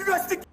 You guys think...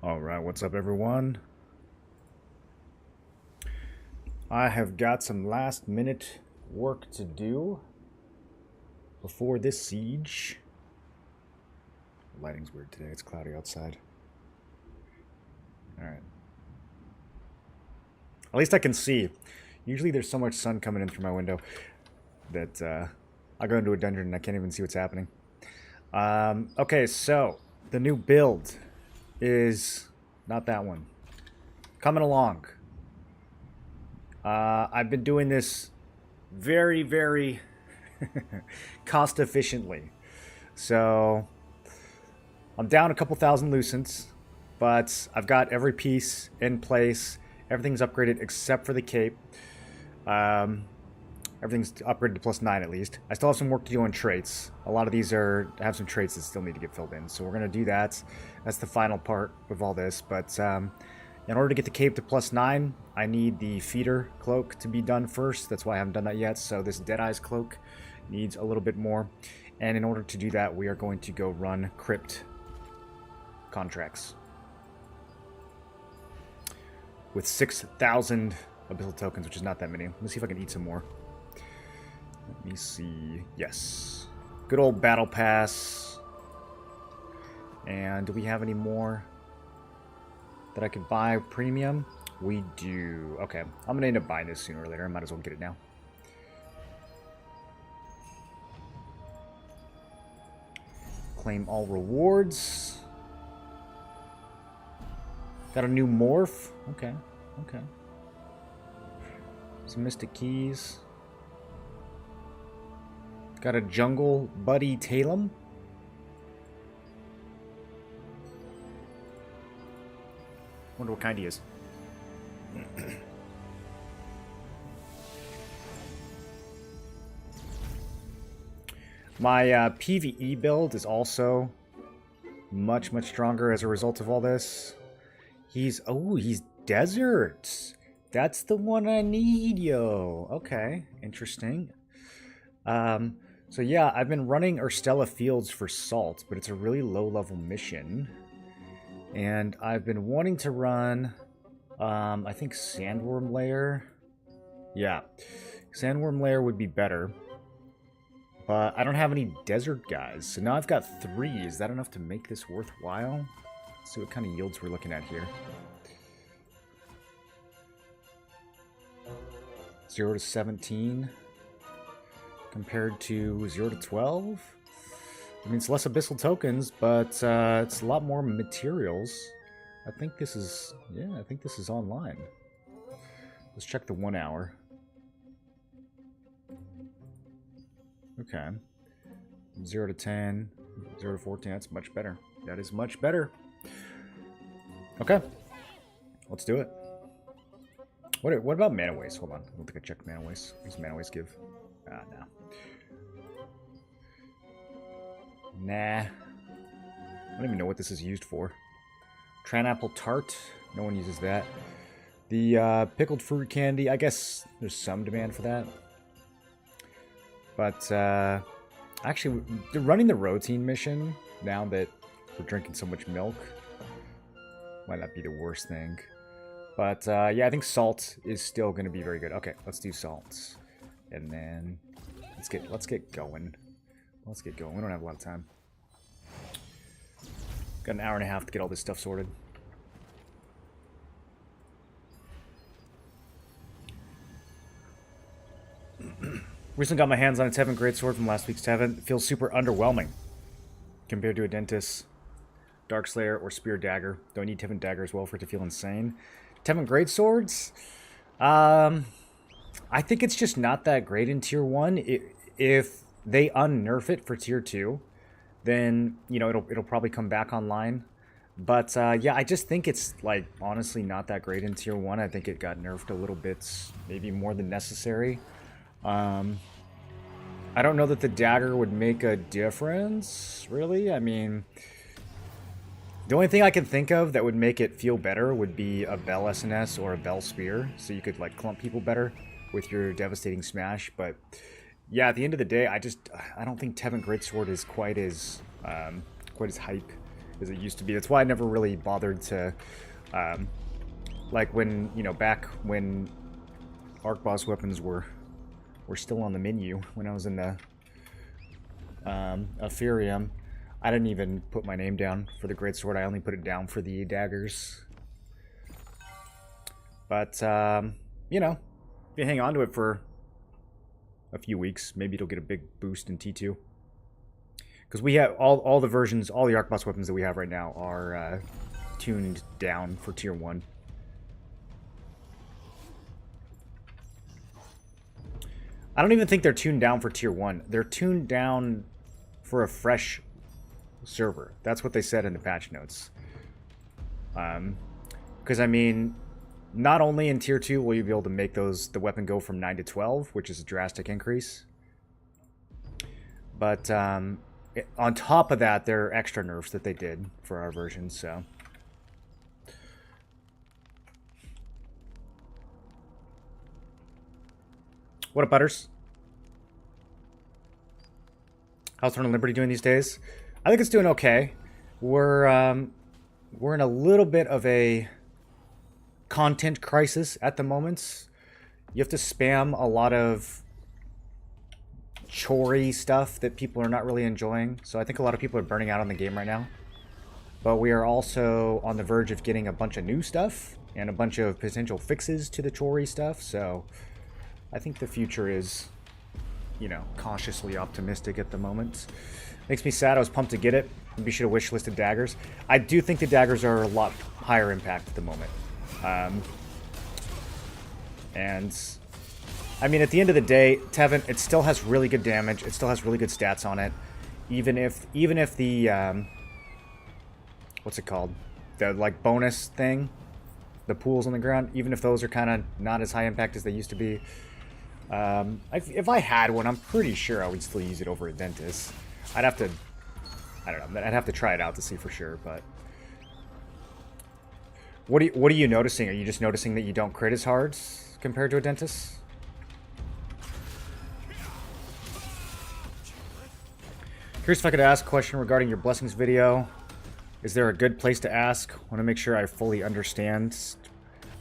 Alright, what's up everyone? I have got some last minute work to do before this siege. The lighting's weird today, it's cloudy outside. Alright. At least I can see. Usually there's so much sun coming in through my window that I go into a dungeon and I can't even see what's happening. Okay, so the new build is not that one. Coming along. I've been doing this very, very cost efficiently. So I'm down a couple thousand lucents, but I've got every piece in place. Everything's upgraded except for the cape. Everything's upgraded to +9 at least. I still have some work to do on traits. A lot of these have some traits that still need to get filled in, so we're going to do that. That's the final part of all this, but in order to get the cape to +9, I need the feeder cloak to be done first. That's why I haven't done that yet, so this Deadeye's cloak needs a little bit more. And in order to do that, we are going to go run crypt contracts with 6,000 abyssal tokens, which is not that many. Let me see if I can eat some more. Let me see. Yes. Good old battle pass. And do we have any more that I could buy premium? We do. Okay. I'm going to end up buying this sooner or later. I might as well get it now. Claim all rewards. Got a new morph. Okay. Okay. Some Mystic Keys. Got a Jungle Buddy Talem. Wonder what kind he is. My PvE build is also much stronger as a result of all this. He's desert. That's the one I need, yo. Okay, interesting. So yeah, I've been running Urstella Fields for Salt, but it's a really low-level mission. And I've been wanting to run, I think Sandworm Lair. Yeah, Sandworm Lair would be better. But I don't have any desert guys, so now I've got 3. Is that enough to make this worthwhile? Let's see what kind of yields we're looking at here. 0 to 17 compared to 0 to 12. I mean, it's less abyssal tokens, but it's a lot more materials. I think this is, yeah, I think this is online. Let's check the 1 hour. Okay. 0 to 10, 0 to 14, that's much better. That is much better. Okay. Let's do it. What about mana waste? Hold on. I don't think I checked mana waste. What does mana waste give? Ah, no. Nah. I don't even know what this is used for. Tranapple Tart. No one uses that. The pickled fruit candy. I guess there's some demand for that. But actually, running the routine mission, now that we're drinking so much milk, might not be the worst thing. But yeah, I think salt is still going to be very good. Okay, let's do salt. And then let's get going. Let's get going. We don't have a lot of time. Got an hour and a half to get all this stuff sorted. Recently got my hands on a Tevin Greatsword from last week's Tevin. It feels super underwhelming compared to a Dentist, Darkslayer, or Spear Dagger. Don't need Tevin Dagger as well for it to feel insane. Tevin Greatswords? I think it's just not that great in Tier 1. If they unnerf it for Tier 2, then, you know, it'll probably come back online. But, yeah, I just think it's, like, honestly not that great in Tier 1. I think it got nerfed a little bit, maybe more than necessary. I don't know that the dagger would make a difference, really. I mean, the only thing I can think of that would make it feel better would be a Bell SNS or a Bell Spear, so you could, like, clump people better with your devastating smash. But yeah, at the end of the day, I don't think Tevin Greatsword is quite as hype as it used to be. That's why I never really bothered to, like, when, you know, back when Arc Boss weapons were still on the menu, when I was in the Ethereum, I didn't even put my name down for the Greatsword. I only put it down for the daggers. But, you know, if you hang on to it for a few weeks, maybe it'll get a big boost in T2. Because we have all the versions, all the Arc Boss weapons that we have right now are tuned down for Tier 1. I don't even think they're tuned down for Tier 1. They're tuned down for a fresh server. That's what they said in the patch notes. Because, I mean, not only in Tier 2 will you be able to make the weapon go from 9 to 12, which is a drastic increase, but on top of that, there are extra nerfs that they did for our version, so... What up, Butters? How's Throne of Liberty doing these days? I think it's doing okay. We're in a little bit of a content crisis at the moment. You have to spam a lot of chore-y stuff that people are not really enjoying. So I think a lot of people are burning out on the game right now. But we are also on the verge of getting a bunch of new stuff and a bunch of potential fixes to the chore-y stuff. So I think the future is, you know, cautiously optimistic at the moment. Makes me sad. I was pumped to get it. Maybe should have wishlisted daggers. I do think the daggers are a lot higher impact at the moment. And I mean, at the end of the day, Tevin, it still has really good damage. It still has really good stats on it. Even if the what's it called? The like bonus thing, the pools on the ground, even if those are kind of not as high impact as they used to be. If I had one, I'm pretty sure I would still use it over a dentist. I'd have to, I don't know, I'd have to try it out to see for sure, but what are you noticing? Are you just noticing that you don't crit as hard compared to a dentist? Curious if I could ask a question regarding your blessings video. Is there a good place to ask? Want to make sure I fully understand.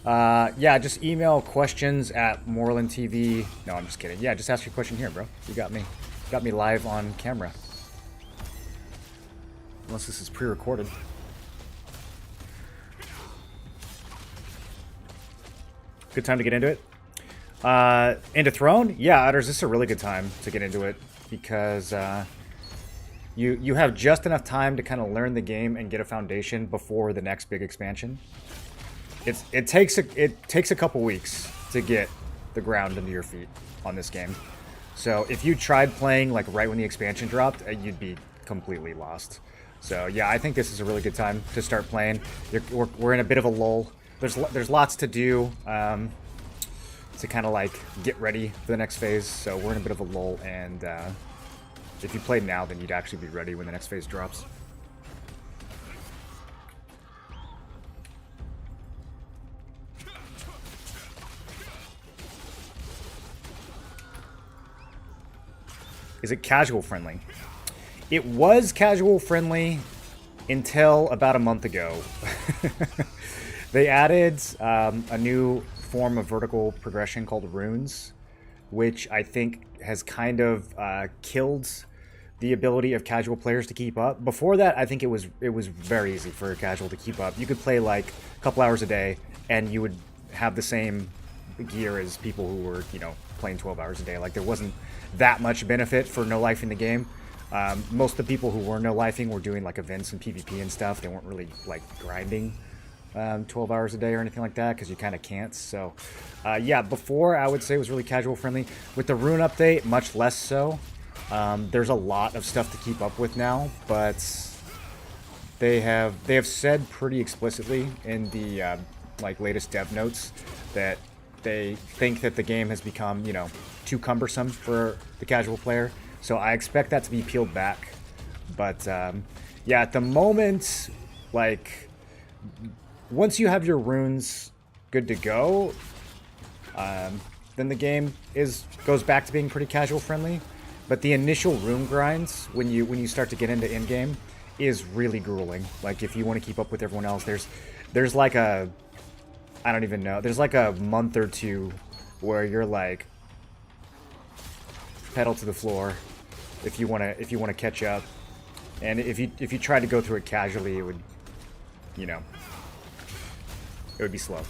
Yeah, just email questions at Moreland TV. No, I'm just kidding. Yeah, just ask your question here, bro. You got me. Got me live on camera. Unless this is pre-recorded. Good time to get into it. Into Throne? Yeah, Utters, this is a really good time to get into it. Because, you have just enough time to kind of learn the game and get a foundation before the next big expansion. It takes a couple weeks to get the ground under your feet on this game. So if you tried playing like right when the expansion dropped, you'd be completely lost. So yeah, I think this is a really good time to start playing. We're in a bit of a lull. There's lots to do to kind of like get ready for the next phase. So we're in a bit of a lull, and if you played now, then you'd actually be ready when the next phase drops. Is it casual friendly? It was casual friendly until about a month ago. They added a new form of vertical progression called runes, which I think has kind of killed the ability of casual players to keep up. Before that, I think it was very easy for a casual to keep up. You could play like a couple hours a day, and you would have the same gear as people who were, you know, playing 12 hours a day. Like, there wasn't that much benefit for no life in the game. Most of the people who were no lifing were doing like events and PvP and stuff. They weren't really like grinding 12 hours a day or anything like that, because you kind of can't. So yeah, before I would say it was really casual friendly. With the rune update, much less so. There's a lot of stuff to keep up with now, but they have said pretty explicitly in the like latest dev notes that they think that the game has become, you know, too cumbersome for the casual player. So I expect that to be peeled back. But yeah, at the moment, like, once you have your runes good to go, then the game goes back to being pretty casual friendly. But the initial rune grinds, when you start to get into in-game, is really grueling. Like, if you want to keep up with everyone else, there's like a, I don't even know, there's like a month or two where you're like pedal to the floor if you want to catch up. And if you try to go through it casually, it would, you know, it would be slow.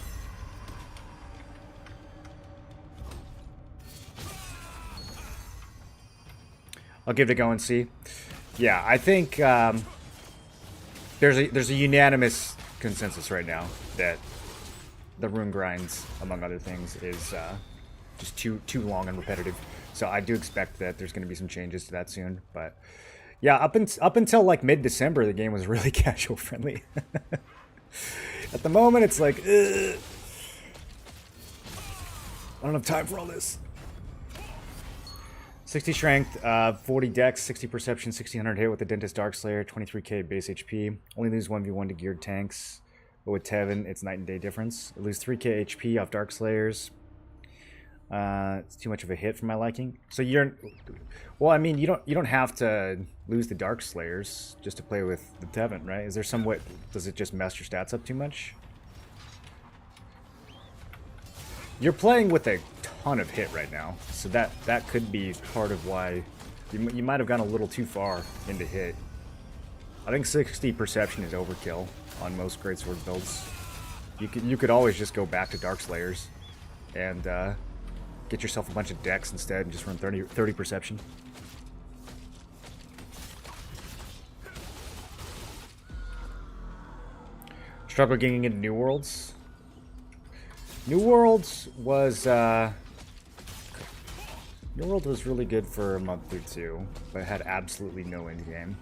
I'll give it a go and see. Yeah, I think there's a unanimous consensus right now that the rune grinds, among other things, is just too long and repetitive. So I do expect that there's going to be some changes to that soon. But yeah, up until like mid-December, the game was really casual friendly. At the moment, it's like, ugh, I don't have time for all this. 60 strength, 40 dex, 60 perception, 1600 hit with the Dentist Darkslayer, 23k base HP. Only lose 1v1 to geared tanks. But with Tevin, it's night and day difference. I lose 3k HP off Darkslayers. It's too much of a hit for my liking. So you're, well, I mean, you don't have to lose the Darkslayers just to play with the Tevin, right? Is there some way? Does it just mess your stats up too much? You're playing with a ton of hit right now, so that could be part of why you might have gone a little too far into hit. I think 60 perception is overkill on most Greatsword builds. You could always just go back to Darkslayers and get yourself a bunch of dex instead and just run 30 perception. Struggle getting into New Worlds. New Worlds was really good for a month or two, but had absolutely no end game.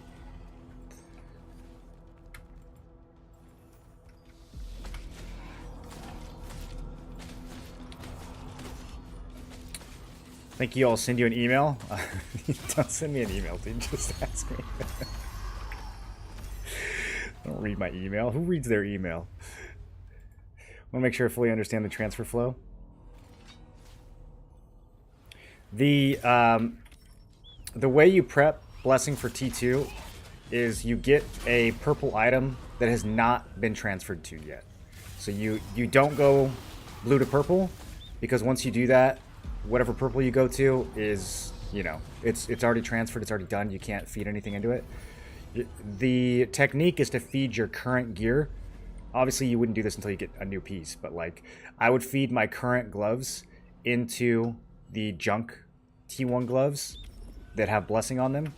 Thank you. I'll send you an email. Don't send me an email, dude. Just ask me. I don't read my email. Who reads their email? I want to make sure I fully understand the transfer flow. The way you prep Blessing for T2 is you get a purple item that has not been transferred to yet. So you don't go blue to purple, because once you do that, whatever purple you go to is, you know, it's already transferred, it's already done, you can't feed anything into it. The technique is to feed your current gear. Obviously you wouldn't do this until you get a new piece, but like I would feed my current gloves into the junk T1 gloves that have Blessing on them,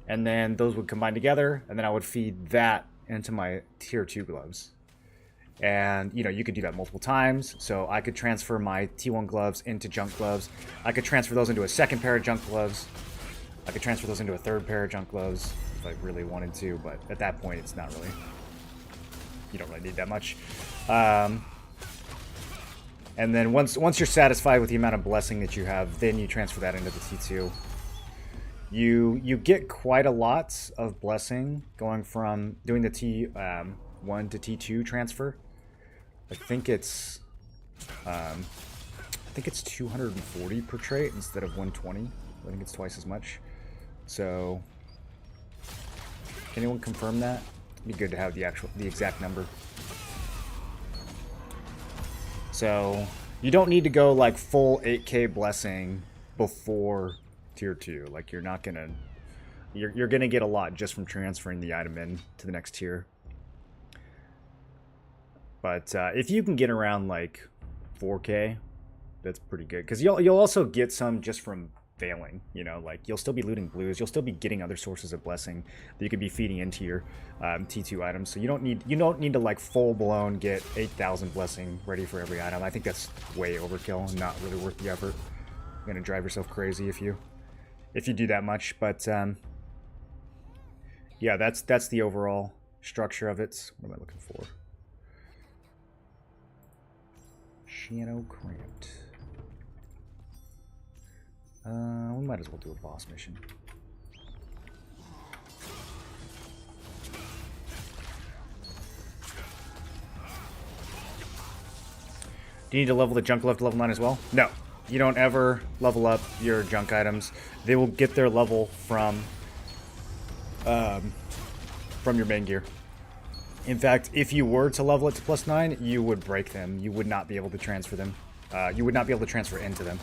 and then those would combine together, and then I would feed that into my tier 2 gloves. And, you know, you could do that multiple times. So I could transfer my T1 gloves into junk gloves. I could transfer those into a second pair of junk gloves. I could transfer those into a third pair of junk gloves if I really wanted to, but at that point, it's not really... You don't really need that much. And then once you're satisfied with the amount of Blessing that you have, then you transfer that into the T2. You get quite a lot of Blessing going from doing the T1 to T2 transfer. I think it's 240 per trait instead of 120. I think it's twice as much. So, can anyone confirm that? It'd be good to have the exact number. So, you don't need to go like full 8k Blessing before tier 2. Like you're gonna get a lot just from transferring the item in to the next tier. But if you can get around like 4k, that's pretty good. Because you'll also get some just from failing. You know, like you'll still be looting blues. You'll still be getting other sources of Blessing that you could be feeding into your T2 items. So you don't need to like full blown get 8,000 Blessing ready for every item. I think that's way overkill and not really worth the effort. You're gonna drive yourself crazy if you do that much. But yeah, that's the overall structure of it. What am I looking for? Shadow Cramped. We might as well do a boss mission. Do you need to level the junk glove to level 9 as well? No. You don't ever level up your junk items. They will get their level from your main gear. In fact, if you were to level it to +9, you would break them. You would not be able to transfer them. You would not be able to transfer into them.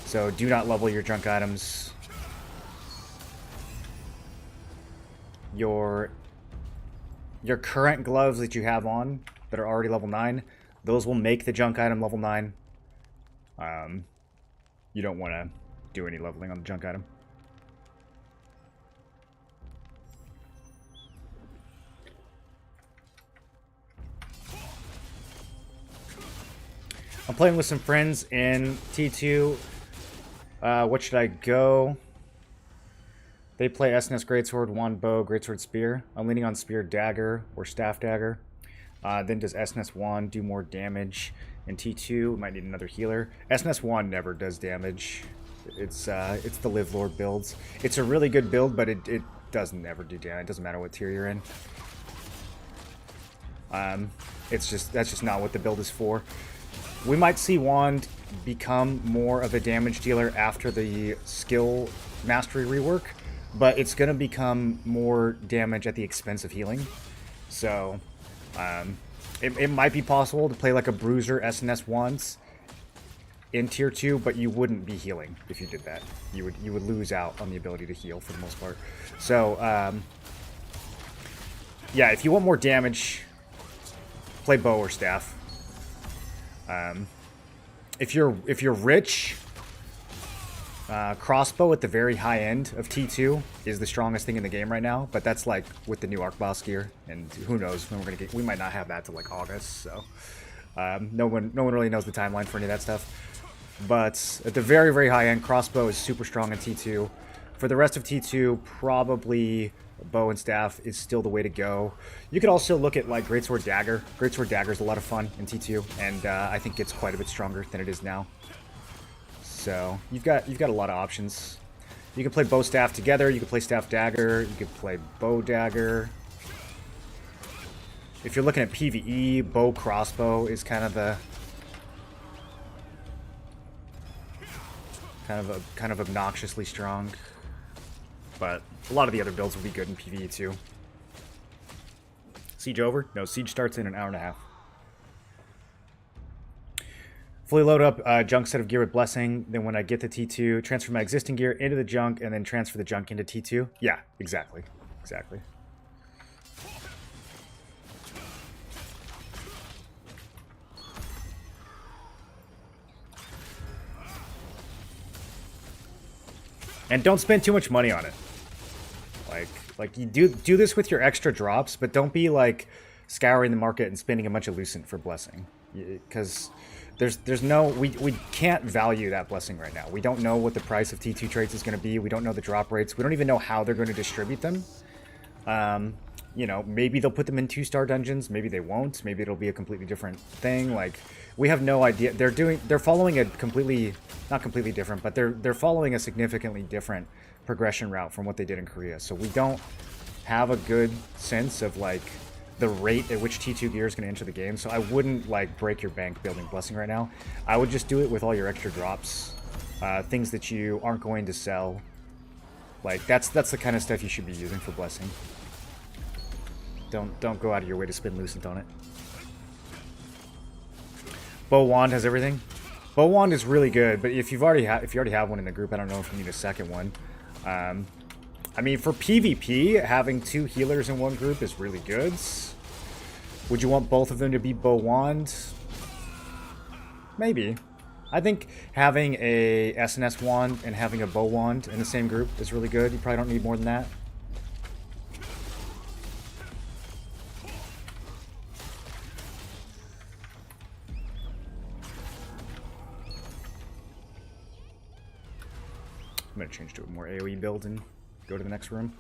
So do not level your junk items. Your current gloves that you have on that are already level 9, those will make the junk item level 9. You don't want to do any leveling on the junk item. I'm playing with some friends in T2. What should I go? They play SNS Greatsword, Wand Bow, Greatsword Spear. I'm leaning on Spear Dagger or Staff Dagger. Then does SNS Wand do more damage? In T2, we might need another healer. SNS Wand never does damage. It's the Live Lord builds. It's a really good build, but it doesn't ever do damage. It doesn't matter what tier you're in. That's just not what the build is for. We might see Wand become more of a damage dealer after the skill mastery rework, but it's going to become more damage at the expense of healing. So, it might be possible to play like a Bruiser SNS Wands in tier 2, but you wouldn't be healing if you did that. You would lose out on the ability to heal for the most part. So, yeah, if you want more damage, play Bow or Staff. If you're rich, Crossbow at the very high end of T2 is the strongest thing in the game right now, but that's like with the new Arc Boss gear, and who knows when we're gonna get. We might not have that till like August, so no one really knows the timeline for any of that stuff. But at the very, very high end, crossbow is super strong in T2. For the rest of T2, probably bow and staff is still the way to go. You could also look at like Greatsword Dagger. Greatsword Dagger is a lot of fun in T2, and I think it's quite a bit stronger than it is now. So you've got a lot of options. You can play bow staff together. You can play staff dagger. You can play bow dagger. If you're looking at PvE, bow crossbow is kind of obnoxiously strong. But a lot of the other builds will be good in PvE too. Siege over? No, siege starts in an hour and a half. Fully load up junk set of gear with blessing. Then when I get to T2, transfer my existing gear into the junk and then transfer the junk into T2. Yeah, exactly. Exactly. And don't spend too much money on it. Like you do this with your extra drops, but don't be like scouring the market and spending a bunch of Lucent for blessing. Because there's no we can't value that blessing right now. We don't know what the price of T2 traits is going to be. We don't know the drop rates. We don't even know how they're going to distribute them. You know, maybe they'll put them in 2-star dungeons. Maybe they won't. Maybe it'll be a completely different thing. Like we have no idea. They're following a completely not completely different, but they're following a significantly different progression route from what they did in Korea. So we don't have a good sense of like the rate at which T2 gear is going to enter the game. So I wouldn't like break your bank building blessing right now. I would just do it with all your extra drops, things that you aren't going to sell. Like that's the kind of stuff you should be using for blessing. Don't go out of your way to spend Lucent on it. Bow wand has everything. Bow wand is really good, but if you already have one in the group, I don't know if you need a second one. I mean, for PvP, having 2 healers in one group is really good. Would you want both of them to be bow wand? Maybe. I think having a SNS wand and having a bow wand in the same group is really good. You probably don't need more than that. I'm going to change to a more AoE build and go to the next room.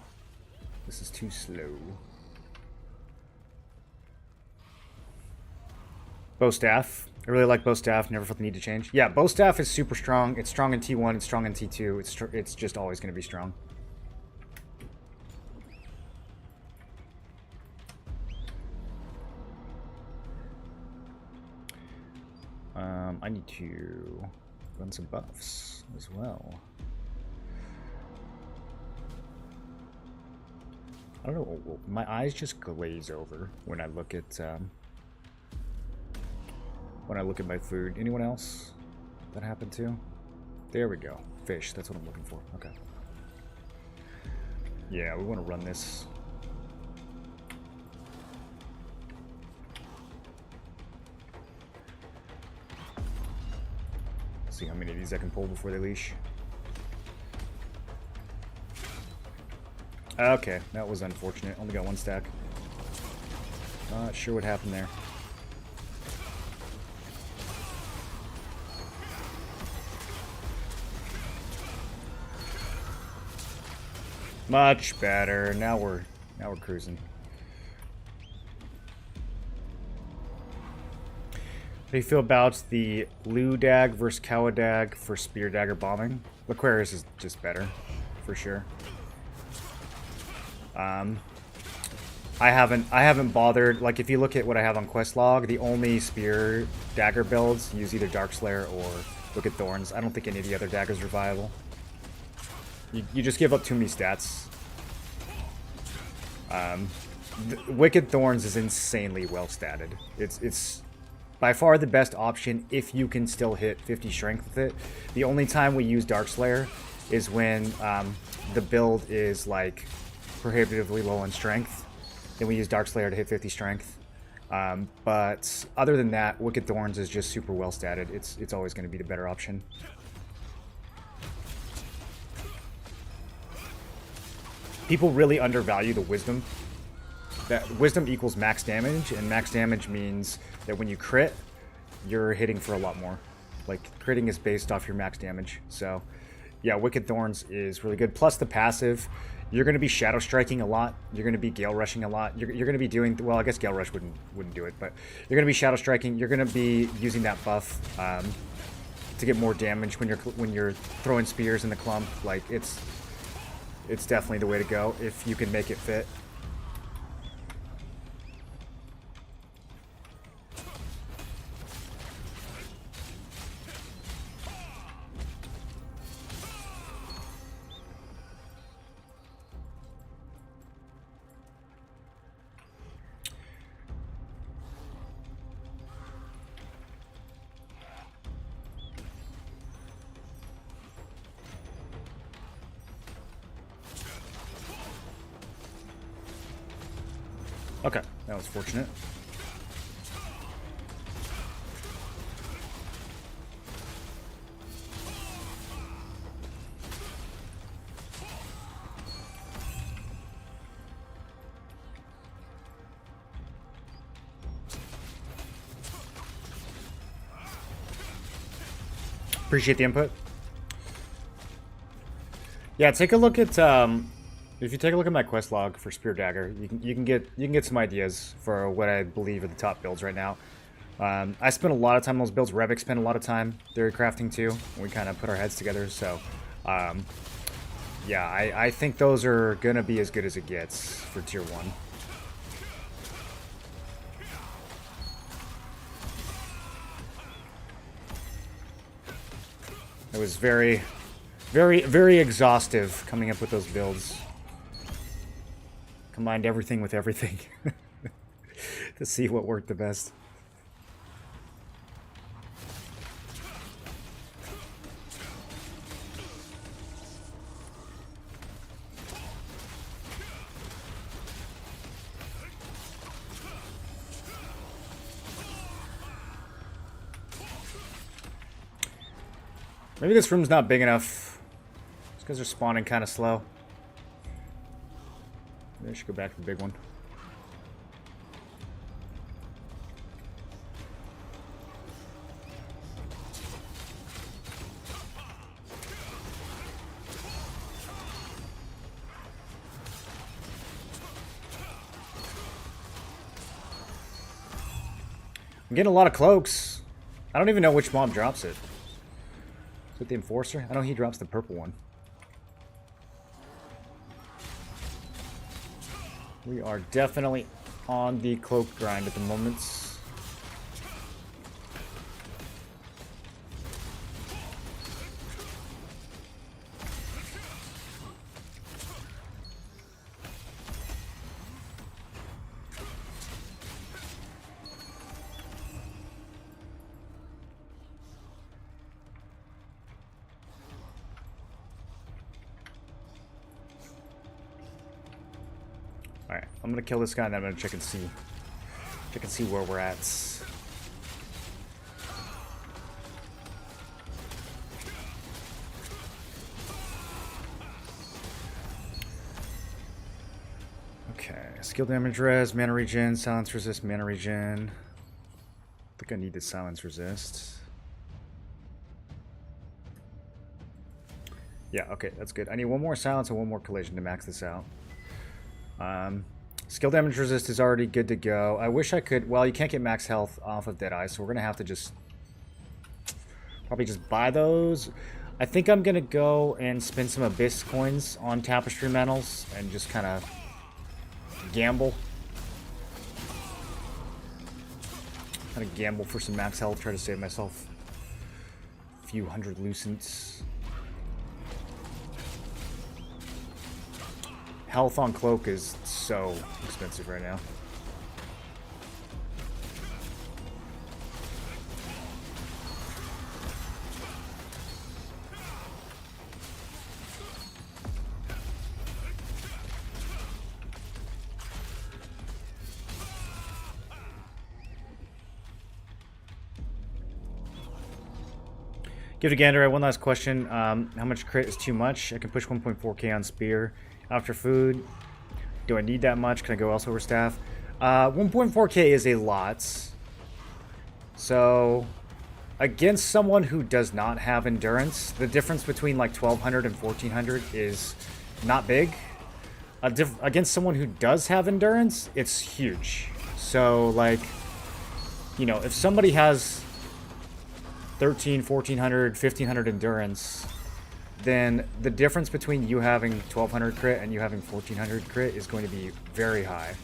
This is too slow. Bow staff. I really like bow staff. Never felt the need to change. Yeah, bow staff is super strong. It's strong in T1. It's strong in T2. It's just always going to be strong. I need to run some buffs as well. I don't know, my eyes just glaze over when I look at my food. Anyone else that happened to? There we go. Fish, that's what I'm looking for. Okay. Yeah, we want to run this. See how many of these I can pull before they leash. Okay, that was unfortunate. Only got 1 stack. Not sure what happened there. Much better. Now we're cruising. How do you feel about the Lu Dag versus Cowadag for Spear Dagger bombing? L'Aquarius is just better, for sure. I haven't bothered. Like, if you look at what I have on quest log, the only Spear Dagger builds use either Darkslayer or Wicked Thorns. I don't think any of the other daggers are viable. You just give up too many stats. Wicked Thorns is insanely well statted. It's by far the best option if you can still hit 50 strength with it. The only time we use Darkslayer is when the build is like prohibitively low on strength. Then we use Darkslayer to hit 50 strength. But other than that, Wicked Thorns is just super well statted. It's always going to be the better option. People really undervalue the wisdom. That wisdom equals max damage, and max damage means that when you crit, you're hitting for a lot more. Like, critting is based off your max damage. So, yeah, Wicked Thorns is really good. Plus the passive, you're going to be Shadow Striking a lot. You're going to be Gale Rushing a lot. You're going to be doing, well, I guess Gale Rush wouldn't do it, but you're going to be Shadow Striking. You're going to be using that buff to get more damage when you're throwing spears in the clump. Like, it's definitely the way to go if you can make it fit. Okay, that was fortunate. Appreciate the input. Yeah, take a look at if you take a look at my quest log for Spear Dagger, you can get some ideas for what I believe are the top builds right now. I spent a lot of time on those builds. Revik spent a lot of time theory crafting too. We kind of put our heads together. So, yeah, I think those are gonna be as good as it gets for tier 1. It was very, very exhaustive coming up with those builds. Combined everything with everything to see what worked the best. Maybe this room's not big enough. These guys are spawning kind of slow. Maybe I should go back to the big one. I'm getting a lot of cloaks. I don't even know which mob drops it. Is it the Enforcer? I know he drops the purple one. We are definitely on the cloak grind at the moment. Alright, I'm gonna kill this guy and then I'm gonna check and see where we're at. Okay, skill damage res, mana regen, silence resist, mana regen. I think I need to silence resist. Yeah, okay, that's good. I need one more silence and one more collision to max this out. Skill damage resist is already good to go. I wish I could... Well, you can't get max health off of Deadeye, so we're going to have to just... probably just buy those. I think I'm going to go and spend some Abyss coins on Tapestry Mantles and just kind of gamble. Kind of gamble for some max health, try to save myself a few hundred lucents. Health on Cloak is so expensive right now. Give it a gander. One last question. How much crit is too much? I can push 1.4k on Spear After food. Do I need that much? Can I go elsewhere with staff? 1.4k is a lot. So, against someone who does not have endurance, the difference between like 1200 and 1400 is not big. Against someone who does have endurance, it's huge. So, like, you know, if somebody has 13, 1400, 1500 endurance, then the difference between you having 1200 crit and you having 1400 crit is going to be very high.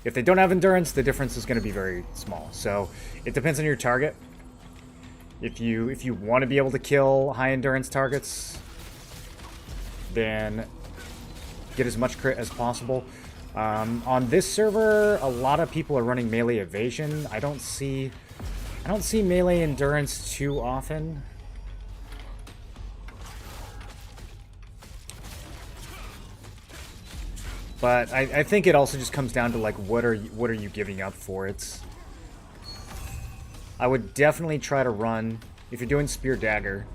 If they don't have endurance, the difference is going to be very small. So it depends on your target. If you want to be able to kill high endurance targets, then get as much crit as possible. On this server, a lot of people are running melee evasion. I don't see melee endurance too often. But I think it also just comes down to like what are you giving up for it. I would definitely try to run, if you're doing Spear Dagger,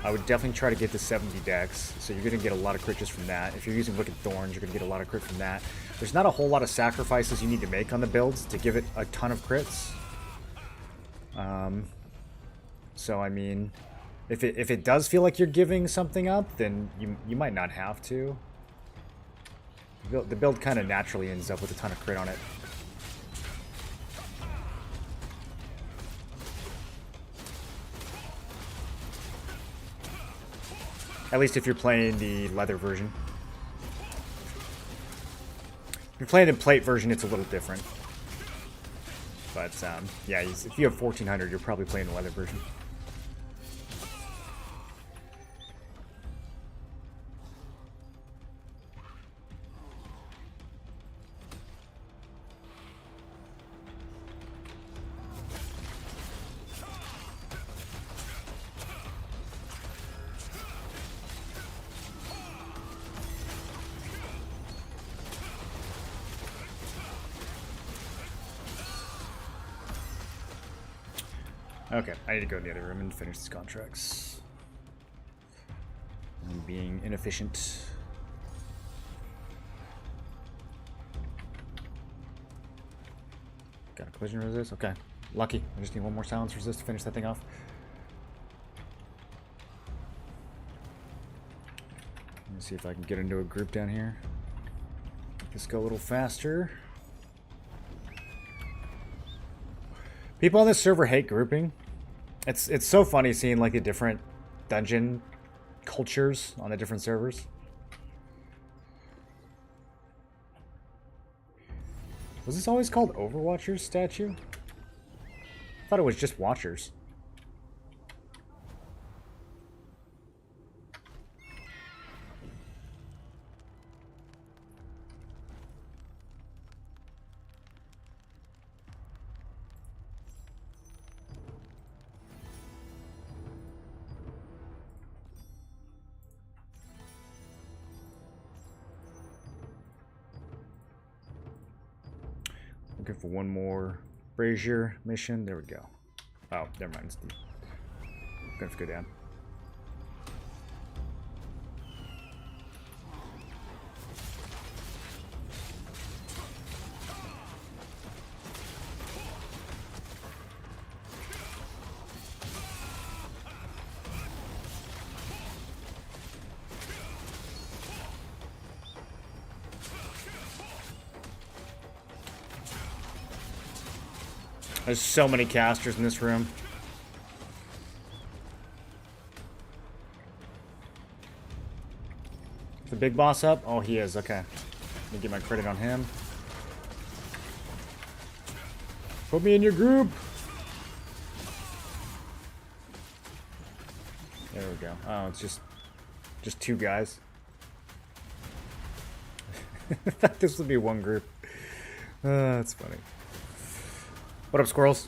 I would definitely try to get to 70 dex, so you're going to get a lot of crit just from that. If you're using Wicked Thorns, you're going to get a lot of crit from that. There's not a whole lot of sacrifices you need to make on the builds to give it a ton of crits. So I mean, if it does feel like you're giving something up, then you might not have to. The build kind of naturally ends up with a ton of crit on it. At least if you're playing the leather version. If you're playing the plate version, it's a little different. But, yeah, if you have 1400, you're probably playing the leather version. Okay, I need to go in the other room and finish these contracts. I'm being inefficient. Got a collision resist? Okay. Lucky. I just need one more silence resist to finish that thing off. Let me see if I can get into a group down here. Make this go a little faster. People on this server hate grouping. It's so funny seeing like the different dungeon cultures on the different servers. Was this always called Overwatchers statue? I thought it was just Watchers. Looking for one more Brazier mission. There we go. Oh, never mind. I'm gonna have to go down. There's so many casters in this room. Is the big boss up? Oh, he is. Okay. Let me get my credit on him. Put me in your group. There we go. Oh, it's just two guys. I thought this would be one group. That's funny. What up, squirrels?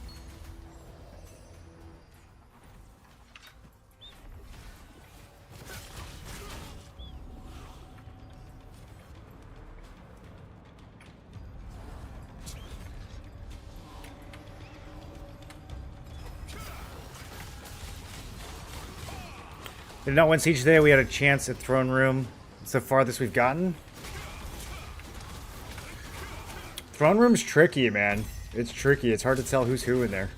Did not win Siege today. We had a chance at Throne Room. It's the farthest we've gotten. Throne Room's tricky, man. It's tricky. It's hard to tell who's who in there.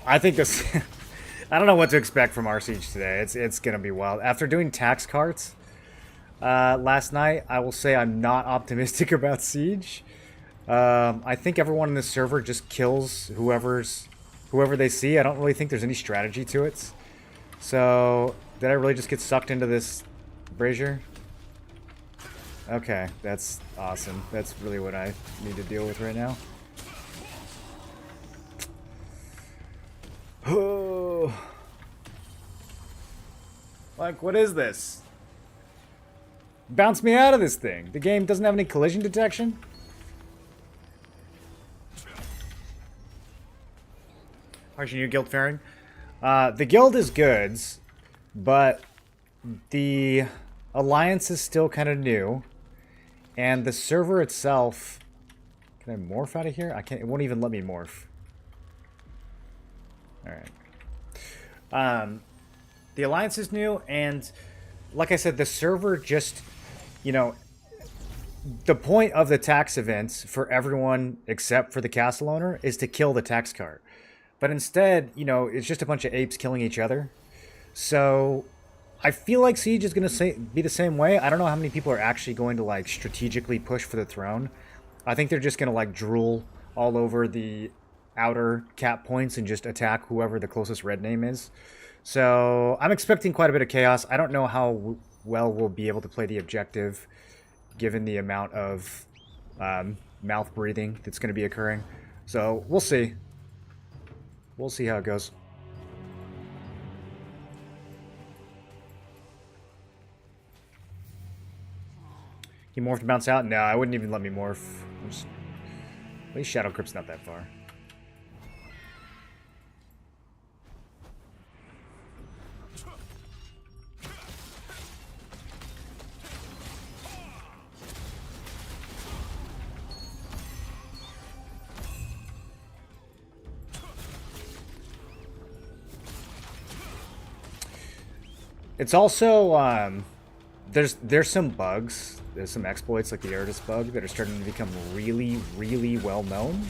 I think this... I don't know what to expect from our Siege today. It's going to be wild. After doing tax carts last night, I will say I'm not optimistic about Siege. I think everyone in this server just kills whoever they see. I don't really think there's any strategy to it. So, did I really just get sucked into this brazier? Okay, that's awesome. That's really what I need to deal with right now. Like, what is this? Bounce me out of this thing. The game doesn't have any collision detection? How's your new guild faring? The guild is good, but the alliance is still kind of new. And the server itself... Can I morph out of here? I can't. It won't even let me morph. Alright. The alliance is new, and like I said, the server just, you know, the point of the tax events for everyone except for the castle owner is to kill the tax cart. But instead, you know, it's just a bunch of apes killing each other. So I feel like Siege is going to be the same way. I don't know how many people are actually going to, like, strategically push for the throne. I think they're just going to, like, drool all over the outer cap points and just attack whoever the closest red name is. So I'm expecting quite a bit of chaos. I don't know how well we'll be able to play the objective given the amount of mouth breathing that's going to be occurring. So we'll see. We'll see how it goes. You morph to bounce out? No, I wouldn't even let me morph. At least Shadow Crypt's not that far. It's also, there's some bugs, there's some exploits like the Eridus bug that are starting to become really, really well known.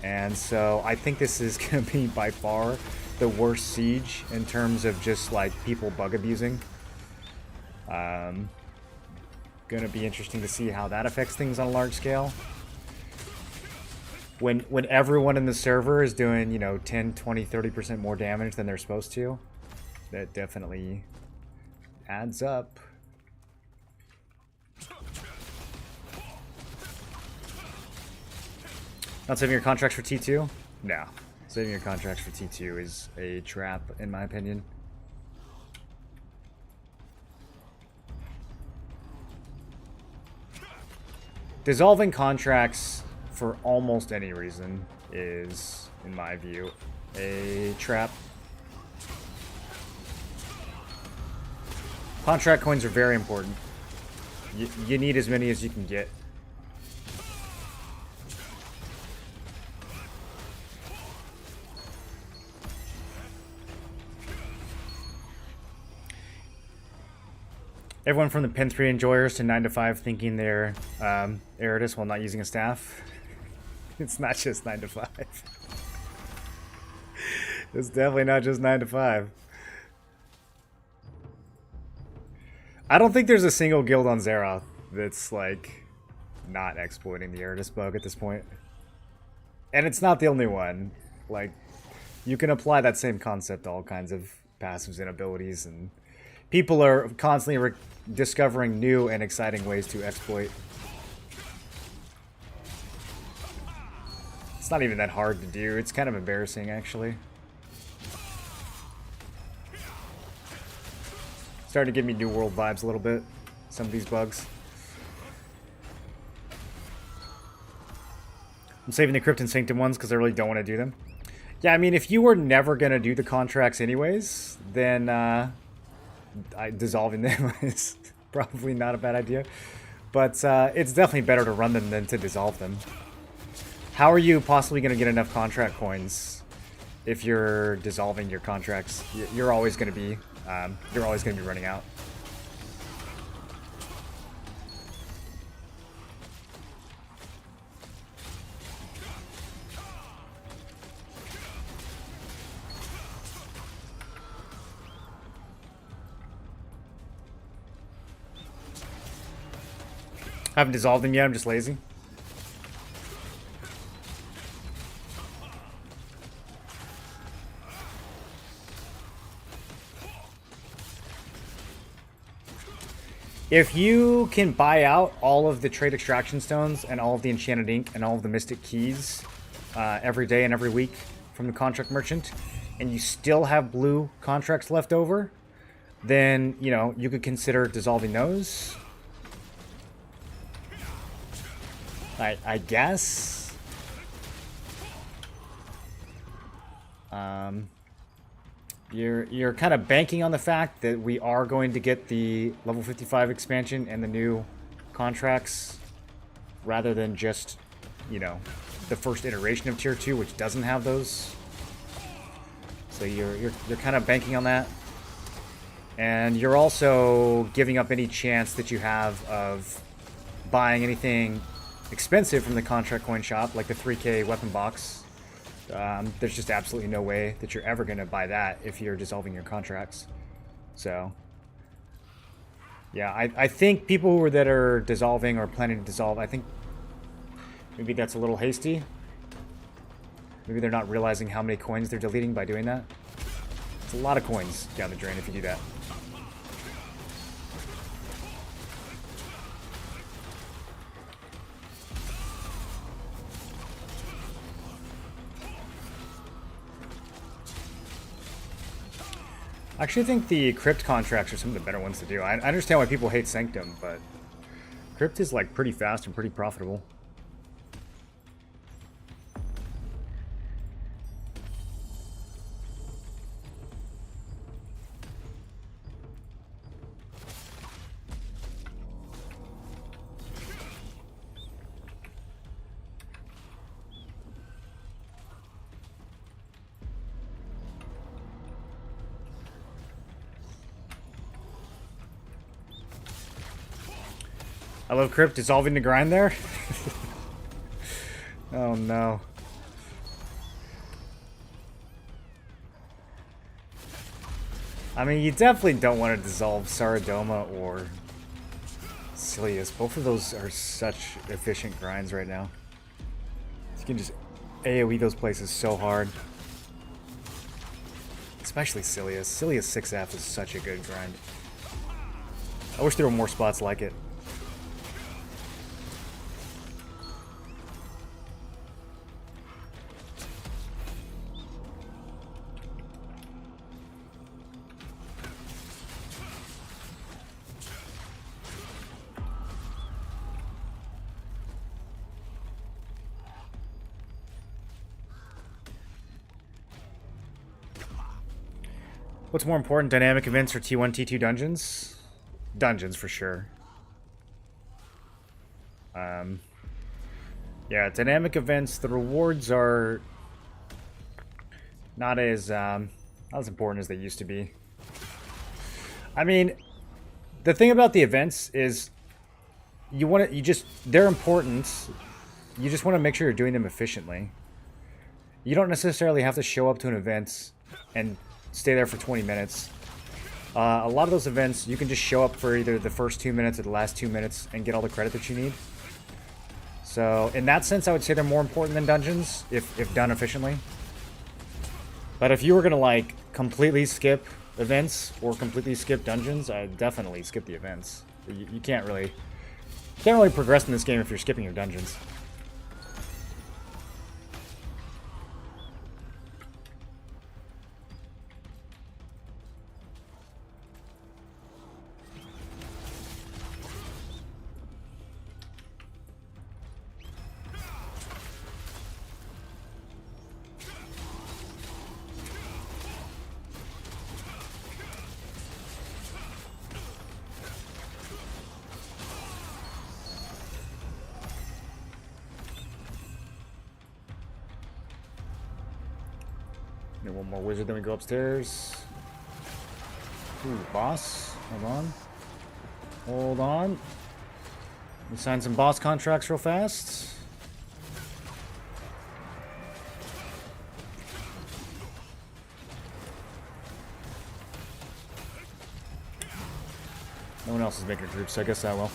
And so I think this is going to be by far the worst Siege in terms of just like people bug abusing. Going to be interesting to see how that affects things on a large scale. When everyone in the server is doing, you know, 10, 20, 30% more damage than they're supposed to. That definitely adds up. Not saving your contracts for T2? No. Saving your contracts for T2 is a trap, in my opinion. Dissolving contracts for almost any reason is, in my view, a trap. Contract coins are very important. You need as many as you can get. Everyone from the Pen 3 enjoyers to 9 to 5 thinking they're Eridus while not using a staff. It's not just 9 to 5. It's definitely not just 9 to 5. I don't think there's a single guild on Xerath that's, like, not exploiting the Eridus bug at this point. And it's not the only one. Like, you can apply that same concept to all kinds of passives and abilities, and people are constantly discovering new and exciting ways to exploit. It's not even that hard to do. It's kind of embarrassing, actually. Starting to give me New World vibes a little bit. Some of these bugs. I'm saving the Crypt and Sanctum ones because I really don't want to do them. Yeah, I mean, if you were never going to do the contracts anyways, then dissolving them is probably not a bad idea. But it's definitely better to run them than to dissolve them. How are you possibly going to get enough contract coins if you're dissolving your contracts? You're always going to be running out. I haven't dissolved them yet, I'm just lazy. If you can buy out all of the trade extraction stones and all of the enchanted ink and all of the mystic keys every day and every week from the contract merchant, and you still have blue contracts left over, then, you know, you could consider dissolving those. I guess. You're kind of banking on the fact that we are going to get the level 55 expansion and the new contracts, rather than just, you know, the first iteration of Tier 2, which doesn't have those. So you're kind of banking on that. And you're also giving up any chance that you have of buying anything expensive from the contract coin shop, like the 3k weapon box. There's just absolutely no way that you're ever going to buy that if you're dissolving your contracts. So, yeah, I think people that are dissolving or planning to dissolve, I think maybe that's a little hasty. Maybe they're not realizing how many coins they're deleting by doing that. It's a lot of coins down the drain if you do that. I actually think the Crypt contracts are some of the better ones to do. I understand why people hate Sanctum, but Crypt is like pretty fast and pretty profitable. I love Crypt dissolving the grind there. Oh no. I mean, you definitely don't want to dissolve Saradoma or Silius. Both of those are such efficient grinds right now. You can just AoE those places so hard. Especially Silius. Silius 6F is such a good grind. I wish there were more spots like it. What's more important, dynamic events or T1, T2 dungeons? Dungeons, for sure. Yeah, dynamic events, the rewards are not as important as they used to be. I mean, the thing about the events is they're important. You just want to make sure you're doing them efficiently. You don't necessarily have to show up to an event and stay there for 20 minutes. A lot of those events, you can just show up for either the first 2 minutes or the last 2 minutes and get all the credit that you need. So, in that sense, I would say they're more important than dungeons, if done efficiently. But if you were going to, like, completely skip events or completely skip dungeons, I'd definitely skip the events. You can't really progress in this game if you're skipping your dungeons. Need one more wizard, then we go upstairs. Ooh, boss. Hold on. Hold on. Let me sign some boss contracts real fast. No one else is making a group, so I guess I will.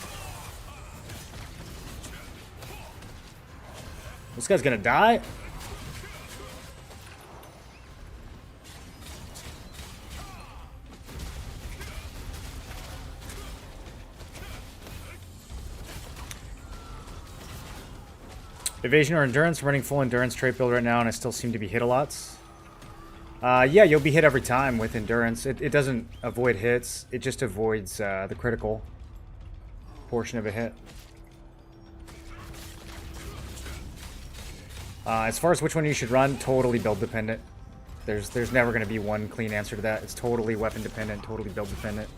This guy's gonna die? Evasion or endurance? I'm running full endurance trait build right now, and I still seem to be hit a lot. Yeah, you'll be hit every time with endurance. It doesn't avoid hits. It just avoids the critical portion of a hit. As far as which one you should run, totally build dependent. There's never going to be one clean answer to that. It's totally weapon dependent, totally build dependent.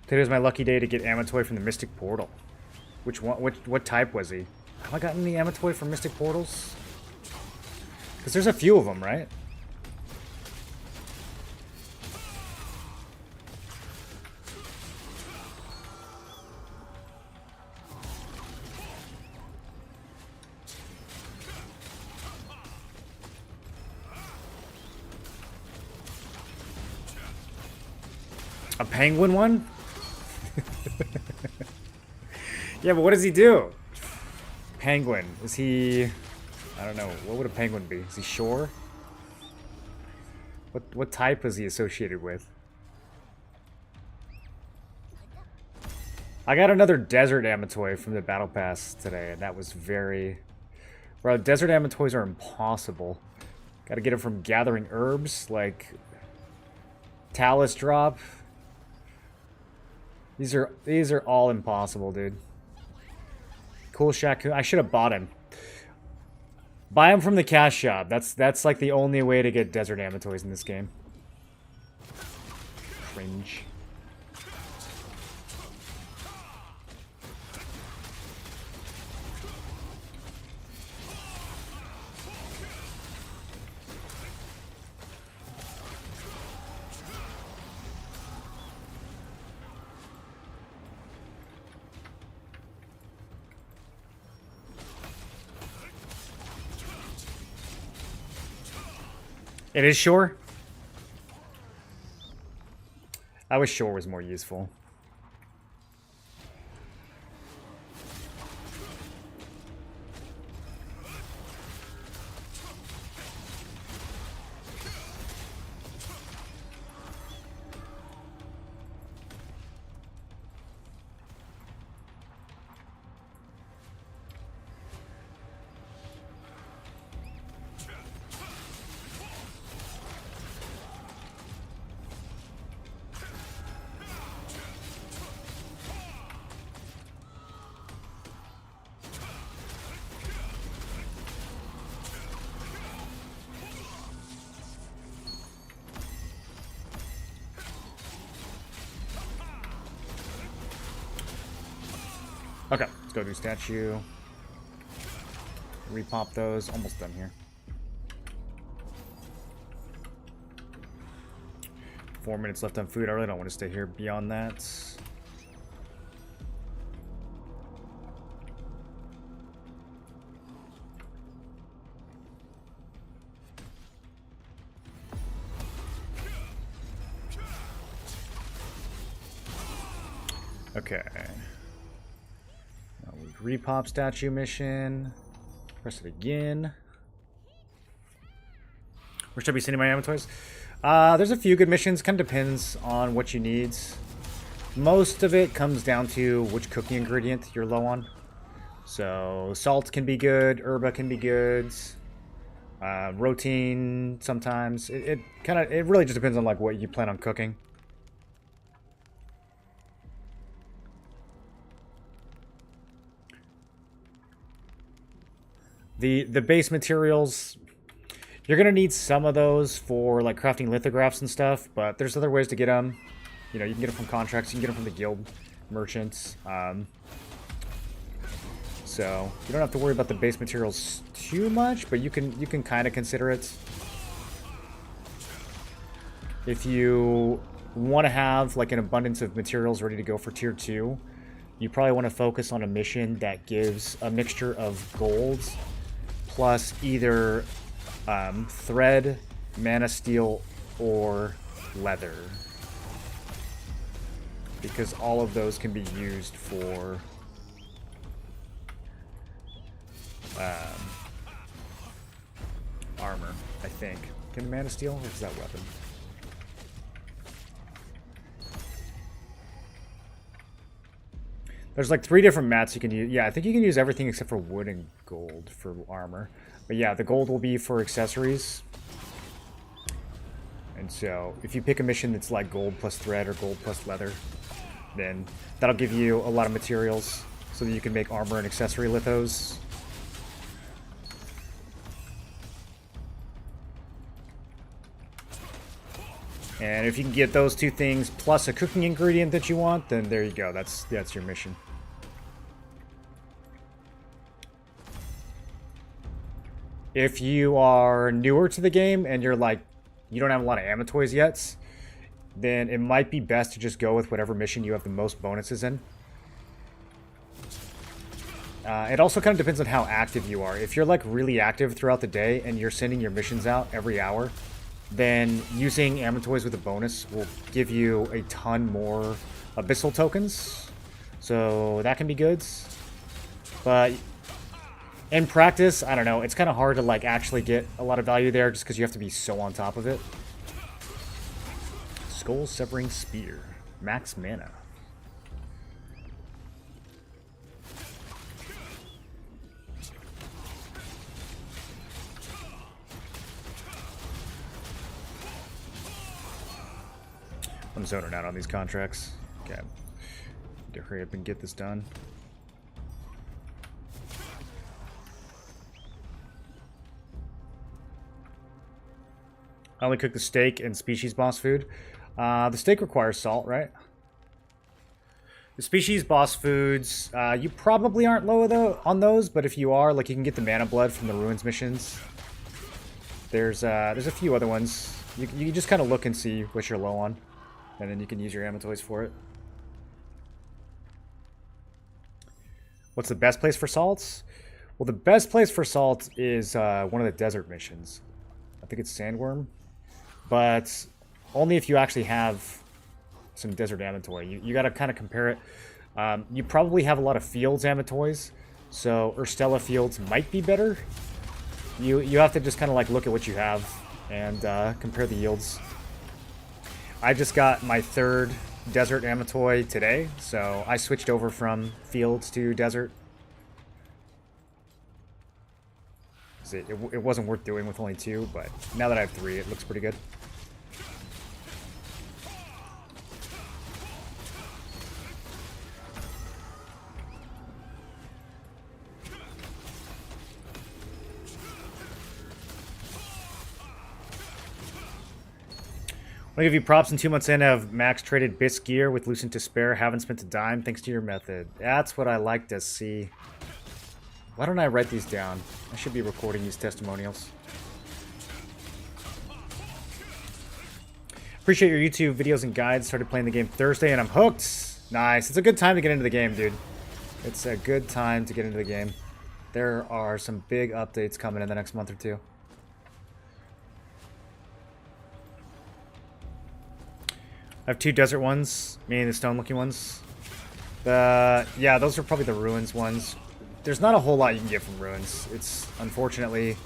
Today was my lucky day to get Amitoi from the Mystic Portal. Which one? What type was he? Have I gotten the Amitoi from Mystic Portals? Because there's a few of them, right? A penguin one? Yeah, but what does he do? Penguin. Is he... I don't know. What would a penguin be? Is he shore? What type is he associated with? I got another desert Amitoi from the battle pass today, and that was very... Bro, desert Amitois are impossible. Gotta get it from gathering herbs, like... Talus drop. These are all impossible, dude. Cool Shaku. I should have bought him. Buy him from the cash shop. That's like the only way to get desert Amitois in this game. Cringe. It is shore? I wish shore was more useful. Okay, let's go do statue. Repop those. Almost done here. 4 minutes left on food. I really don't want to stay here beyond that. Okay. Repop statue mission. Press it again. Where should I be sending my Amitois? There's a few good missions. Kind of depends on what you need. Most of it comes down to which cooking ingredient you're low on. So salt can be good. Herba can be good. Routine sometimes. It really just depends on like what you plan on cooking. The base materials, you're going to need some of those for like crafting lithographs and stuff, but there's other ways to get them. You know, you can get them from contracts, you can get them from the guild merchants. So you don't have to worry about the base materials too much, but you can kind of consider it. If you want to have like an abundance of materials ready to go for tier 2, you probably want to focus on a mission that gives a mixture of gold plus either thread, mana steel, or leather. Because all of those can be used for armor, I think. Can mana steel, or is that weapon? There's like 3 different mats you can use. Yeah, I think you can use everything except for wood and gold for armor. But yeah, the gold will be for accessories. And so, if you pick a mission that's like gold plus thread or gold plus leather, then that'll give you a lot of materials so that you can make armor and accessory lithos. And if you can get those 2 things plus a cooking ingredient that you want, then there you go. That's your mission. If you are newer to the game and you're like, you don't have a lot of Amitois yet, then it might be best to just go with whatever mission you have the most bonuses in. It also kind of depends on how active you are. If you're like really active throughout the day and you're sending your missions out every hour, then using Amitois with a bonus will give you a ton more Abyssal tokens. So that can be good. But in practice, I don't know, it's kind of hard to like actually get a lot of value there just because you have to be so on top of it. Skull Severing Spear. Max mana. I'm zoning out on these contracts. Okay. Need to hurry up and get this done. I only cook the steak and species boss food. The steak requires salt, right? The species boss foods, you probably aren't low on those, but if you are, like you can get the mana blood from the ruins missions. There's a few other ones. You just kind of look and see what you're low on, and then you can use your Amitois for it. What's the best place for salts? Well, the best place for salt is one of the desert missions. I think it's Sandworm. But only if you actually have some desert Amitoi. You got to kind of compare it. You probably have a lot of fields Amitois, so Urstella fields might be better. You have to just kind of like look at what you have and compare the yields. I just got my 3rd desert Amitoi today, so I switched over from fields to desert. It wasn't worth doing with only 2, but now that I have 3, it looks pretty good. I'll give you props in 2 months in. Have max traded Bisque gear with Lucent to spare. Haven't spent a dime thanks to your method. That's what I like to see. Why don't I write these down? I should be recording these testimonials. Appreciate your YouTube videos and guides. Started playing the game Thursday and I'm hooked. Nice. It's a good time to get into the game, dude. It's a good time to get into the game. There are some big updates coming in the next month or 2. I have 2 desert ones, meaning the stone-looking ones. Yeah, those are probably the ruins ones. There's not a whole lot you can get from ruins. It's unfortunately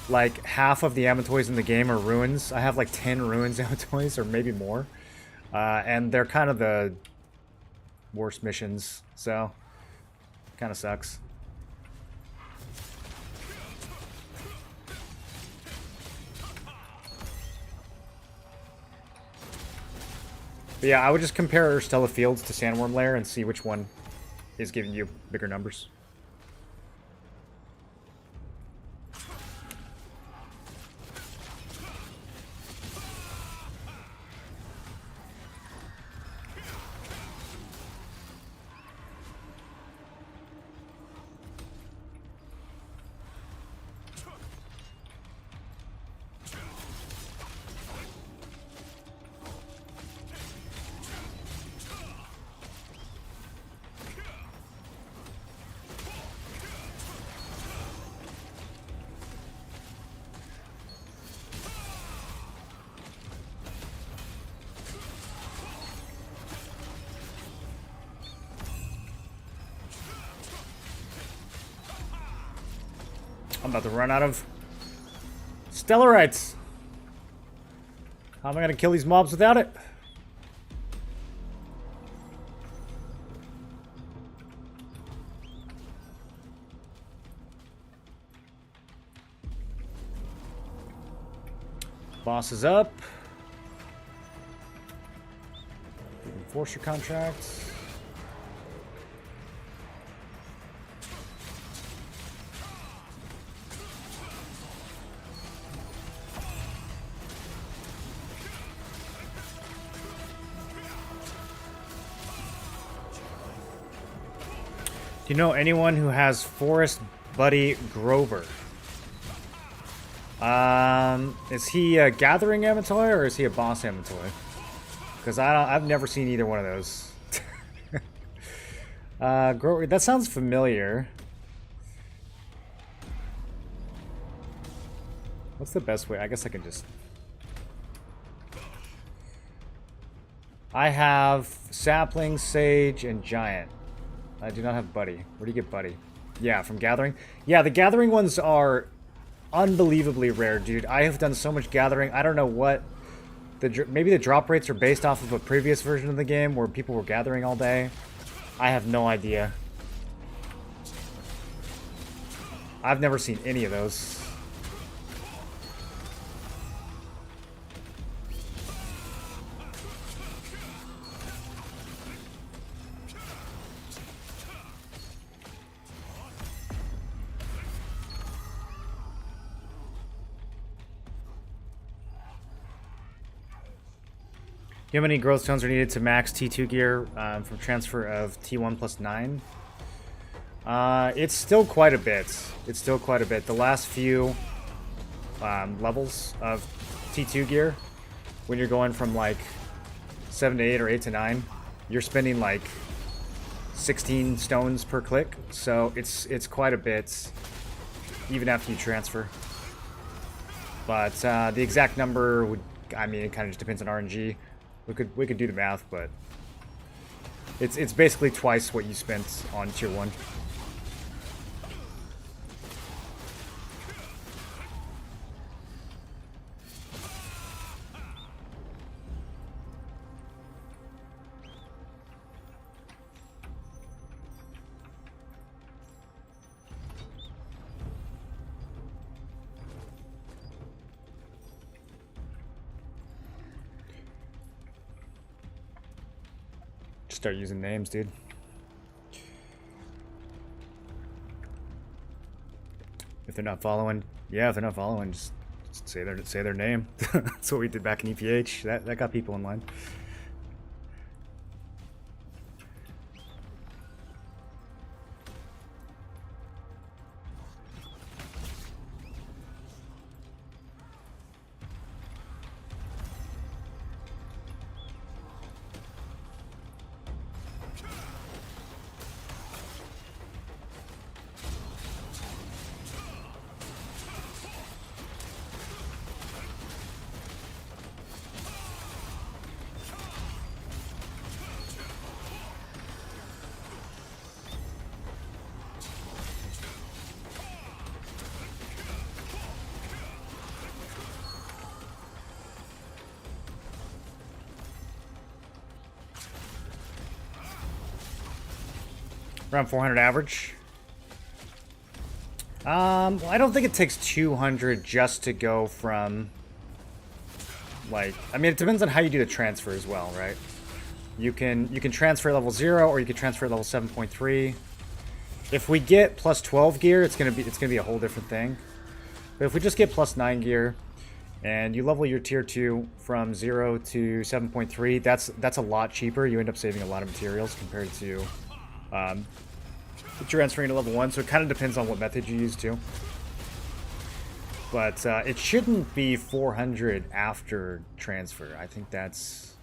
like half of the Amitois in the game are ruins. I have like 10 ruins Amitois, or maybe more. And they're kind of the worst missions, so kind of sucks. But yeah, I would just compare Urstella Fields to Sandworm Lair and see which one is giving you bigger numbers. I'm about to run out of Stellarites. How am I going to kill these mobs without it? Boss is up. Enforcer contracts. Do you know anyone who has Forest Buddy Grover? Is he a Gathering Amitoi or is he a Boss Amitoi? Because I've never seen either one of those. Grover, that sounds familiar. What's the best way? I guess I can just... I have Sapling, Sage, and Giant. I do not have Buddy. Where do you get Buddy? Yeah, from Gathering. Yeah, the Gathering ones are unbelievably rare, dude. I have done so much Gathering. I don't know what... maybe the drop rates are based off of a previous version of the game where people were gathering all day. I have no idea. I've never seen any of those. Do you have any growth stones are needed to max T2 gear from transfer of T1 plus 9? It's still quite a bit. It's still quite a bit. The last few levels of T2 gear, when you're going from like 7 to 8 or 8 to 9, you're spending like 16 stones per click. So it's quite a bit, even after you transfer. But the exact number would, I mean, it kind of just depends on RNG. We could do the math, but it's basically twice what you spent on tier 1. Start using names, dude. If they're not following, yeah, if they're not following, just say their name. That's what we did back in EPH. That got people in line. Around 400 average. Well, I don't think it takes 200 just to go from, like, I mean, it depends on how you do the transfer as well, right? You can transfer at level 0 or you can transfer at level 7.3. If we get plus 12 gear, it's gonna be a whole different thing. But if we just get plus 9 gear and you level your tier 2 from 0 to 7.3, that's a lot cheaper. You end up saving a lot of materials compared to transferring to level 1, so it kind of depends on what method you use too. But it shouldn't be 400 after transfer. I think that's...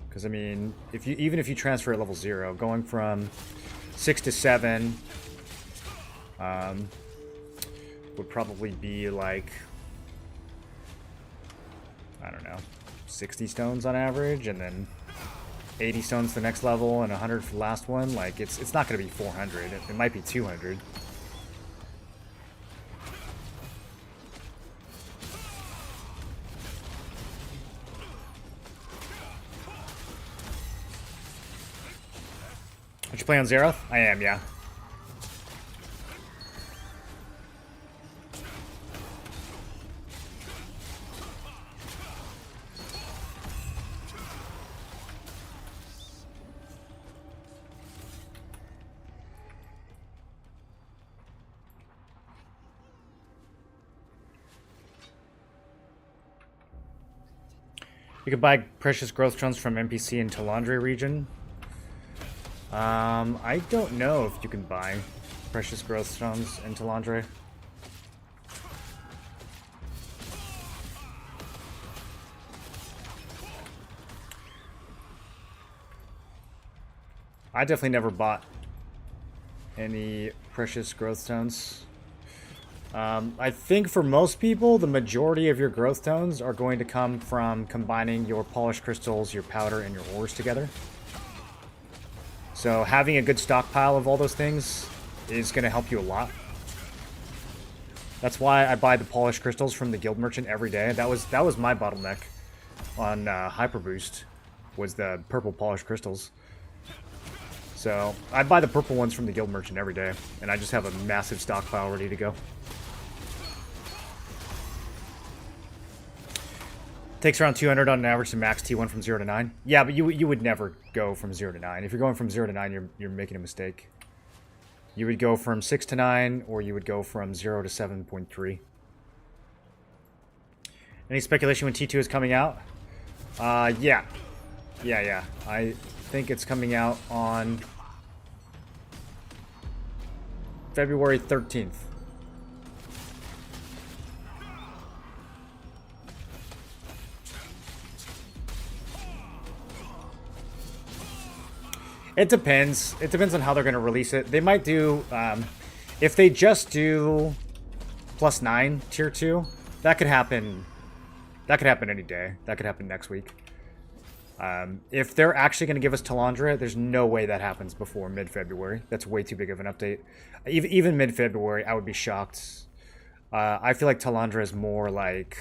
Because, I mean, even if you transfer at level 0, going from 6 to 7 would probably be like, I don't know, 60 stones on average, and then 80 stones the next level and 100 for the last one. Like, it's not going to be 400. It might be 200. you play on Zeroth? I am, yeah. You can buy precious growth stones from NPC in Talandre region. I don't know if you can buy precious growth stones in Talandre. I definitely never bought any precious growth stones. I think for most people, the majority of your growth stones are going to come from combining your polished crystals, your powder, and your ores together. So having a good stockpile of all those things is going to help you a lot. That's why I buy the polished crystals from the guild merchant every day. That was my bottleneck on Hyper Boost, was the purple polished crystals. So I buy the purple ones from the guild merchant every day, and I just have a massive stockpile ready to go. Takes around 200 on an average to max T1 from 0 to 9. Yeah, but you would never go from 0 to 9. If you're going from 0 to 9, you're making a mistake. You would go from 6 to 9, or you would go from 0 to 7.3. Any speculation when T2 is coming out? Yeah. Yeah. I think it's coming out on February 13th. It depends. It depends on how they're going to release it. They might do, if they just do +9 tier 2, that could happen. That could happen any day. That could happen next week. If they're actually going to give us Talandra, there's no way that happens before mid-February. That's way too big of an update. Even mid-February, I would be shocked. I feel like Talandra is more like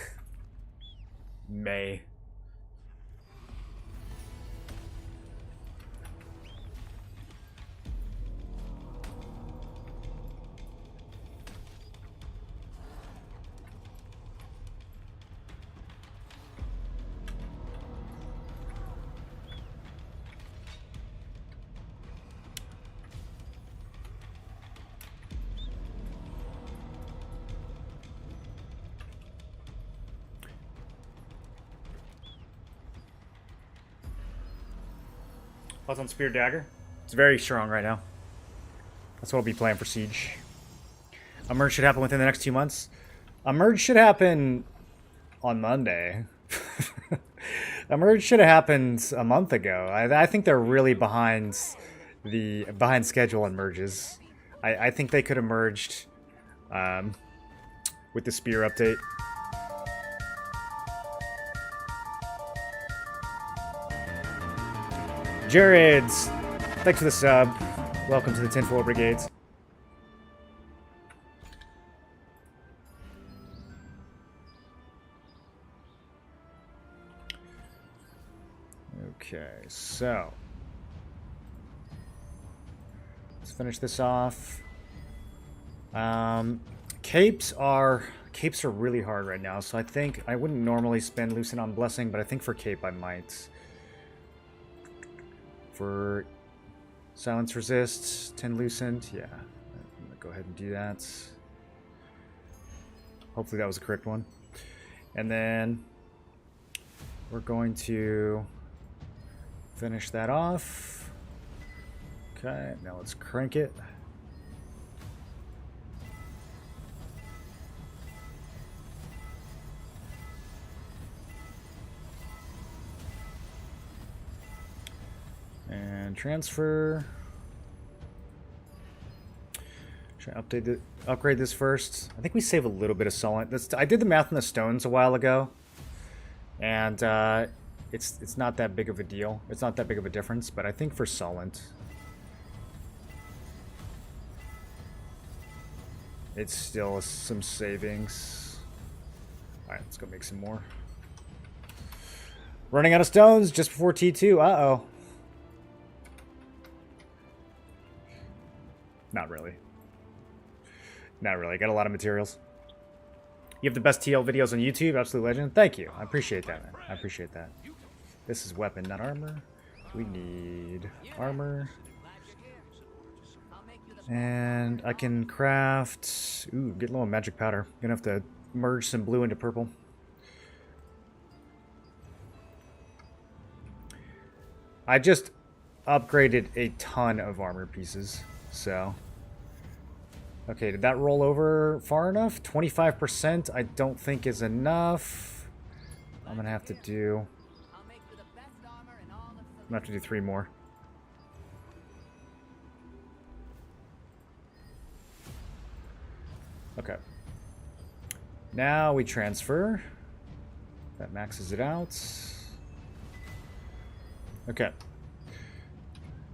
May. Plus on Spear Dagger. It's very strong right now. That's what I'll be playing for Siege. A merge should happen within the next 2 months. A merge should happen on Monday. A merge should have happened a month ago. I think they're really behind schedule on merges. I think they could have merged with the Spear update. Jared's, thanks for the sub. Welcome to the Tinfoil Brigades. Okay, so let's finish this off. Capes are really hard right now, so I think I wouldn't normally spend Lucent on Blessing, but I think for Cape I might. For Silence Resist, 10 Lucent, yeah. I'm gonna go ahead and do that. Hopefully that was a correct one. And then we're going to finish that off. Okay, now let's crank it. And transfer. Should I upgrade this first? I think we save a little bit of solent. I did the math on the stones a while ago, and it's not that big of a deal. It's not that big of a difference, but I think for solent, it's still some savings. All right, let's go make some more. Running out of stones just before T2. Uh-oh. Not really. Not really. I got a lot of materials. You have the best TL videos on YouTube. Absolute legend. Thank you. I appreciate that, man. I appreciate that. This is weapon, not armor. We need armor. And I can craft... Ooh, get low on magic powder. Gonna have to merge some blue into purple. I just upgraded a ton of armor pieces, so... Okay, did that roll over far enough? 25% I don't think is enough. I'm gonna have to do... I'm gonna have to do 3 more. Okay. Now we transfer. That maxes it out. Okay.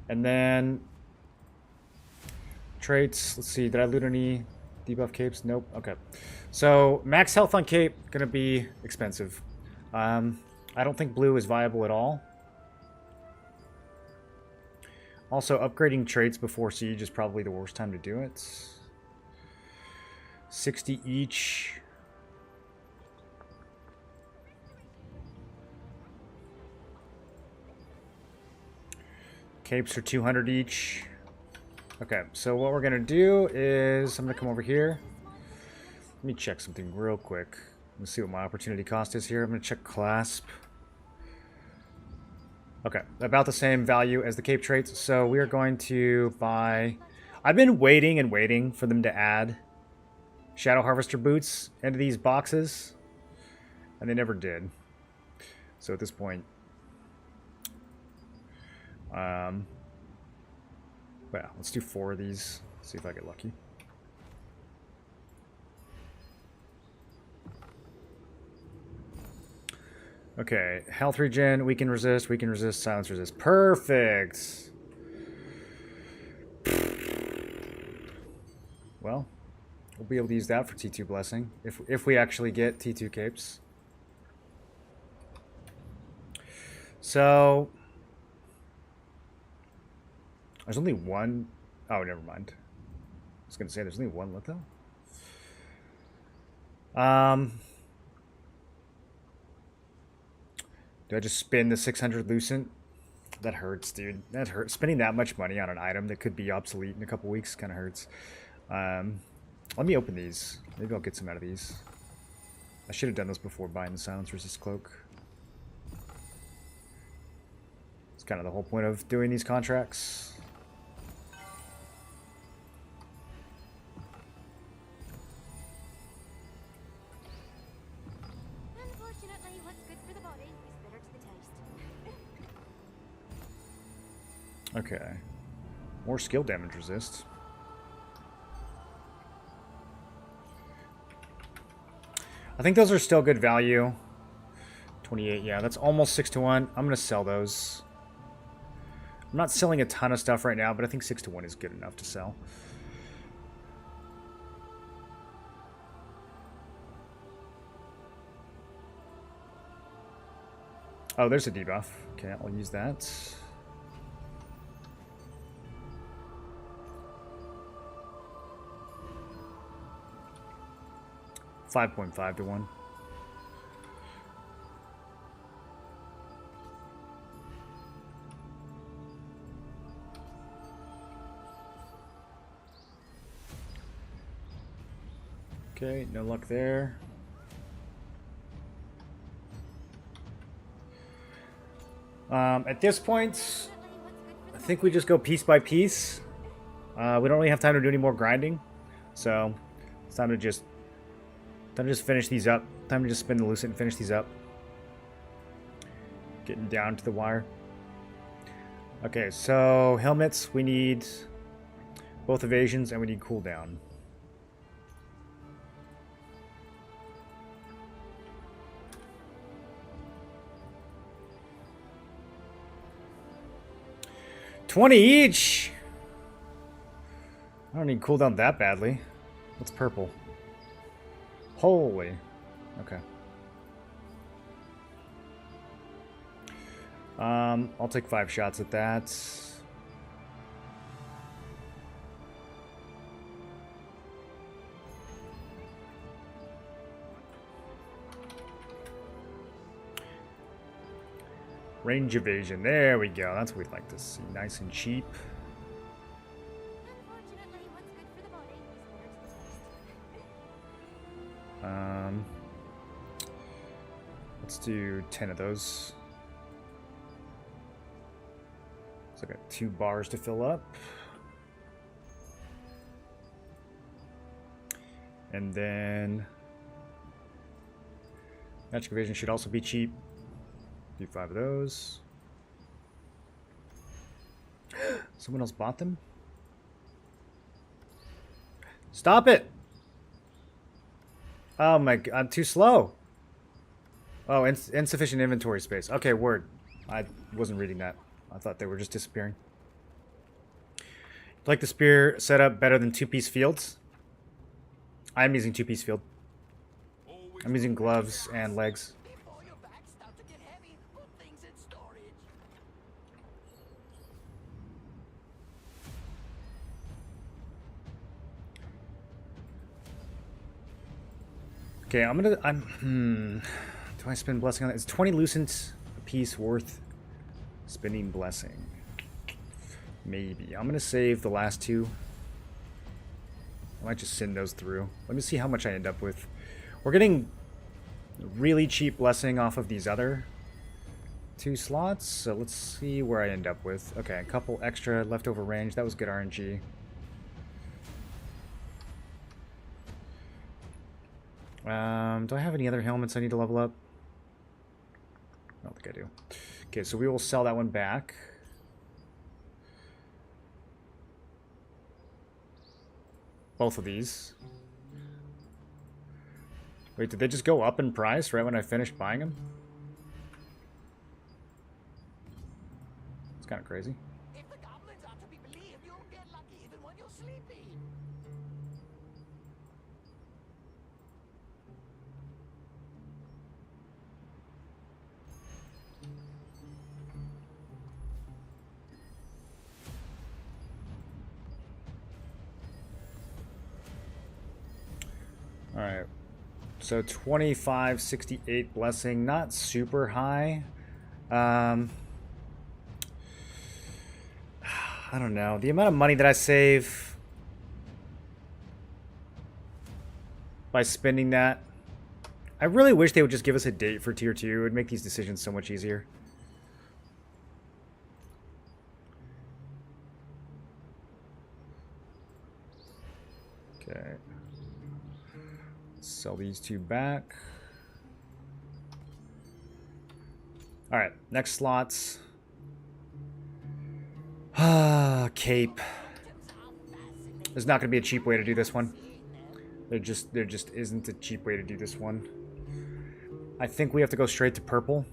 And then... Traits, let's see, did I loot any debuff capes? Nope. Okay. So, max health on cape, gonna be expensive. I don't think blue is viable at all. Also, upgrading traits before siege is probably the worst time to do it. 60 each. Capes are 200 each. Okay, so what we're going to do is I'm going to come over here. Let me check something real quick. Let's see what my opportunity cost is here. I'm going to check clasp. Okay, about the same value as the cape traits. So we are going to buy... I've been waiting and waiting for them to add Shadow Harvester boots into these boxes, and they never did. So at this point... Well, let's do 4 of these. See if I get lucky. Okay, health regen, weaken resist, silence resist. Perfect! Well, we'll be able to use that for T2 Blessing, if we actually get T2 capes. So... There's only one... Oh, never mind. I was going to say there's only one litho. Do I just spin the 600 Lucent? That hurts, dude. That hurts. Spending that much money on an item that could be obsolete in a couple weeks kind of hurts. Let me open these. Maybe I'll get some out of these. I should have done this before buying the silence resist cloak. It's kind of the whole point of doing these contracts. Okay. More skill damage resist. I think those are still good value. 28, yeah, that's almost 6 to 1. I'm going to sell those. I'm not selling a ton of stuff right now, but I think 6 to 1 is good enough to sell. Oh, there's a debuff. Okay, I'll use that. 5.5 to 1. Okay, no luck there. At this point, I think we just go piece by piece. We don't really have time to do any more grinding, so it's time to just finish these up. Time to just spin the Lucent and finish these up. Getting down to the wire. Okay, so helmets, we need both evasions and we need cooldown. $20 each! I don't need cooldown that badly. What's purple? Holy. Okay. I'll take 5 shots at that. Range evasion. There we go. That's what we'd like to see. Nice and cheap. Let's do 10 of those. So I got 2 bars to fill up. And then magic evasion should also be cheap. Do 5 of those. Someone else bought them? Stop it! Oh my god, I'm too slow. Oh, insufficient inventory space. Okay, word. I wasn't reading that. I thought they were just disappearing. Like the spear setup better than 2-piece fields? I'm using 2-piece field. I'm using gloves and legs. Okay, do I spend blessing on that? It's 20 lucent a piece worth spinning blessing. Maybe. I'm gonna save the last 2. I might just send those through. Let me see how much I end up with. We're getting really cheap blessing off of these other 2 slots, so let's see where I end up with. Okay, a couple extra leftover range. That was good RNG. Do I have any other helmets I need to level up? I don't think I do. Okay, so we will sell that one back. Both of these. Wait, did they just go up in price right when I finished buying them? It's kind of crazy. If the goblins are to be believed, you'll get lucky even when you're sleepy. Alright, so 2568 blessing, not super high. I don't know. The amount of money that I save by spending that, I really wish they would just give us a date for tier 2. It would make these decisions so much easier. Okay. Sell these 2 back. Alright, next slots. Cape. There's not going to be a cheap way to do this one. There just isn't a cheap way to do this one. I think we have to go straight to purple.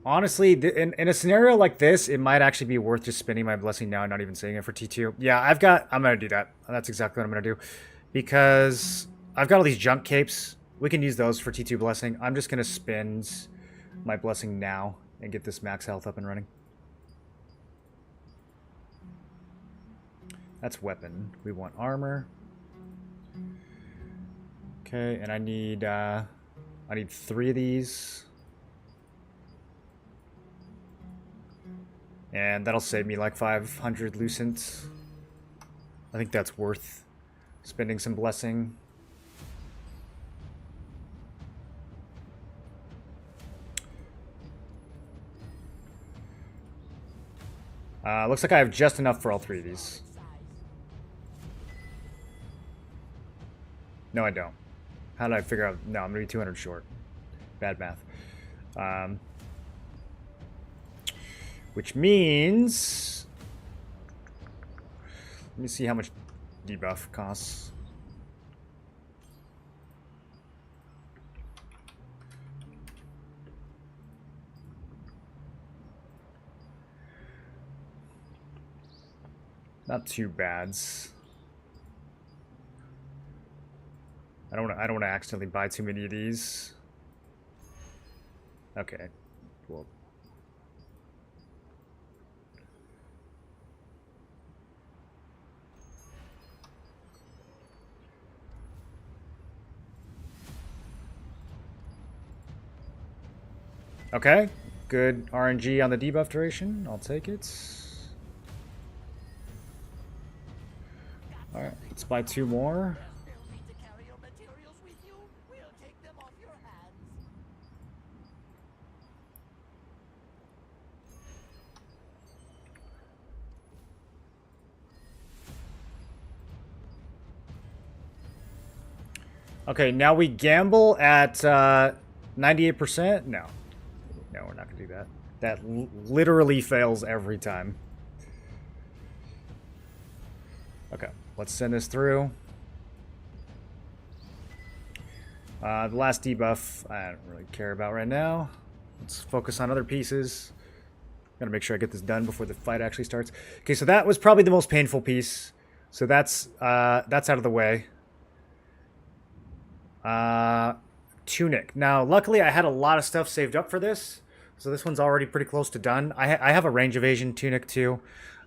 Honestly, in a scenario like this, it might actually be worth just spending my blessing now and not even saving it for T2. Yeah, I'm going to do that. That's exactly what I'm going to do. Because I've got all these junk capes. We can use those for T2 blessing. I'm just going to spend my blessing now and get this max health up and running. That's weapon. We want armor. Okay, and I need 3 of these. And that'll save me like 500 lucent. I think that's worth spending some blessing. Looks like I have just enough for all 3 of these. No, I don't. How did I figure out? No, I'm going to be 200 short. Bad math. Which means... Let me see how much debuff costs. Not too bad. I don't want to accidentally buy too many of these. Okay. Well. Okay. Good RNG on the debuff duration. I'll take it. Alright, let's buy 2 more. Still need to carry your materials with you? We'll take them off your hands. Okay, now we gamble at 98%? No. No, we're not going to do that. That literally fails every time. Okay, let's send this through. The last debuff, I don't really care about right now. Let's focus on other pieces. Gotta make sure I get this done before the fight actually starts. Okay, so that was probably the most painful piece. So that's out of the way. Tunic. Now, luckily, I had a lot of stuff saved up for this. So this one's already pretty close to done. I have a range evasion tunic, too,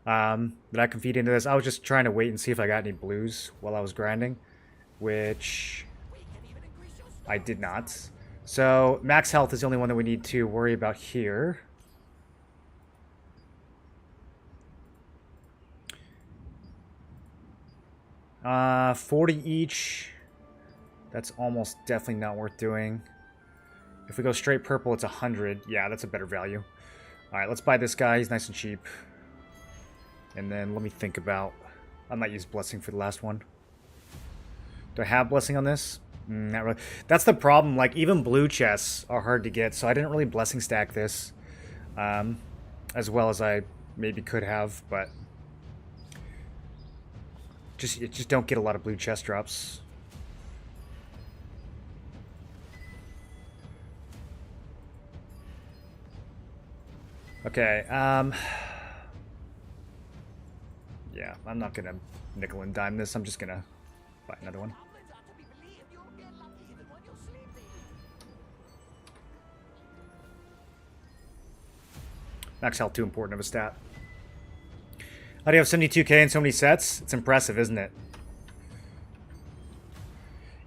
that I can feed into this. I was just trying to wait and see if I got any blues while I was grinding, which I did not. So max health is the only one that we need to worry about here. Uh, 40 each. That's almost definitely not worth doing. If we go straight purple, it's 100. Yeah, that's a better value. Alright, let's buy this guy. He's nice and cheap. And then let me think about... I might use Blessing for the last one. Do I have Blessing on this? Not really. That's the problem. Like, even blue chests are hard to get, so I didn't really Blessing stack this. As well as I maybe could have, but... Just don't get a lot of blue chest drops. Okay, yeah, I'm not gonna nickel and dime this. I'm just gonna buy another one. Max health, too important of a stat. How do you have 72k and so many sets? It's impressive, isn't it?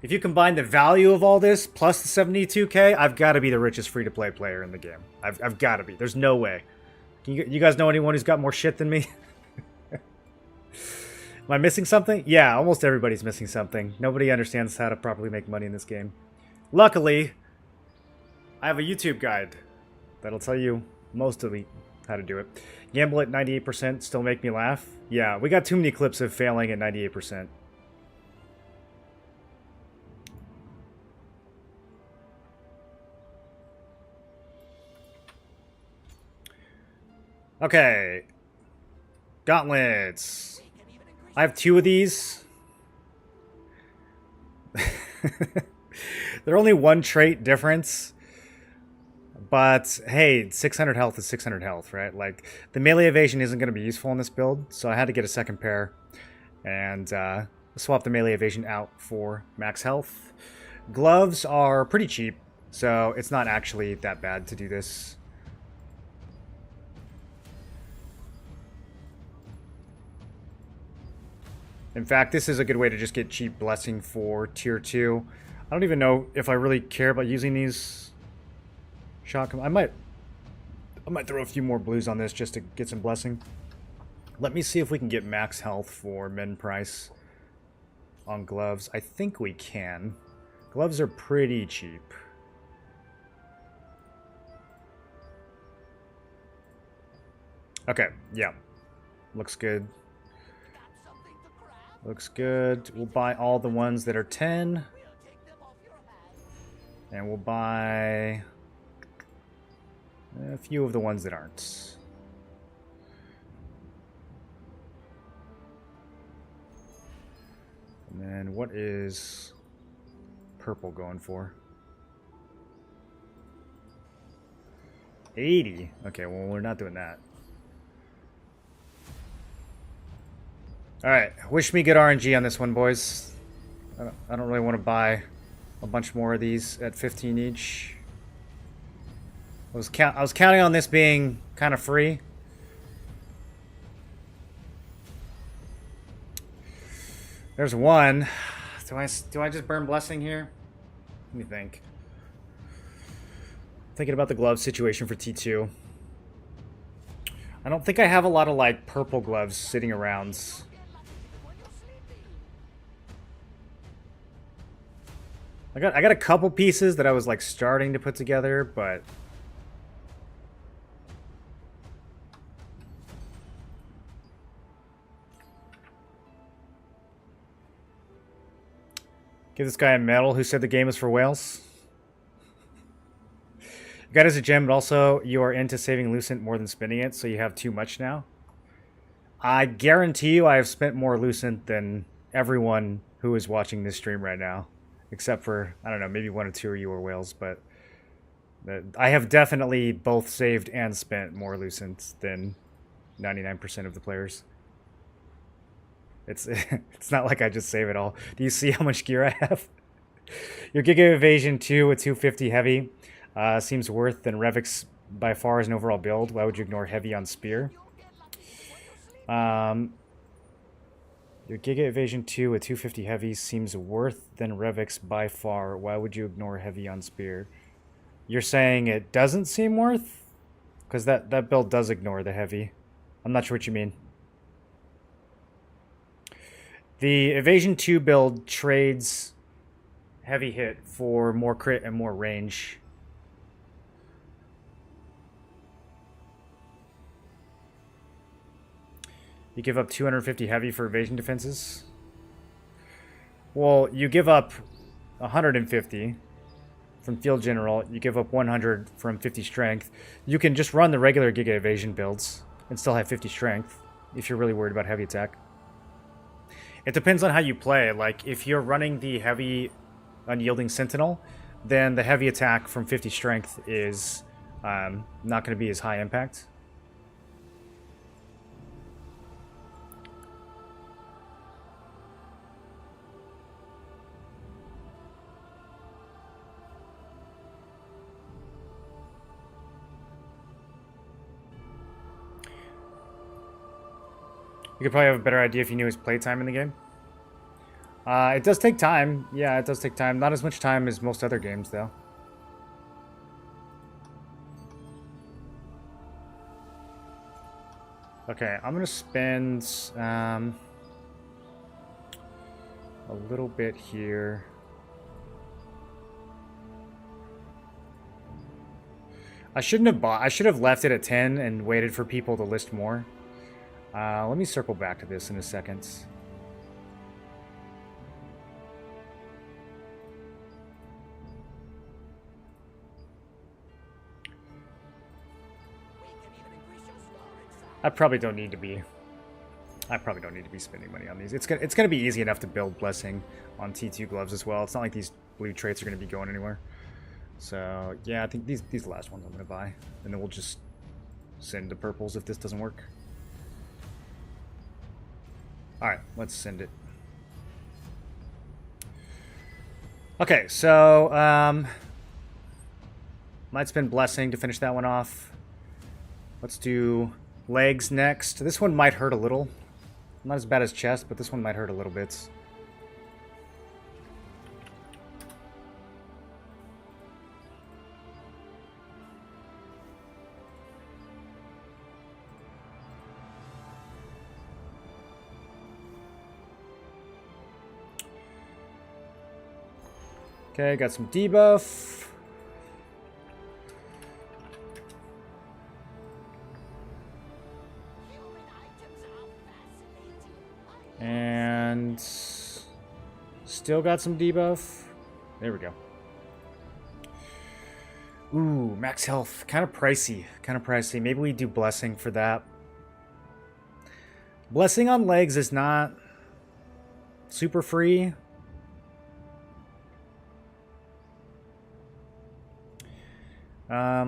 If you combine the value of all this plus the 72k, I've got to be the richest free-to-play player in the game. I've got to be. There's no way. You guys know anyone who's got more shit than me? Am I missing something? Yeah, almost everybody's missing something. Nobody understands how to properly make money in this game. Luckily, I have a YouTube guide that'll tell you mostly how to do it. Gamble at 98%, still make me laugh? Yeah, we got too many clips of failing at 98%. Okay. Gauntlets. I have 2 of these. They're only 1 trait difference. But, hey, 600 health is 600 health, right? Like, the melee evasion isn't going to be useful in this build, so I had to get a second pair. And swap the melee evasion out for max health. Gloves are pretty cheap, so it's not actually that bad to do this. In fact, this is a good way to just get cheap Blessing for tier 2. I don't even know if I really care about using these shotgun. I might throw a few more blues on this just to get some Blessing. Let me see if we can get max health for min price on gloves. I think we can. Gloves are pretty cheap. Okay, yeah. Looks good. Looks good. We'll buy all the ones that are 10. And we'll buy a few of the ones that aren't. And then what is purple going for? 80. Okay, well, we're not doing that. Alright, wish me good RNG on this one, boys. I don't really want to buy a bunch more of these at 15 each. I was counting on this being kind of free. There's one. Do I just burn Blessing here? Let me think. Thinking about the glove situation for T2. I don't think I have a lot of like purple gloves sitting around. I got a couple pieces that I was like starting to put together, but give this guy a medal who said the game is for whales. You got it as a gem, but also you are into saving Lucent more than spending it, so you have too much now. I guarantee you I have spent more Lucent than everyone who is watching this stream right now. Except for, I don't know, maybe one or two of you are whales, but I have definitely both saved and spent more Lucent than 99% of the players. It's not like I just save it all. Do you see how much gear I have? Your Giga Evasion 2 with 250 heavy seems worth than Revix by far as an overall build. Why would you ignore heavy on spear? Your Giga Evasion 2 with 250 heavy seems worth than Revix by far. Why would you ignore heavy on spear? You're saying it doesn't seem worth? Because that build does ignore the heavy. I'm not sure what you mean. The Evasion 2 build trades heavy hit for more crit and more range. You give up 250 heavy for evasion defenses? Well, you give up 150 from field general. You give up 100 from 50 strength. You can just run the regular Giga Evasion builds and still have 50 strength if you're really worried about heavy attack. It depends on how you play. Like, if you're running the heavy unyielding sentinel, then the heavy attack from 50 strength is not going to be as high impact. You could probably have a better idea if you knew his playtime in the game. It does take time. Yeah, it does take time. Not as much time as most other games, though. Okay, I'm going to spend a little bit here. I shouldn't have bought. I should have left it at 10 and waited for people to list more. Let me circle back to this in a second. I probably don't need to be spending money on these. It's gonna be easy enough to build Blessing on T2 gloves as well. It's not like these blue traits are gonna be going anywhere. So yeah, I think these last ones I'm gonna buy, and then we'll just send the purples if this doesn't work. Alright, let's send it. Okay, so might spend Blessing to finish that one off. Let's do legs next. This one might hurt a little. Not as bad as chest, but this one might hurt a little bit. Okay, got some debuff. And still got some debuff. There we go. Ooh, max health. Kind of pricey. Kind of pricey. Maybe we do Blessing for that. Blessing on legs is not super free.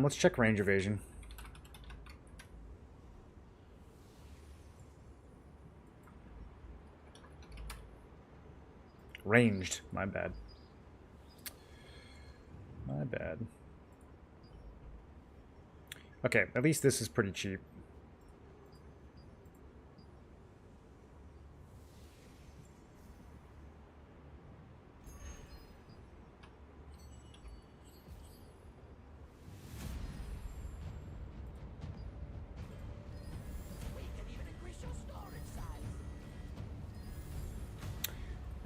Let's check range evasion. Ranged. My bad. My bad. Okay, at least this is pretty cheap.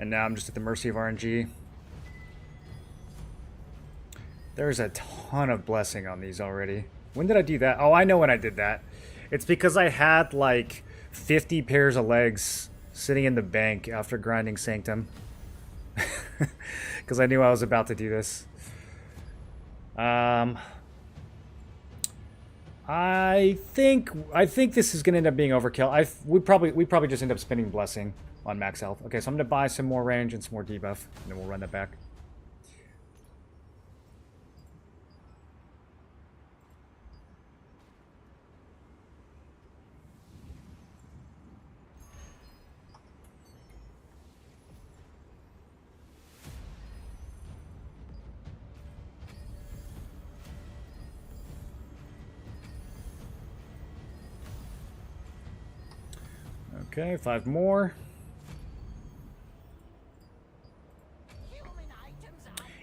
And now I'm just at the mercy of RNG. There's a ton of blessing on these already. When did I do that? Oh, I know when I did that. It's because I had like 50 pairs of legs sitting in the bank after grinding Sanctum. Because I knew I was about to do this. I think this is gonna end up being overkill. We probably just end up spending blessing on max health. Okay, so I'm gonna buy some more range and some more debuff, and then we'll run that back. Okay, 5 more.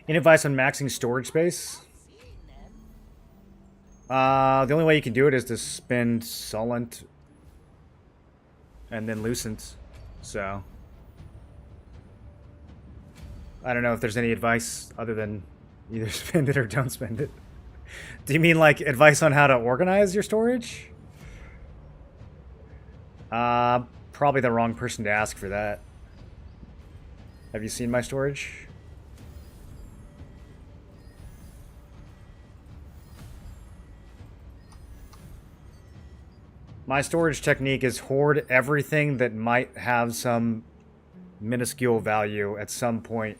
Any advice on maxing storage space? The only way you can do it is to spend Solent and then Lucent. So I don't know if there's any advice other than either spend it or don't spend it. Do you mean like advice on how to organize your storage? Probably the wrong person to ask for that. Have you seen my storage? My storage technique is hoard everything that might have some minuscule value at some point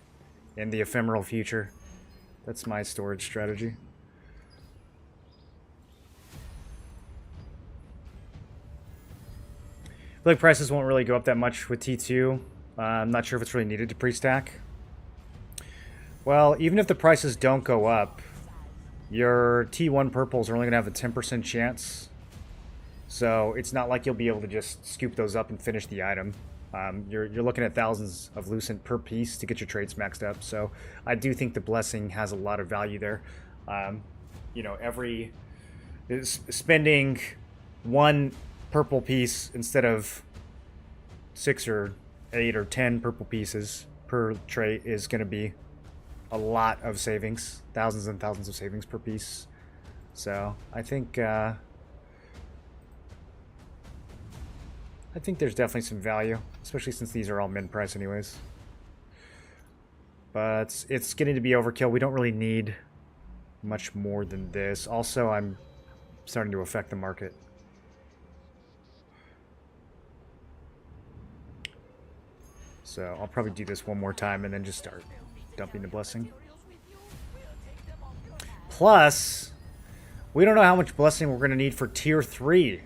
in the ephemeral future. That's my storage strategy. I feel like prices won't really go up that much with T2. I'm not sure if it's really needed to pre-stack. Well, even if the prices don't go up, your T1 purples are only going to have a 10% chance. So it's not like you'll be able to just scoop those up and finish the item. You're looking at thousands of Lucent per piece to get your traits maxed up. So I do think the blessing has a lot of value there. You know, spending 1 purple piece instead of 6 or 8 or 10 purple pieces per trait is going to be a lot of savings, thousands and thousands of savings per piece. So I think there's definitely some value, especially since these are all min price anyways. But it's getting to be overkill. We don't really need much more than this. Also, I'm starting to affect the market. So I'll probably do this one more time and then just start dumping the blessing. Plus, we don't know how much blessing we're going to need for tier 3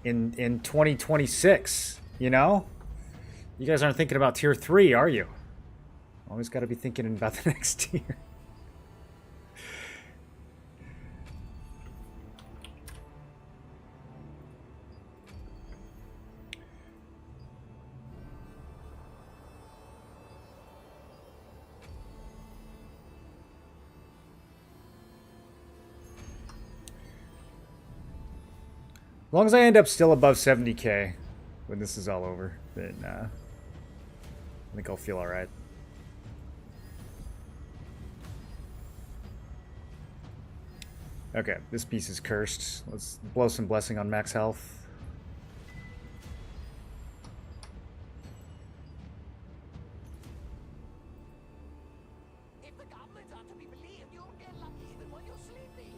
in 2026, you know? You guys aren't thinking about tier 3, are you? Always got to be thinking about the next tier. As long as I end up still above 70k when this is all over, then I think I'll feel alright. Okay, this piece is cursed. Let's blow some blessing on max health. If the goblins are to be believed, you'll get lucky even when you're sleeping.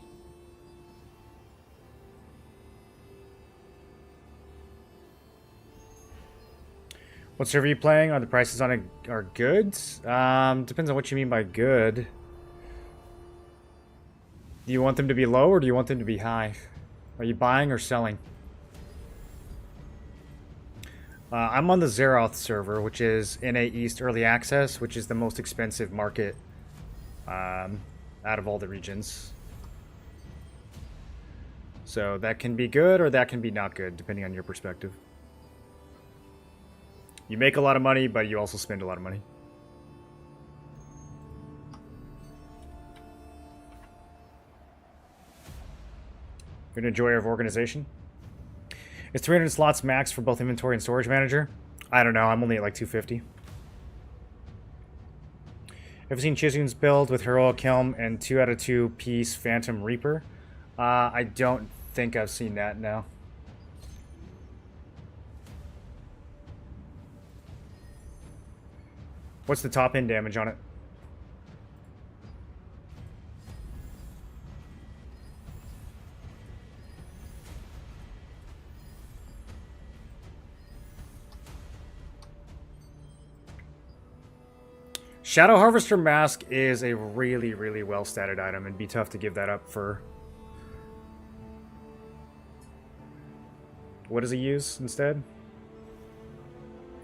What server are you playing? Are the prices on it are good? Depends on what you mean by good. Do you want them to be low or do you want them to be high? Are you buying or selling? I'm on the Zeroth server, which is NA East Early Access, which is the most expensive market out of all the regions. So that can be good or that can be not good, depending on your perspective. You make a lot of money, but you also spend a lot of money. Good enjoyer of organization. Is 300 slots max for both inventory and storage manager? I don't know. I'm only at like 250. Ever seen Chizune's build with Heroic Helm and 2 out of 2 piece Phantom Reaper? I don't think I've seen that, no. What's the top end damage on it? Shadow Harvester Mask is a really, really well-statted item. It'd be tough to give that up for... What does he use instead?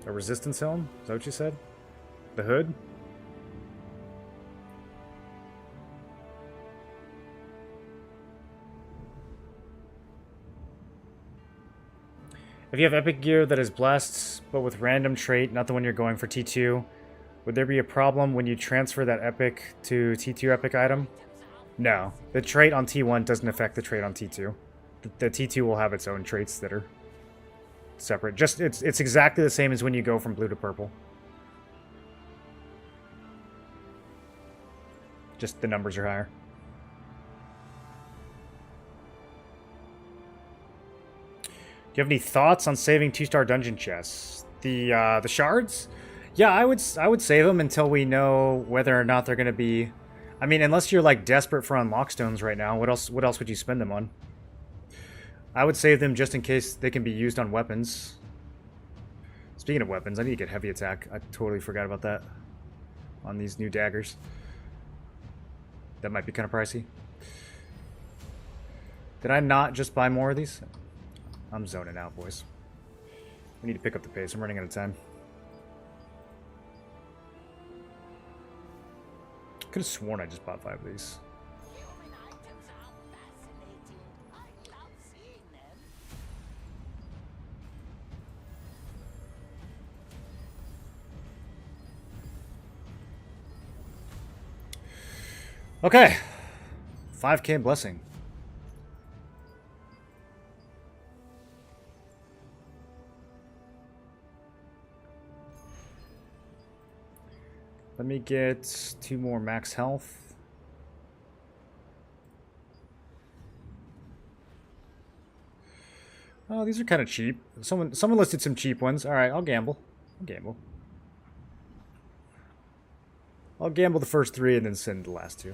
A resistance helm? Is that what you said? The hood? If you have epic gear that is blessed, but with random trait, not the one you're going for T2, would there be a problem when you transfer that epic to T2 epic item? No. The trait on T1 doesn't affect the trait on T2. The T2 will have its own traits that are separate. Just it's exactly the same as when you go from blue to purple. Just the numbers are higher. Do you have any thoughts on saving 2-star dungeon chests? The shards? Yeah, I would save them until we know whether or not they're going to be... I mean, unless you're like desperate for unlock stones right now, what else would you spend them on? I would save them just in case they can be used on weapons. Speaking of weapons, I need to get heavy attack. I totally forgot about that on these new daggers. That might be kind of pricey. Did I not just buy more of these? I'm zoning out, boys. We need to pick up the pace. I'm running out of time. Could have sworn I just bought 5 of these. Human items are fascinating. I love seeing them. Okay. 5k blessing. Let me get 2 more max health. Oh, these are kind of cheap. Someone listed some cheap ones. All right, I'll gamble. I'll gamble the first 3 and then send the last 2.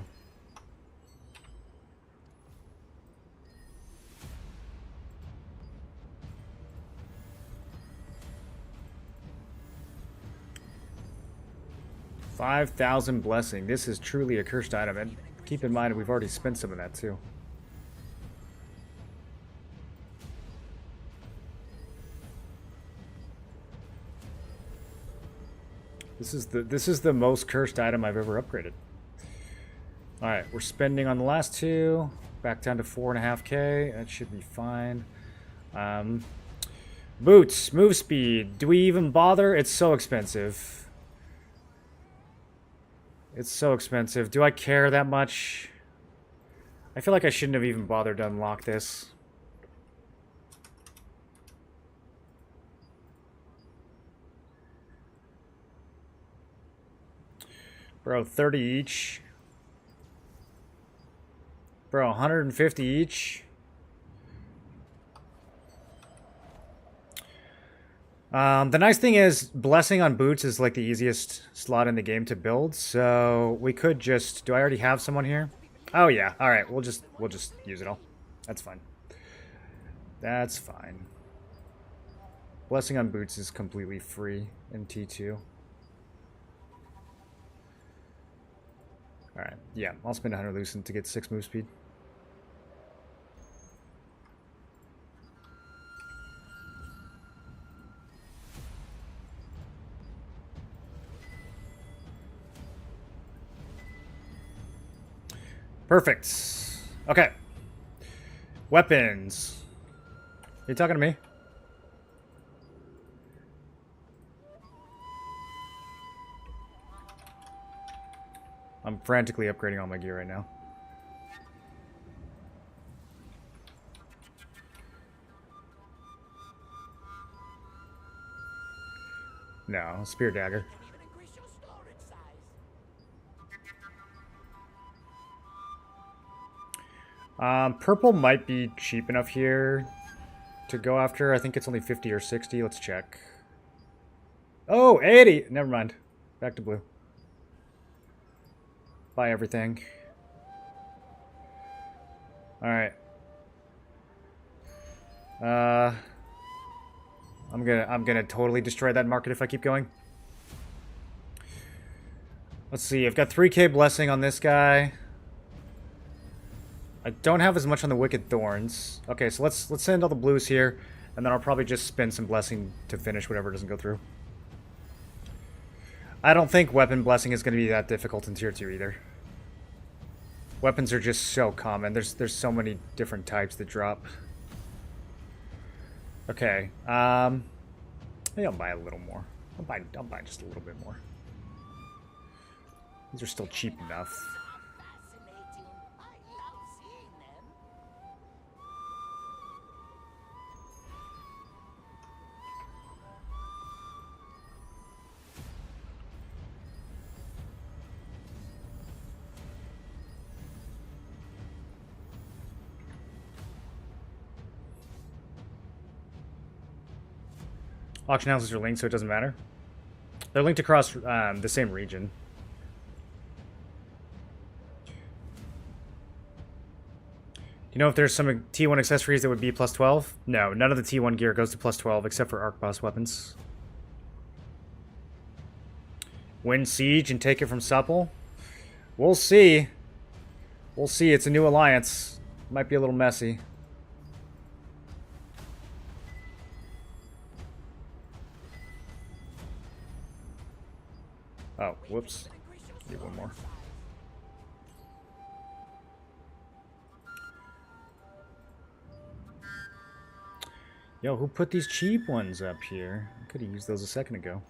$5,000 blessing. This is truly a cursed item, and keep in mind we've already spent some of that too. This is the most cursed item I've ever upgraded. All right, we're spending on the last 2. Back down to 4.5k. That should be fine. Boots, move speed. Do we even bother? It's so expensive. It's so expensive. Do I care that much? I feel like I shouldn't have even bothered to unlock this. Bro, 30 each. Bro, 150 each. The nice thing is, blessing on boots is like the easiest slot in the game to build, so we could just... Do I already have someone here? Oh yeah, alright, we'll just use it all. That's fine. That's fine. Blessing on boots is completely free in T2. Alright, yeah, I'll spend 100 Lucent to get 6 move speed. Perfect. Okay. Weapons. Are you talking to me? I'm frantically upgrading all my gear right now. No, spear dagger. Even increase your storage size. Purple might be cheap enough here to go after. I think it's only 50 or 60. Let's check. Oh, 80! Never mind. Back to blue. Buy everything. Alright. I'm gonna totally destroy that market if I keep going. Let's see, I've got 3k blessing on this guy. I don't have as much on the Wicked Thorns. Okay, so let's send all the blues here, and then I'll probably just spend some blessing to finish whatever doesn't go through. I don't think weapon blessing is going to be that difficult in tier 2 either. Weapons are just so common. There's so many different types that drop. Okay, maybe I'll buy a little more. I'll buy just a little bit more. These are still cheap enough. Fascinating. I love seeing them. Auction houses are linked, so it doesn't matter. They're linked across the same region. You know if there's some T1 accessories that would be plus 12? No, none of the T1 gear goes to plus 12 except for arc boss weapons. Win Siege and take it from Supple? We'll see. We'll see. It's a new alliance. Might be a little messy. Oh, whoops. Need one more. Yo, who put these cheap ones up here? I could have used those a second ago.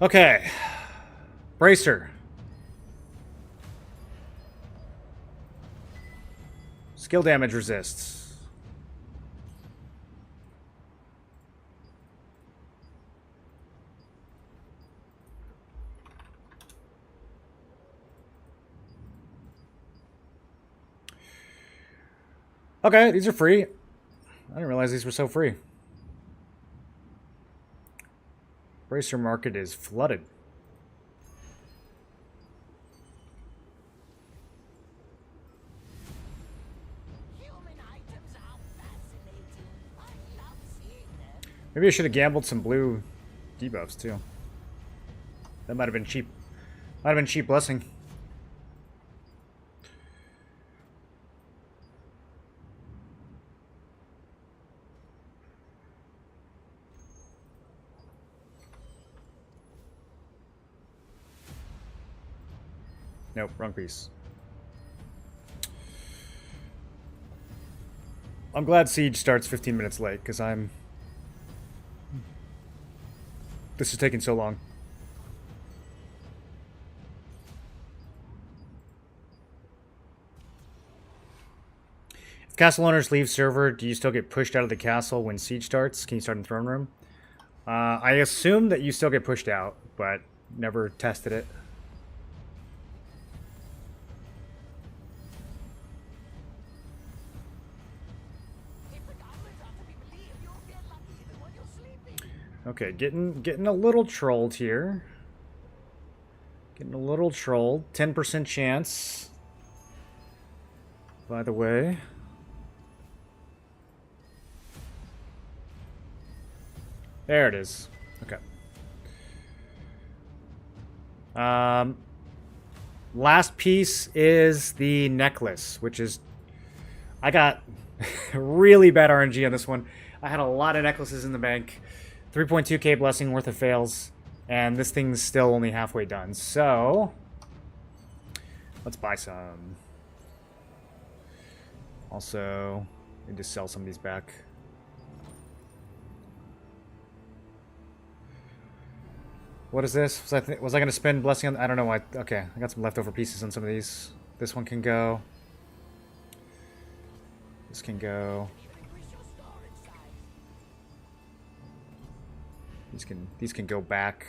Okay. Bracer. Skill damage resists. Okay, these are free. I didn't realize these were so free. Bracer market is flooded. Human items are fascinating. I love seeing them. Maybe I should have gambled some blue debuffs too. That might have been cheap. Might have been cheap blessing. Nope, wrong piece. I'm glad Siege starts 15 minutes late, because this is taking so long. If castle owners leave server, do you still get pushed out of the castle when Siege starts? Can you start in throne room? I assume that you still get pushed out, but never tested it. Okay, getting a little trolled here. Getting a little trolled. 10% chance. By the way. There it is. Okay. Last piece is the necklace, which is... I got really bad RNG on this one. I had a lot of necklaces in the bank. 3.2k blessing worth of fails, and this thing's still only halfway done. So, let's buy some. Also, need to sell some of these back. What is this? Was I going to spend blessing on? I don't know why. Okay, I got some leftover pieces on some of these. This one can go. This can go. These can go back.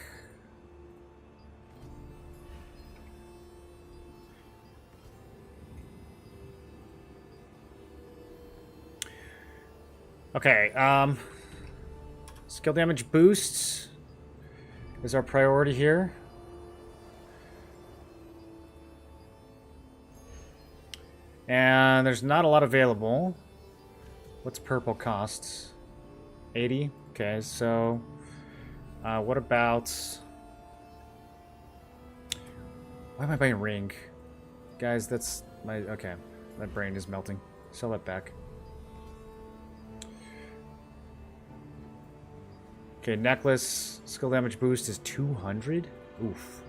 Okay, skill damage boosts is our priority here. And there's not a lot available. What's purple costs? 80? Okay, so what about... Why am I buying ring? Guys, that's my... Okay, my brain is melting. Sell that back. Okay, necklace, skill damage boost is 200? Oof.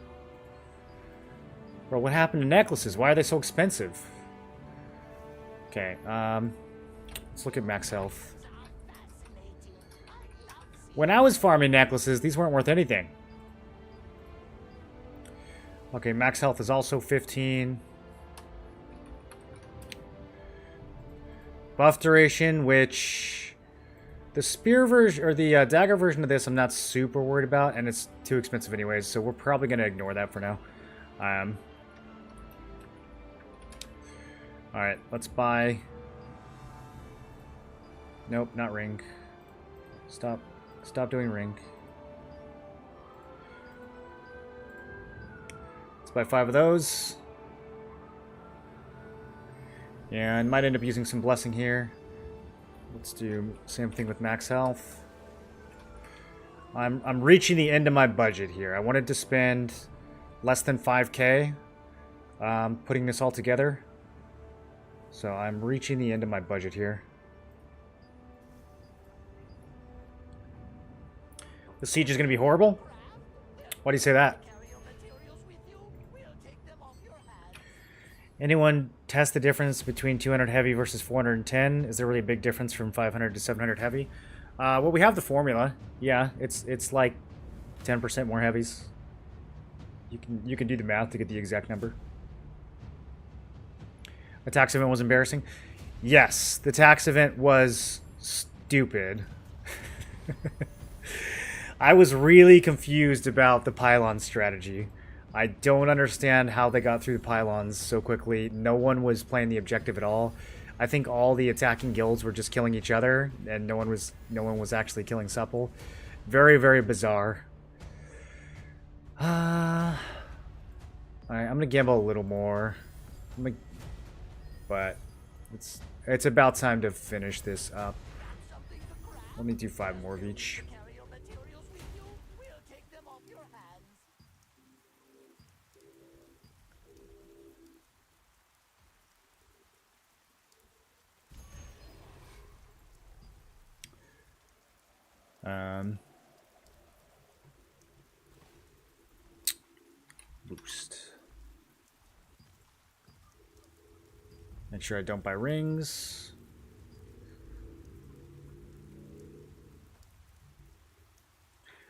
Bro, what happened to necklaces? Why are they so expensive? Okay, let's look at max health. When I was farming necklaces, these weren't worth anything. Okay, max health is also 15. Buff duration, which... The spear version, or the dagger version of this, I'm not super worried about, and it's too expensive anyways, so we're probably going to ignore that for now. Alright, let's buy... Nope, not ring. Stop doing ring. Let's buy 5 of those. And might end up using some blessing here. Let's do same thing with max health. I'm reaching the end of my budget here. I wanted to spend less than 5k putting this all together. So I'm reaching the end of my budget here. The siege is going to be horrible? Why do you say that? Anyone test the difference between 200 heavy versus 410? Is there really a big difference from 500 to 700 heavy? Well, we have the formula. Yeah, it's like 10% more heavies. You can do the math to get the exact number. The tax event was embarrassing. Yes, the tax event was stupid. I was really confused about the pylon strategy. I don't understand how they got through the pylons so quickly. No one was playing the objective at all. I think all the attacking guilds were just killing each other, and no one was actually killing Supple. Very, very bizarre. Alright, I'm gonna gamble a little more. But it's about time to finish this up. Let me do 5 more of each. Boost. Make sure I don't buy rings.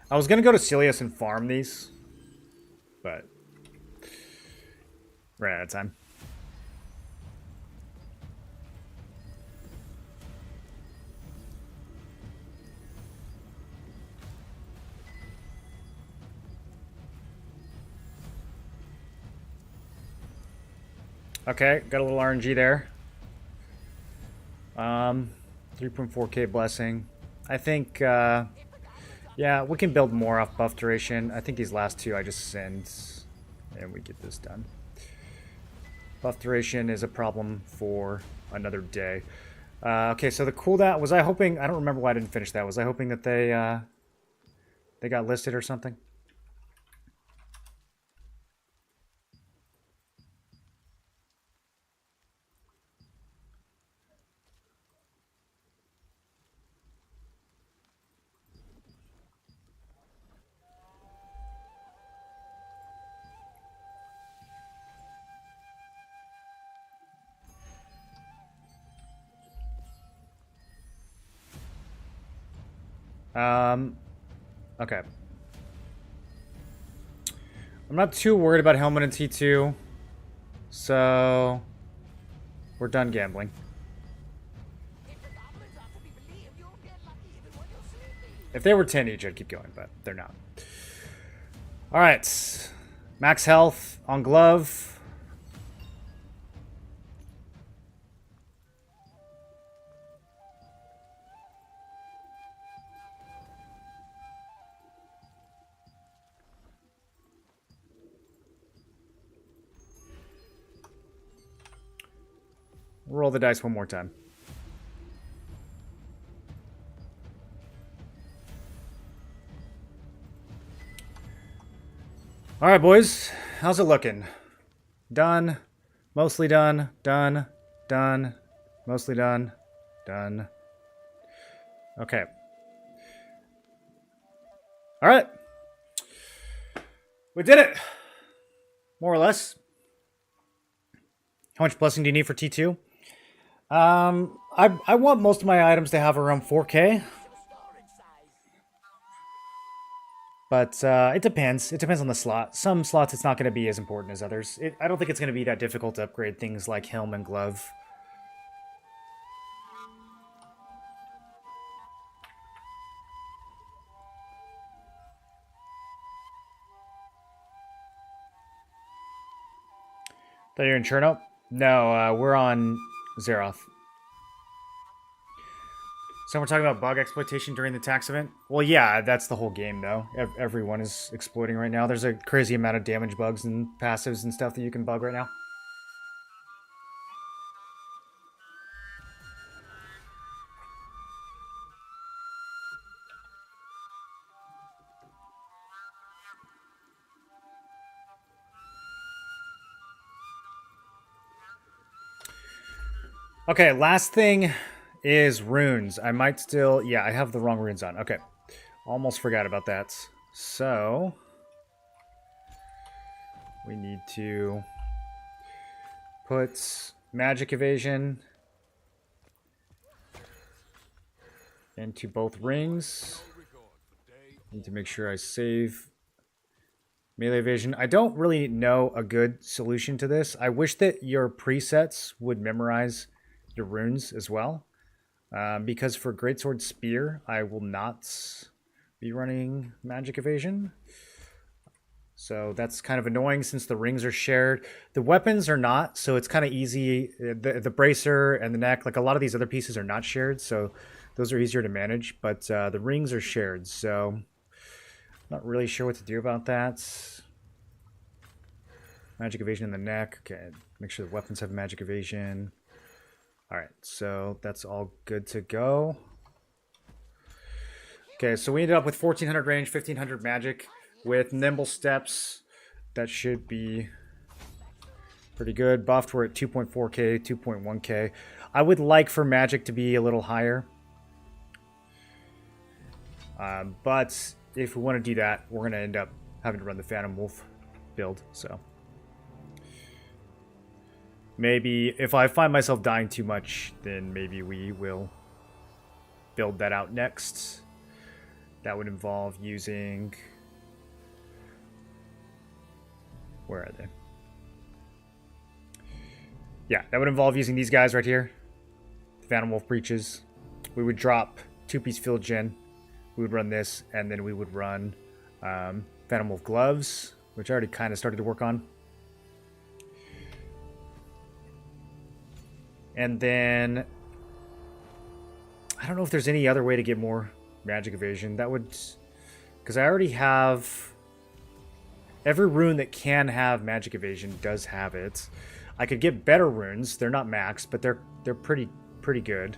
I was gonna go to Celius and farm these, but ran out of time. Okay, got a little RNG there. 3.4k blessing. I think, yeah, we can build more off buff duration. I think these last two I just send, and we get this done. Buff duration is a problem for another day. Okay, so the cooldown, was I hoping, I don't remember why I didn't finish that. Was I hoping that they got listed or something? Okay. I'm not too worried about Helmet and T2, so we're done gambling. If they were 10 each, I'd keep going, but they're not. Alright. Max health on glove. Roll the dice one more time. All right, boys. How's it looking? Done. Mostly done. Done. Done. Mostly done. Done. Okay. All right. We did it. More or less. How much blessing do you need for T2? I want most of my items to have around 4K. But it depends. It depends on the slot. Some slots it's not going to be as important as others. I don't think it's going to be that difficult to upgrade things like helm and glove. Thought you're in Cherno? No, we're on Zeroth. So we're talking about bug exploitation during the tax event? Well, yeah, that's the whole game, though. Everyone is exploiting right now. There's a crazy amount of damage bugs and passives and stuff that you can bug right now. Okay, last thing is runes. I might still... Yeah, I have the wrong runes on. Okay. Almost forgot about that. So... we need to put magic evasion into both rings. Need to make sure I save melee evasion. I don't really know a good solution to this. I wish that your presets would memorize your runes as well. Because for Greatsword Spear, I will not be running magic evasion. So that's kind of annoying since the rings are shared. The weapons are not, so it's kind of easy. The bracer and the neck, like a lot of these other pieces are not shared, so those are easier to manage. But the rings are shared, so not really sure what to do about that. Magic evasion in the neck. Okay, make sure the weapons have magic evasion. All right, so that's all good to go. Okay, so we ended up with 1400 range, 1500 magic with nimble steps. That should be pretty good. Buffed, we're at 2.4k, 2.1k. I would like for magic to be a little higher. But if we want to do that, we're going to end up having to run the Phantom Wolf build, so... maybe if I find myself dying too much, then maybe we will build that out next. That would involve using... where are they? Yeah, that would involve using these guys right here. The Phantom Wolf Breaches. We would drop 2-piece field gen. We would run this, and then we would run Phantom Wolf Gloves, which I already kind of started to work on. And then, I don't know if there's any other way to get more magic evasion. That would, because I already have, every rune that can have magic evasion does have it. I could get better runes. They're not maxed, but they're pretty good.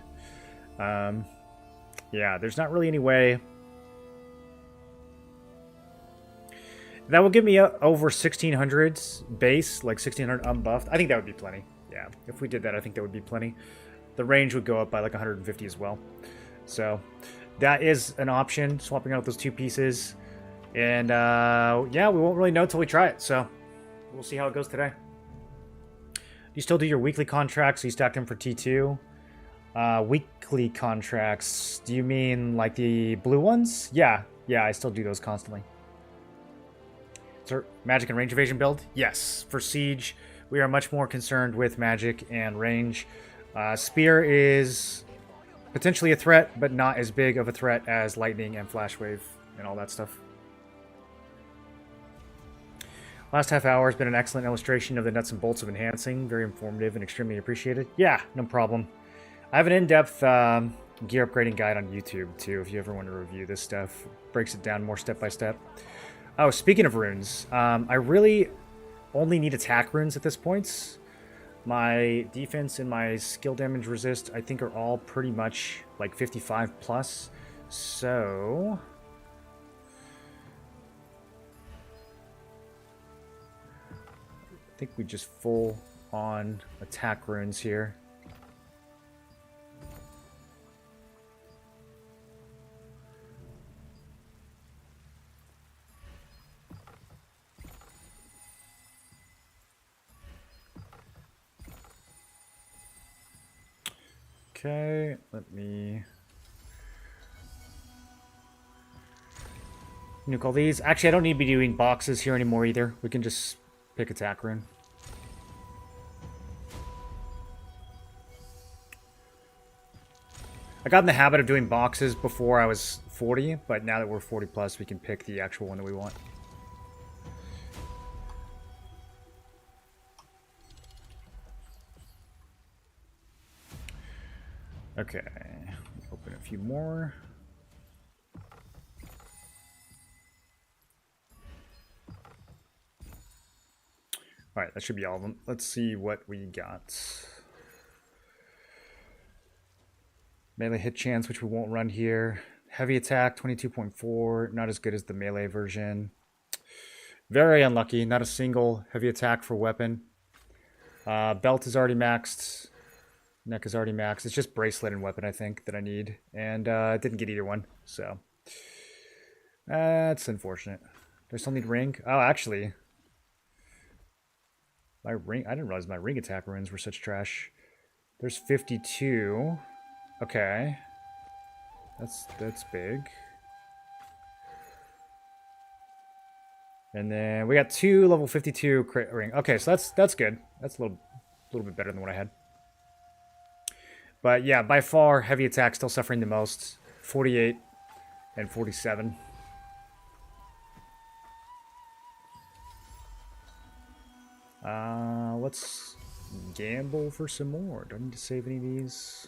Yeah, there's not really any way. That will give me over 1600 base, like 1600 unbuffed. I think that would be plenty. Yeah, if we did that, I think that would be plenty. The range would go up by like 150 as well. So that is an option, swapping out those two pieces. And yeah, we won't really know until we try it. So we'll see how it goes today. Do you still do your weekly contracts? So you stack them for T2? Weekly contracts, do you mean like the blue ones? Yeah, I still do those constantly. So magic and range evasion build? Yes, for Siege. We are much more concerned with magic and range. Spear is Potentially a threat, but not as big of a threat as lightning and flash wave and all that stuff. Last half hour has been an excellent illustration of the nuts and bolts of enhancing. Very informative and extremely appreciated. Yeah, no problem. I have an in-depth gear upgrading guide on YouTube, too, if you ever want to review this stuff. Breaks it down more step by step. Oh, speaking of runes, I really only need attack runes at this point. My defense and my skill damage resist, I think, are all pretty much like 55 plus. So I think we just full on attack runes here. Okay, let me nuke all these. Actually, I don't need to be doing boxes here anymore either. We can just pick attack rune. I got in the habit of doing boxes before I was 40, but now that we're 40 plus, we can pick the actual one that we want. Okay, open a few more. Alright, that should be all of them. Let's see what we got. Melee hit chance, which we won't run here. Heavy attack, 22.4. Not as good as the melee version. Very unlucky. Not a single heavy attack for weapon. Belt is already maxed. Neck is already maxed. It's just bracelet and weapon, I think, that I need. And I didn't get either one, so that's unfortunate. Do I still need ring? Oh, actually, my ring. I didn't realize my ring attack runes were such trash. There's 52. Okay, that's big. And then we got 2 level 52 crit ring. Okay, so that's good. That's a little bit better than what I had. But yeah, by far, heavy attack still suffering the most. 48 and 47. Let's gamble for some more. Do I need to save any of these?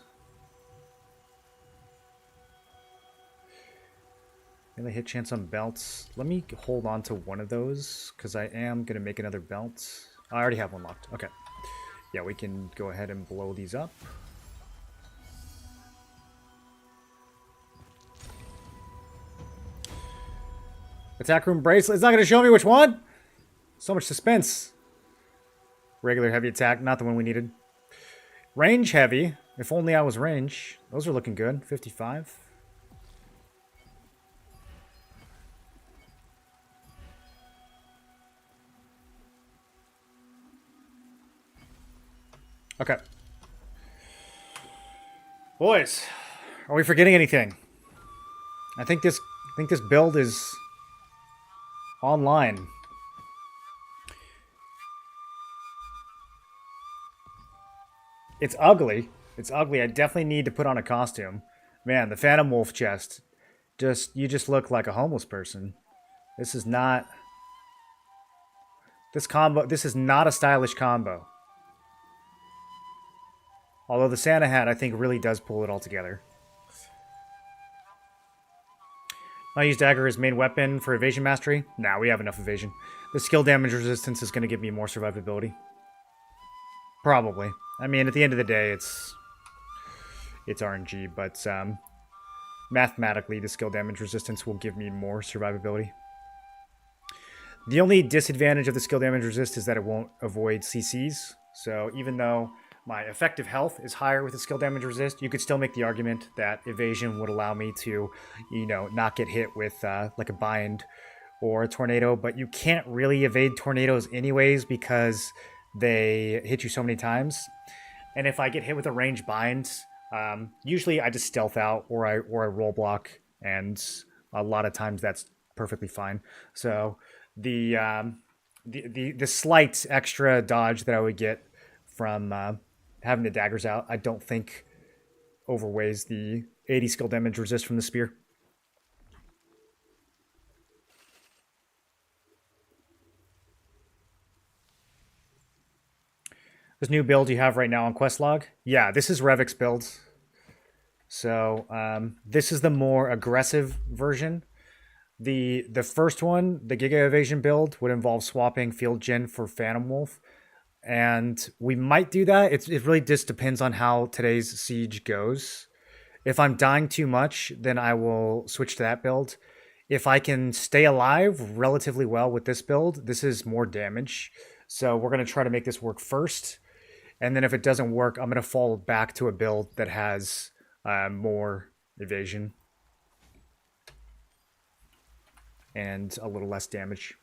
Melee hit chance on belts. Let me hold on to one of those, because I am going to make another belt. I already have one locked. Okay. Yeah, we can go ahead and blow these up. Attack room bracelet. It's not going to show me which one. So much suspense. Regular heavy attack. Not the one we needed. Range heavy. If only I was range. Those are looking good. 55. Okay. Boys, are we forgetting anything? I think this build is online. It's ugly. It's ugly. I definitely need to put on a costume. Man, the Phantom Wolf chest. You just look like a homeless person. This is not... This is not a stylish combo. Although the Santa hat, I think, really does pull it all together. I use Dagger as main weapon for evasion mastery. Nah, we have enough evasion. The skill damage resistance is going to give me more survivability. Probably. I mean, at the end of the day, it's RNG, but mathematically, the skill damage resistance will give me more survivability. The only disadvantage of the skill damage resist is that it won't avoid CCs. So even though my effective health is higher with the skill damage resist, you could still make the argument that evasion would allow me to, you know, not get hit with like a bind or a tornado. But you can't really evade tornadoes anyways because they hit you so many times. And if I get hit with a range bind, usually I just stealth out or I roll block, and a lot of times that's perfectly fine. So the slight extra dodge that I would get from having the daggers out, I don't think overweighs the 80 skill damage resist from the spear. This new build you have right now on Questlog? Yeah, this is Revik's build. So this is the more aggressive version. The first one, the Giga Evasion build, would involve swapping Field Gen for Phantom Wolf. And we might do that. It really just depends on how today's siege goes. If I'm dying too much, then I will switch to that build. If I can stay alive relatively well with this build, this is more damage. So we're going to try to make this work first. And then if it doesn't work, I'm going to fall back to a build that has more evasion and a little less damage.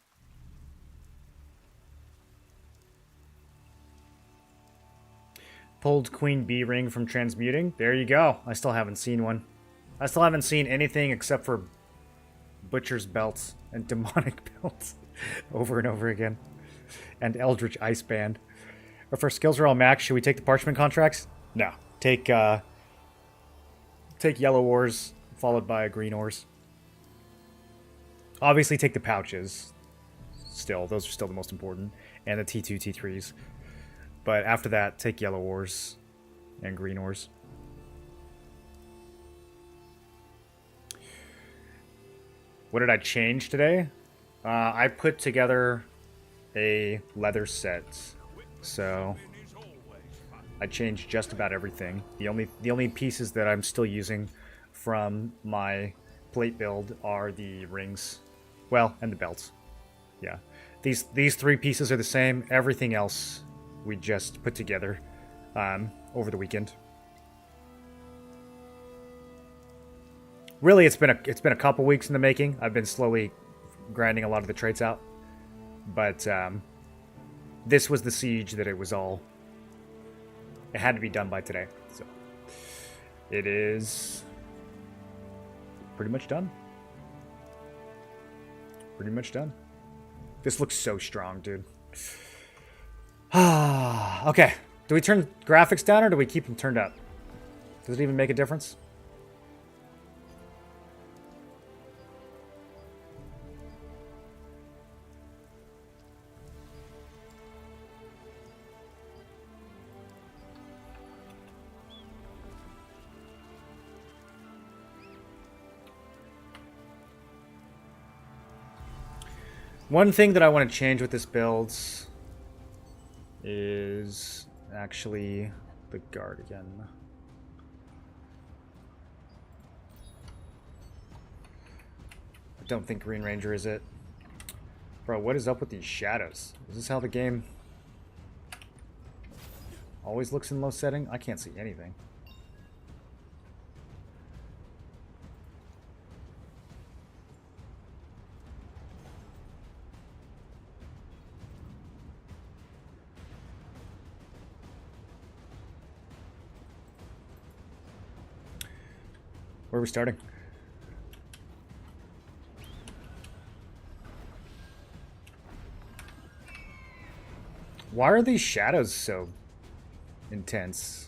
Pulled Queen Bee ring from transmuting. There you go. I still haven't seen one. I still haven't seen anything except for Butcher's belts and demonic belts over and over again. And Eldritch Ice Band. If our skills are all maxed, should we take the parchment contracts? No. Take yellow ores, followed by green ores. Obviously take the pouches. Still, those are still the most important. And the T2, T3s. But after that, take yellow ores and green ores. What did I change today? I put together a leather set. So I changed just about everything. The only pieces that I'm still using from my plate build are the rings. Well, and the belts. Yeah. These three pieces are the same. Everything else we just put together over the weekend. Really, it's been a couple weeks in the making. I've been slowly grinding a lot of the traits out. But this was the siege that it had to be done by today. So it is pretty much done. Pretty much done. This looks so strong, dude. Okay. Do we turn graphics down or do we keep them turned up? Does it even make a difference? One thing that I want to change with this build is actually the guard again. I don't think Green Ranger is it. Bro, what is up with these shadows? Is this how the game always looks in low setting? I can't see anything. Where are we starting? Why are these shadows so intense?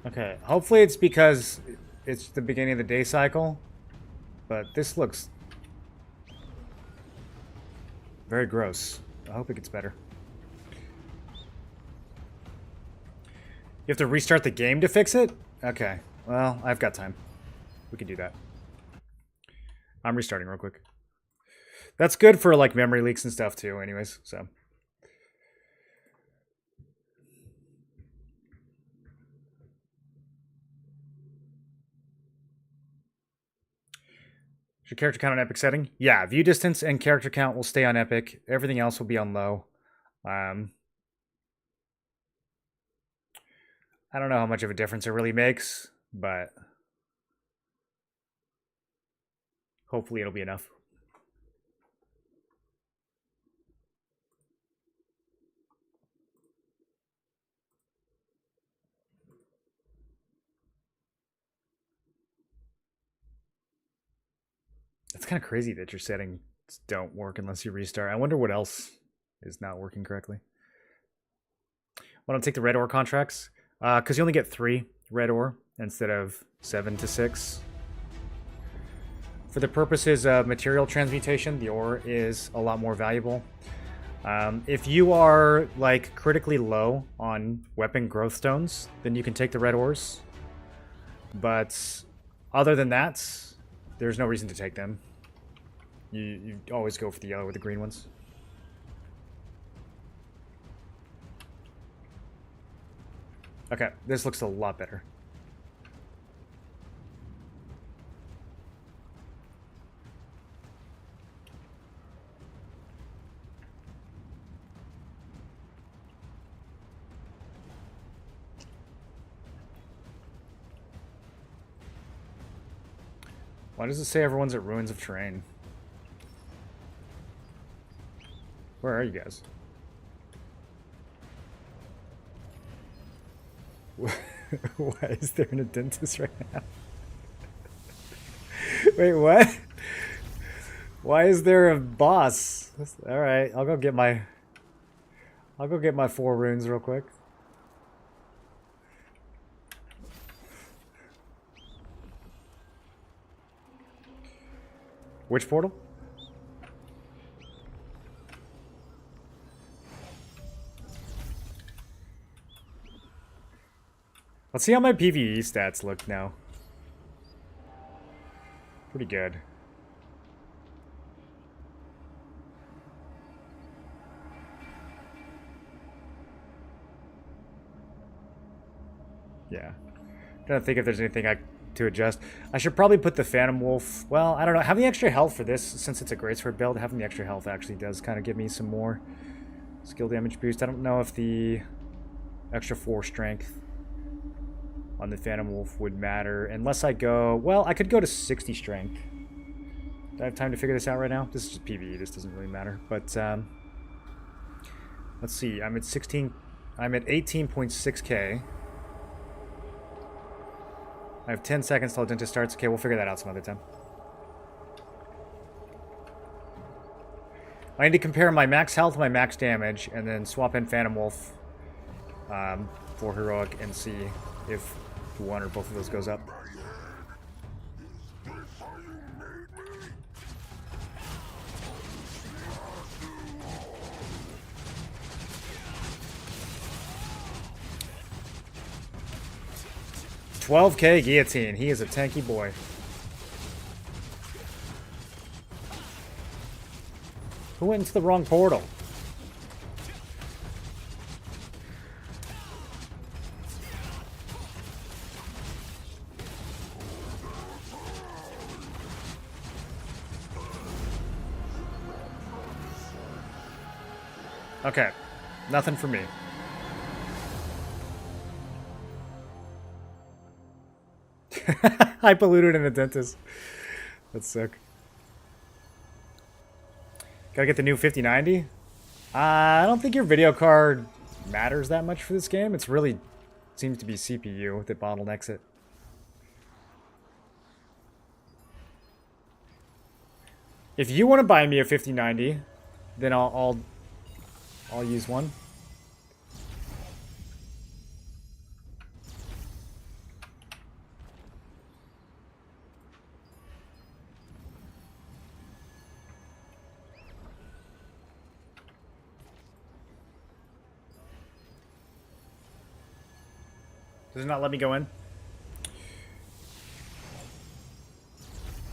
Okay, hopefully it's because it's the beginning of the day cycle, but this looks very gross. I hope it gets better. You have to restart the game to fix it? Okay, well, I've got time. We can do that. I'm restarting real quick. That's good for like memory leaks and stuff too anyways, so. Your character count on epic setting? Yeah, view distance and character count will stay on epic. Everything else will be on low. I don't know how much of a difference it really makes, but hopefully it'll be enough. It's kind of crazy that your settings don't work unless you restart. I wonder what else is not working correctly. Why don't take the red ore contracts? Because you only get 3 red ore instead of 7 to 6. For the purposes of material transmutation, the ore is a lot more valuable. If you are like critically low on weapon growth stones, then you can take the red ores. But other than that, there's no reason to take them. You always go for the yellow or the green ones. Okay, this looks a lot better. Why does it say everyone's at Ruins of Terrain? Where are you guys? Why is there a dentist right now? Wait, what? Why is there a boss? All right, I'll go get my 4 runes real quick. Which portal? Let's see how my PvE stats look now. Pretty good. Yeah. Trying to think if there's anything to adjust. I should probably put the Phantom Wolf. Well, I don't know. Having the extra health for this, since it's a Greatsword build, having the extra health actually does kind of give me some more skill damage boost. I don't know if the extra 4 strength on the Phantom Wolf would matter. Unless I go... Well, I could go to 60 strength. Do I have time to figure this out right now? This is just PvE. This doesn't really matter. But, let's see. I'm at 18.6k. I have 10 seconds till Dentist starts. Okay, we'll figure that out some other time. I need to compare my max health, my max damage, and then swap in Phantom Wolf for Heroic and see if one or both of those goes up. $12k guillotine. He is a tanky boy. Who went into the wrong portal? Okay, nothing for me. I polluted in a dentist. That's sick. Gotta get the new 5090. I don't think your video card matters that much for this game. It's really seems to be CPU that bottlenecks it. If you want to buy me a 5090, then I'll use one. Does it not let me go in?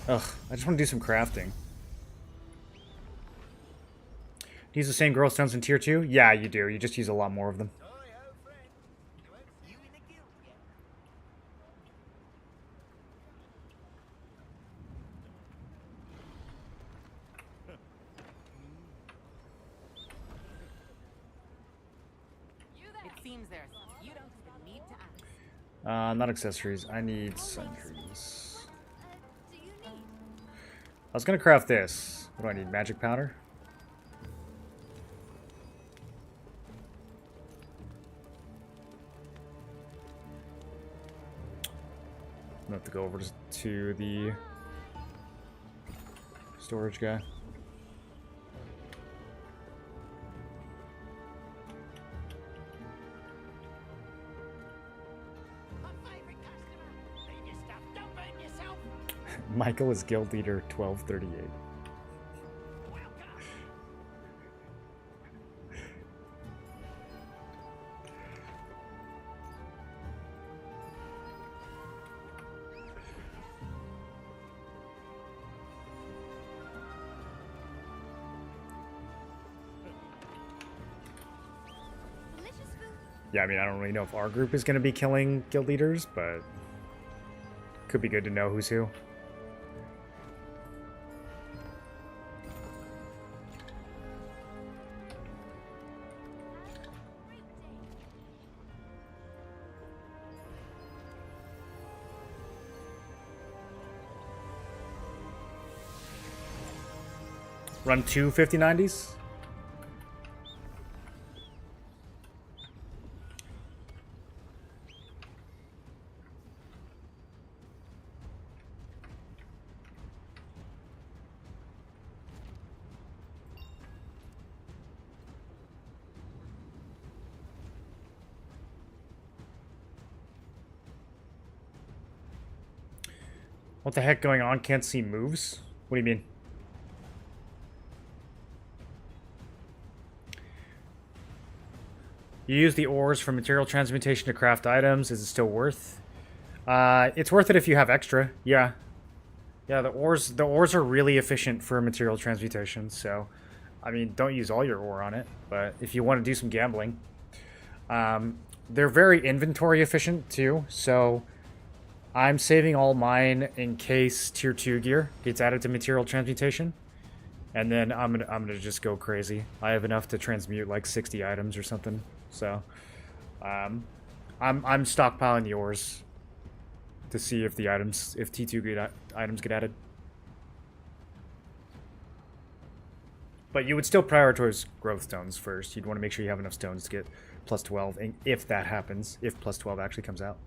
Ugh, I just want to do some crafting. Use the same growth stones in tier 2? Yeah, you do. You just use a lot more of them. It seems there's... You don't even need to ask. Not accessories. I need sundries. Do you need? I was gonna craft this. What do I need? Magic powder? I'm gonna have to go over to the storage guy. My favorite customer. Leave your stuff. Don't burn yourself. Michael is guild leader 1238. Welcome. Delicious food. Yeah, I mean, I don't really know if our group is going to be killing guild leaders, but could be good to know who's who. Great day. Run two 5090s? What the heck going on? Can't see moves? What do you mean? You use the ores for material transmutation to craft items. Is it still worth? It's worth it if you have extra. Yeah. Yeah, the ores are really efficient for material transmutation, so I mean, don't use all your ore on it, but if you want to do some gambling. They're very inventory efficient too, so I'm saving all mine in case tier 2 gear gets added to material transmutation. And then I'm gonna just go crazy. I have enough to transmute like 60 items or something. So I'm stockpiling the ores to see if the items, if T2 items get added. But you would still prioritize growth stones first. You'd want to make sure you have enough stones to get plus 12, and if that happens, if plus 12 actually comes out.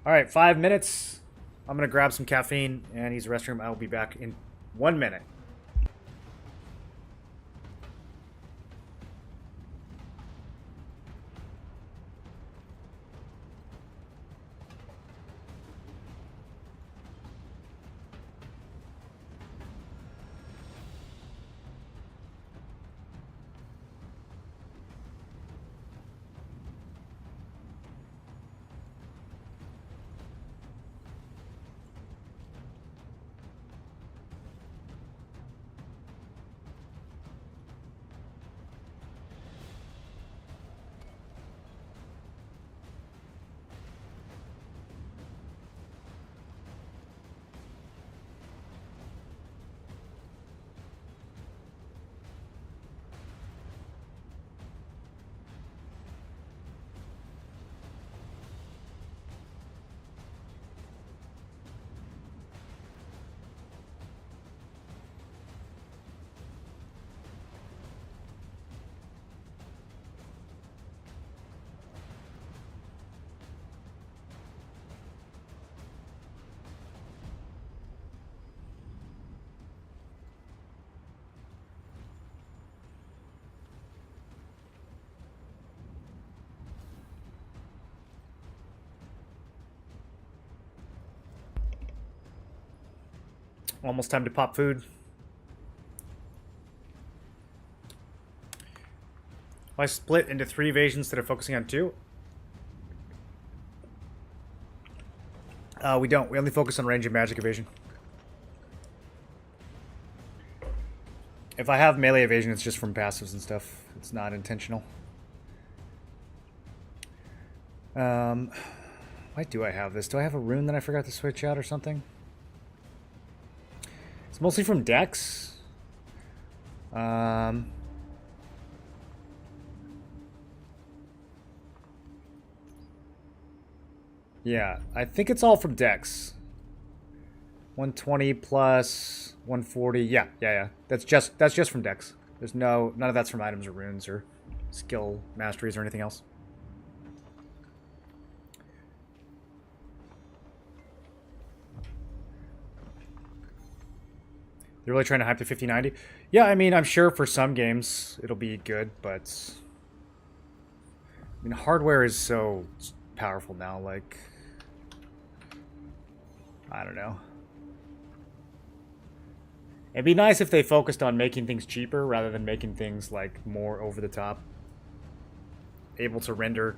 All right, 5 minutes. I'm gonna grab some caffeine and use the restroom. I will be back in 1 minute. Almost time to pop food. I split into 3 evasions instead of focusing on 2. We don't. We only focus on range and magic evasion. If I have melee evasion, it's just from passives and stuff. It's not intentional. Why do I have this? Do I have a rune that I forgot to switch out or something? It's mostly from Dex. Yeah, I think it's all from Dex. 120 plus 140. Yeah. That's just from Dex. There's none of that's from items or runes or skill masteries or anything else. They're really trying to hype to 5090. Yeah, I mean, I'm sure for some games it'll be good, but I mean, hardware is so powerful now. Like, I don't know. It'd be nice if they focused on making things cheaper rather than making things like more over the top, able to render,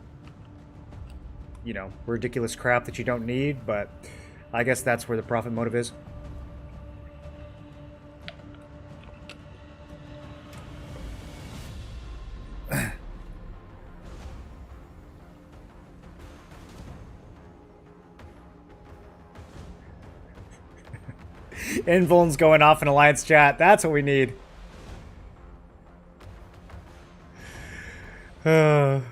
you know, ridiculous crap that you don't need. But I guess that's where the profit motive is. Invuln's going off in Alliance chat. That's what we need. All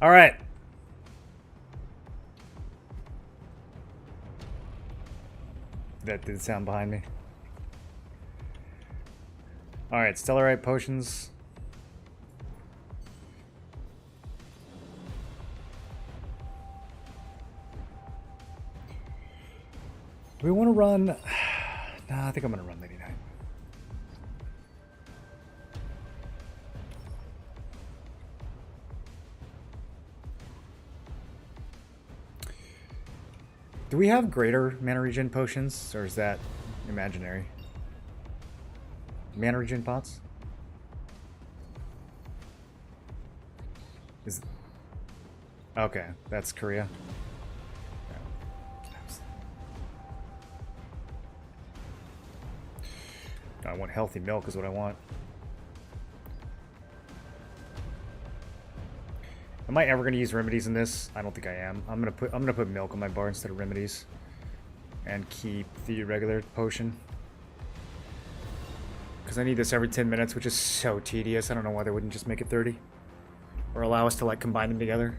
right. That did sound behind me. All right, Stellarite potions. Do we want to run? Nah, I think I'm going to run Lady Knight. Do we have greater mana regen potions, or is that imaginary? Mana regen pots? Is okay, that's Korea. I want healthy milk is what I want. Am I ever gonna use remedies in this? I don't think I am. I'm gonna put milk on my bar instead of remedies. And keep the regular potion. Because I need this every 10 minutes, which is so tedious. I don't know why they wouldn't just make it 30. Or allow us to like combine them together.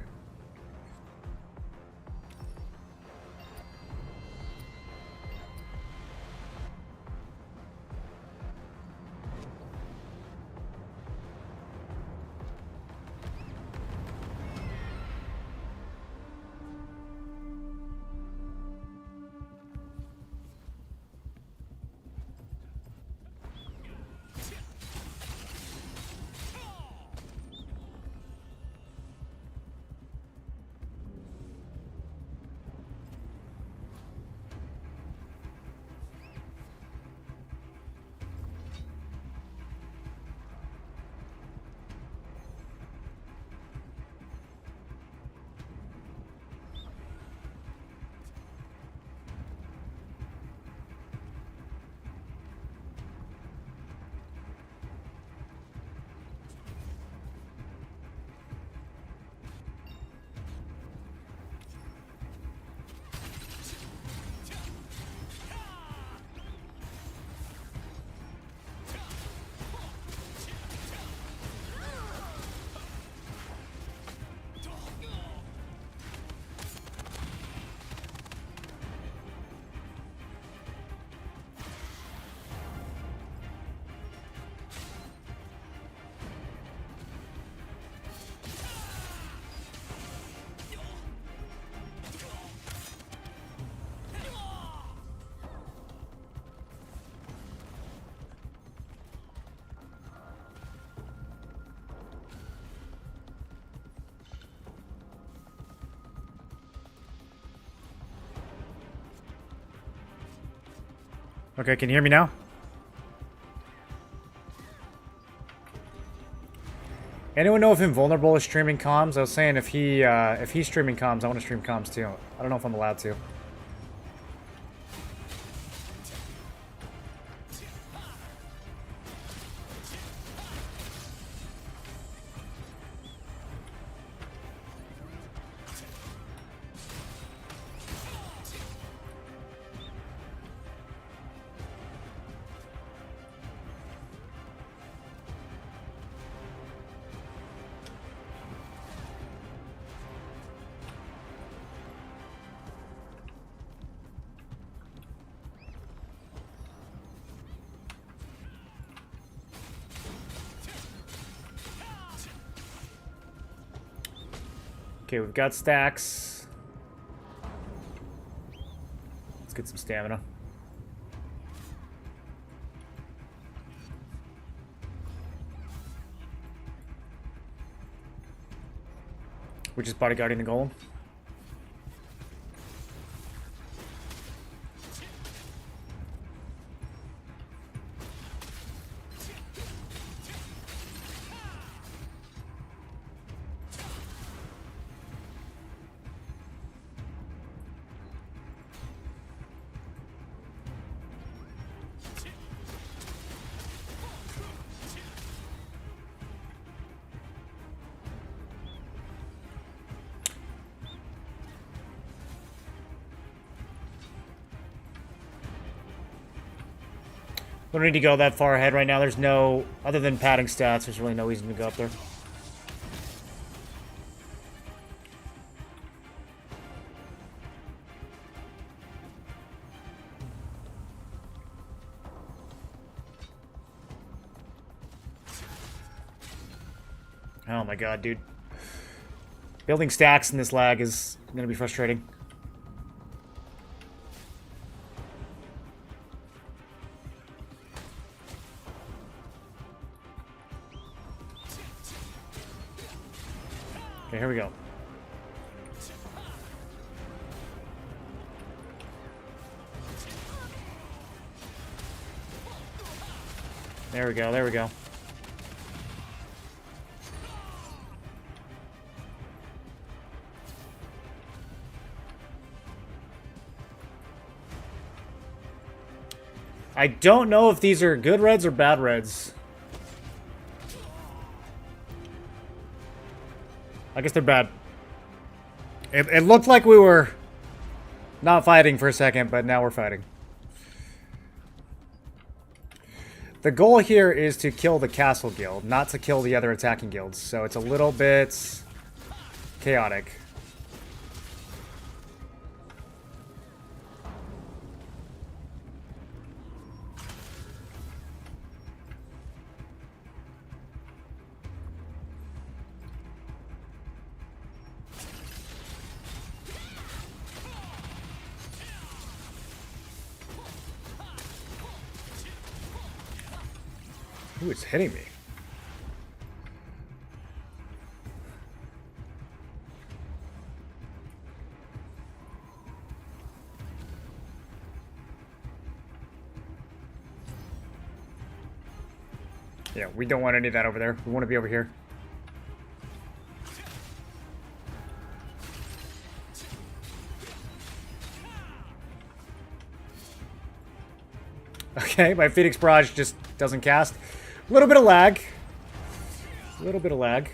Okay, can you hear me now? Anyone know if Invulnerable is streaming comms? I was saying if he's streaming comms, I want to stream comms too. I don't know if I'm allowed to. Okay, we've got stacks. Let's get some stamina. We're just bodyguarding the golem. We don't need to go that far ahead right now. There's no, other than padding stats, there's really no reason to go up there. Oh my god, dude. Building stacks in this lag is going to be frustrating. Okay, here we go. There we go, there we go. I don't know if these are good reds or bad reds. I guess they're bad. It looked like we were not fighting for a second, but now we're fighting. The goal here is to kill the castle guild, not to kill the other attacking guilds. So it's a little bit chaotic. Ooh, it's hitting me. Yeah, we don't want any of that over there. We want to be over here. Okay, my Phoenix Barrage just doesn't cast. A little bit of lag. A little bit of lag.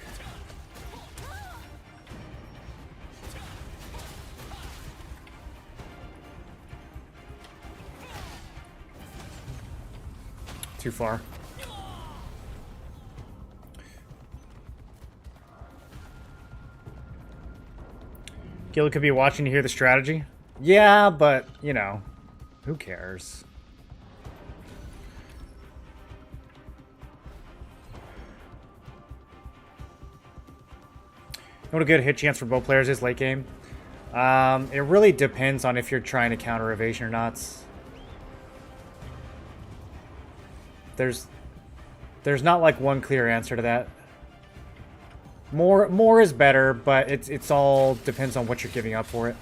Too far. Gil could be watching to hear the strategy. Yeah, but, you know, who cares? What a good hit chance for both players is late game. It really depends on if you're trying to counter evasion or not. There's not like one clear answer to that. More is better, but it's all depends on what you're giving up for it.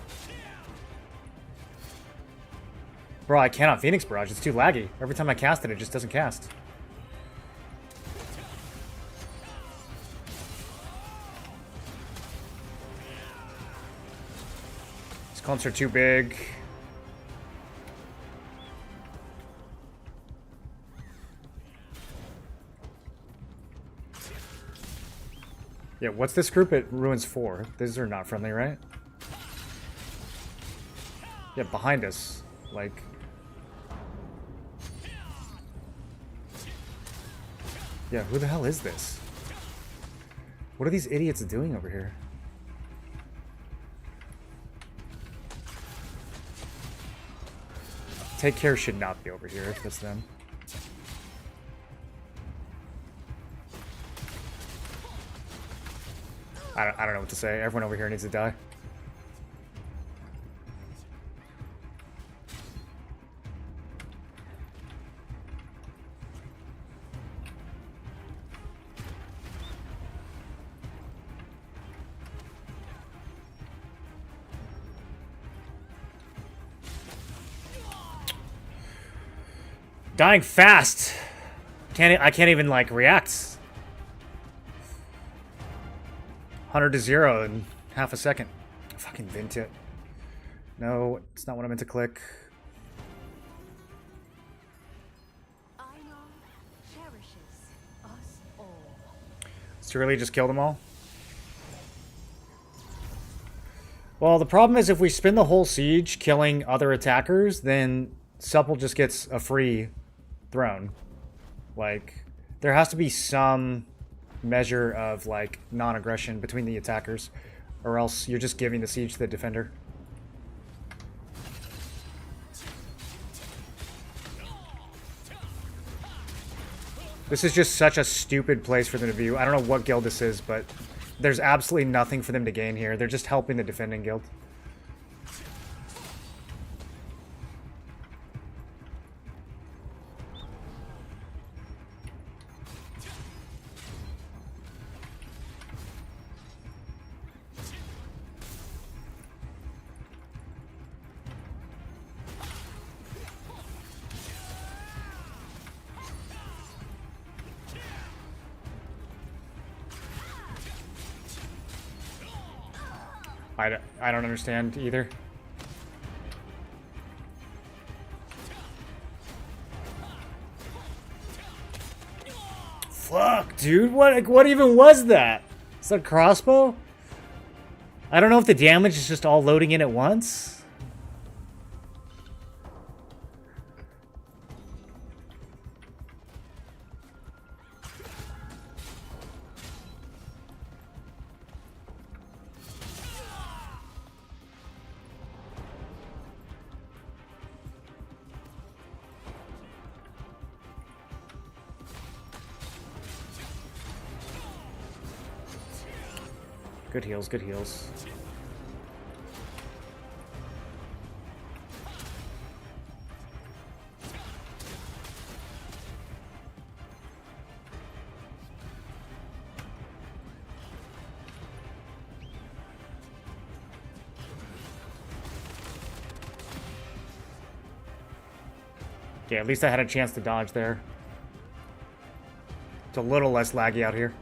Bro, I cannot Phoenix Barrage. It's too laggy. Every time I cast it, it just doesn't cast. Clumps are too big. Yeah, what's this group at Ruins 4? These are not friendly, right? Yeah, behind us. Like... Yeah, who the hell is this? What are these idiots doing over here? Take Care should not be over here if that's them. I don't know what to say. Everyone over here needs to die. Dying fast. I can't even like react. 100 to 0 in half a second. Fucking vint it. No, it's not what I meant to click. Einar cherishes us all. It's too early to just kill them all. Well, the problem is if we spin the whole siege killing other attackers, then Supple just gets a free throne. Like, there has to be some measure of, like, non-aggression between the attackers, or else you're just giving the siege to the defender. This is just such a stupid place for them to be. I don't know what guild this is, but there's absolutely nothing for them to gain here. They're just helping the defending guild. I don't understand either. Fuck, dude. What even was that? Is that a crossbow? I don't know if the damage is just all loading in at once. Good heals, good heals. Yeah, at least I had a chance to dodge there. It's a little less laggy out here.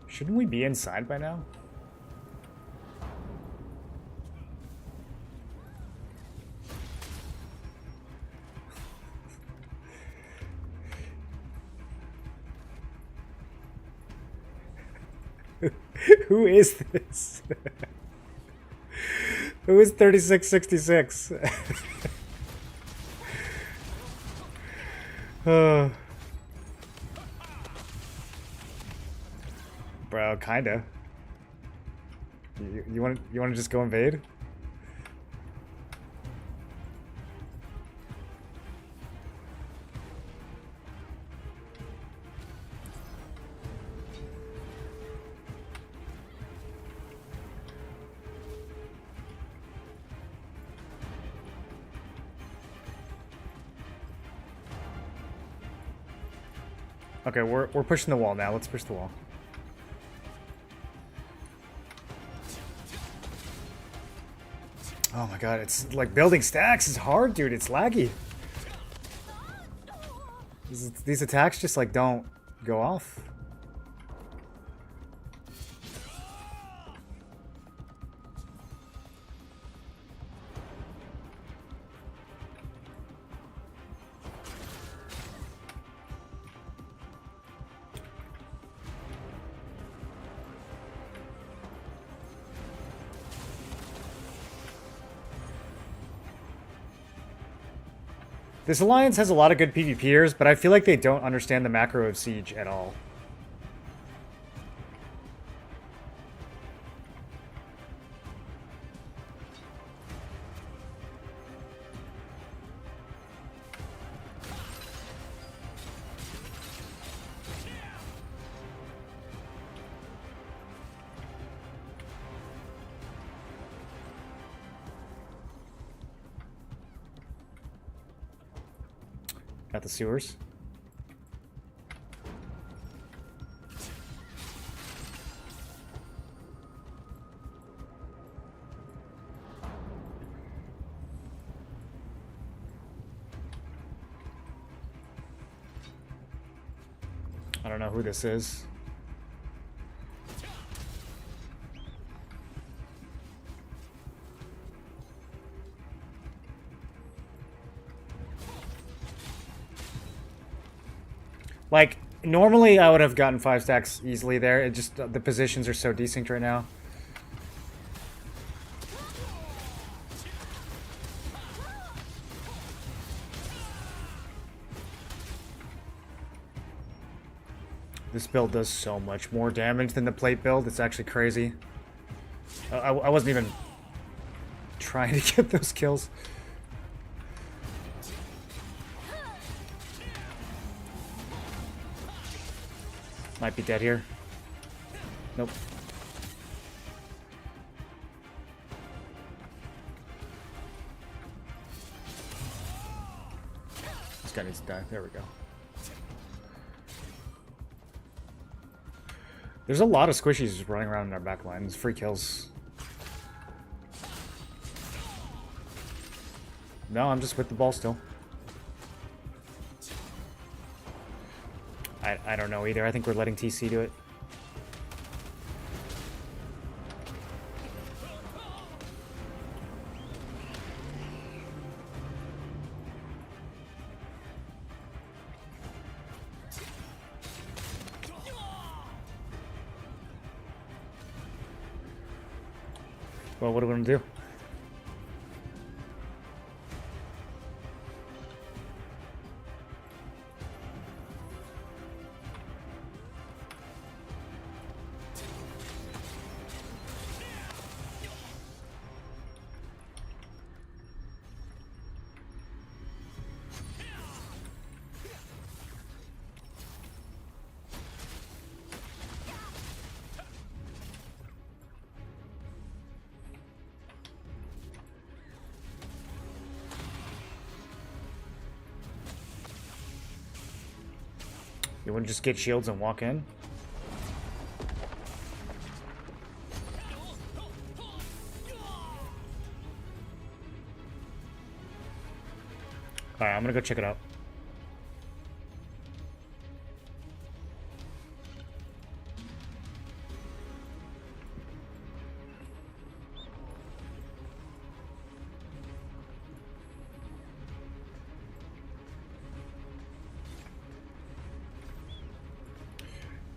Shouldn't we be inside by now? Who is this? Who is 3666? Bro, kinda. You want to just go invade? Okay, we're pushing the wall now. Let's push the wall. Oh my god, it's like building stacks is hard, dude. It's laggy. These attacks just like don't go off. This alliance has a lot of good PvPers, but I feel like they don't understand the macro of Siege at all. Got the sewers. I don't know who this is. Like, normally I would have gotten 5 stacks easily there. It just, the positions are so desynced right now. This build does so much more damage than the plate build. It's actually crazy. I wasn't even trying to get those kills. Might be dead here. Nope. This guy needs to die. There we go. There's a lot of squishies just running around in our back lines. Free kills. No, I'm just with the ball still. I don't know either. I think we're letting TC do it. Well, what are we going to do? You want to just get shields and walk in? Alright, I'm gonna go check it out.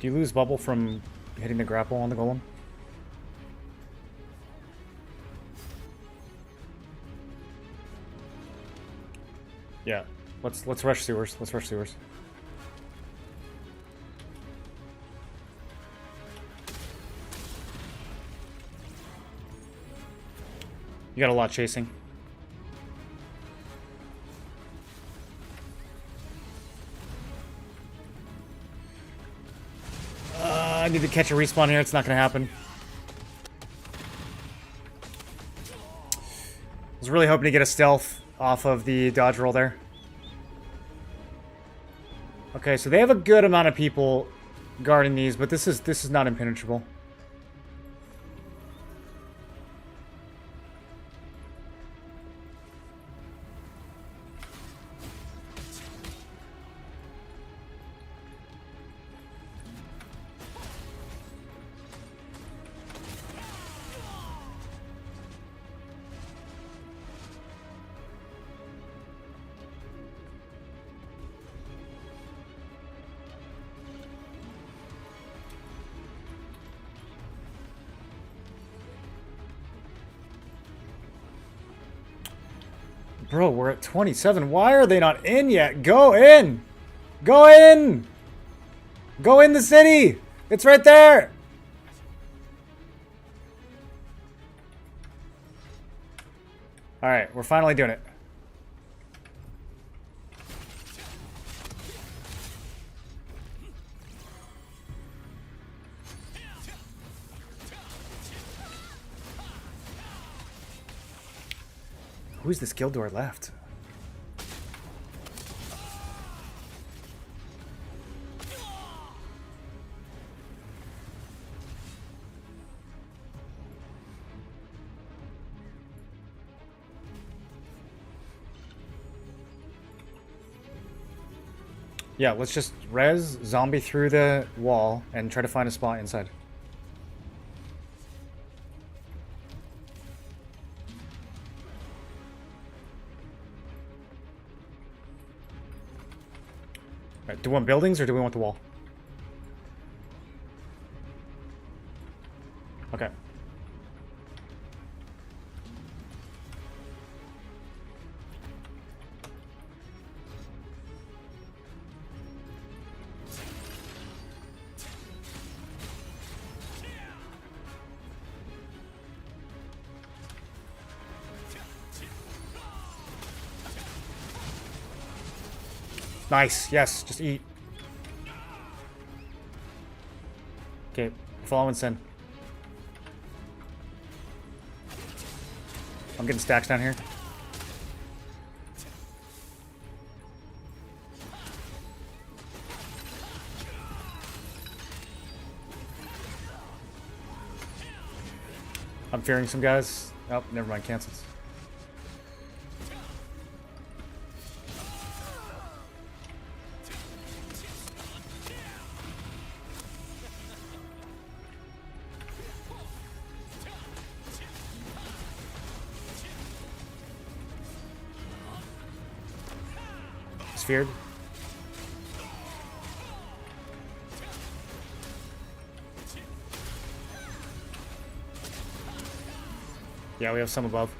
Do you lose bubble from hitting the grapple on the golem? Yeah. Let's rush sewers. Let's rush sewers. You got a lot chasing. I need to catch a respawn here. It's not going to happen. I was really hoping to get a stealth off of the dodge roll there. Okay, so they have a good amount of people guarding these, but this is not impenetrable. Bro, we're at 27. Why are they not in yet? Go in! Go in! Go in the city! It's right there! Alright, we're finally doing it. Who's this Gildor left? Yeah, let's just res zombie through the wall and try to find a spot inside. Right, do we want buildings or do we want the wall? Okay. Nice, yes, just eat. Okay, following Sin. I'm getting stacks down here. I'm fearing some guys. Oh, never mind, cancels. Feared. Yeah, we have some above.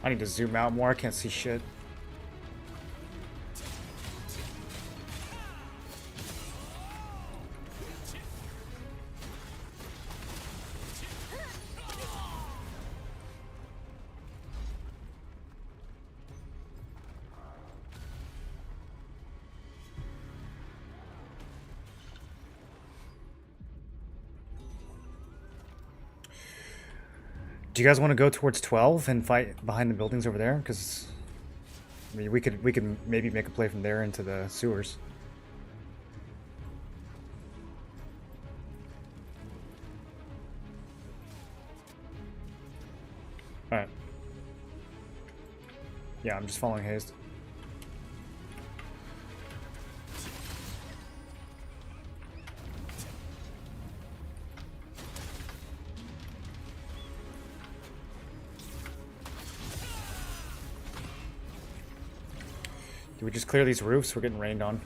I need to zoom out more. I can't see shit. Do you guys want to go towards 12 and fight behind the buildings over there? Because I mean, we could maybe make a play from there into the sewers. All right. Yeah, I'm just following Haste. Do we just clear these roofs? We're getting rained on.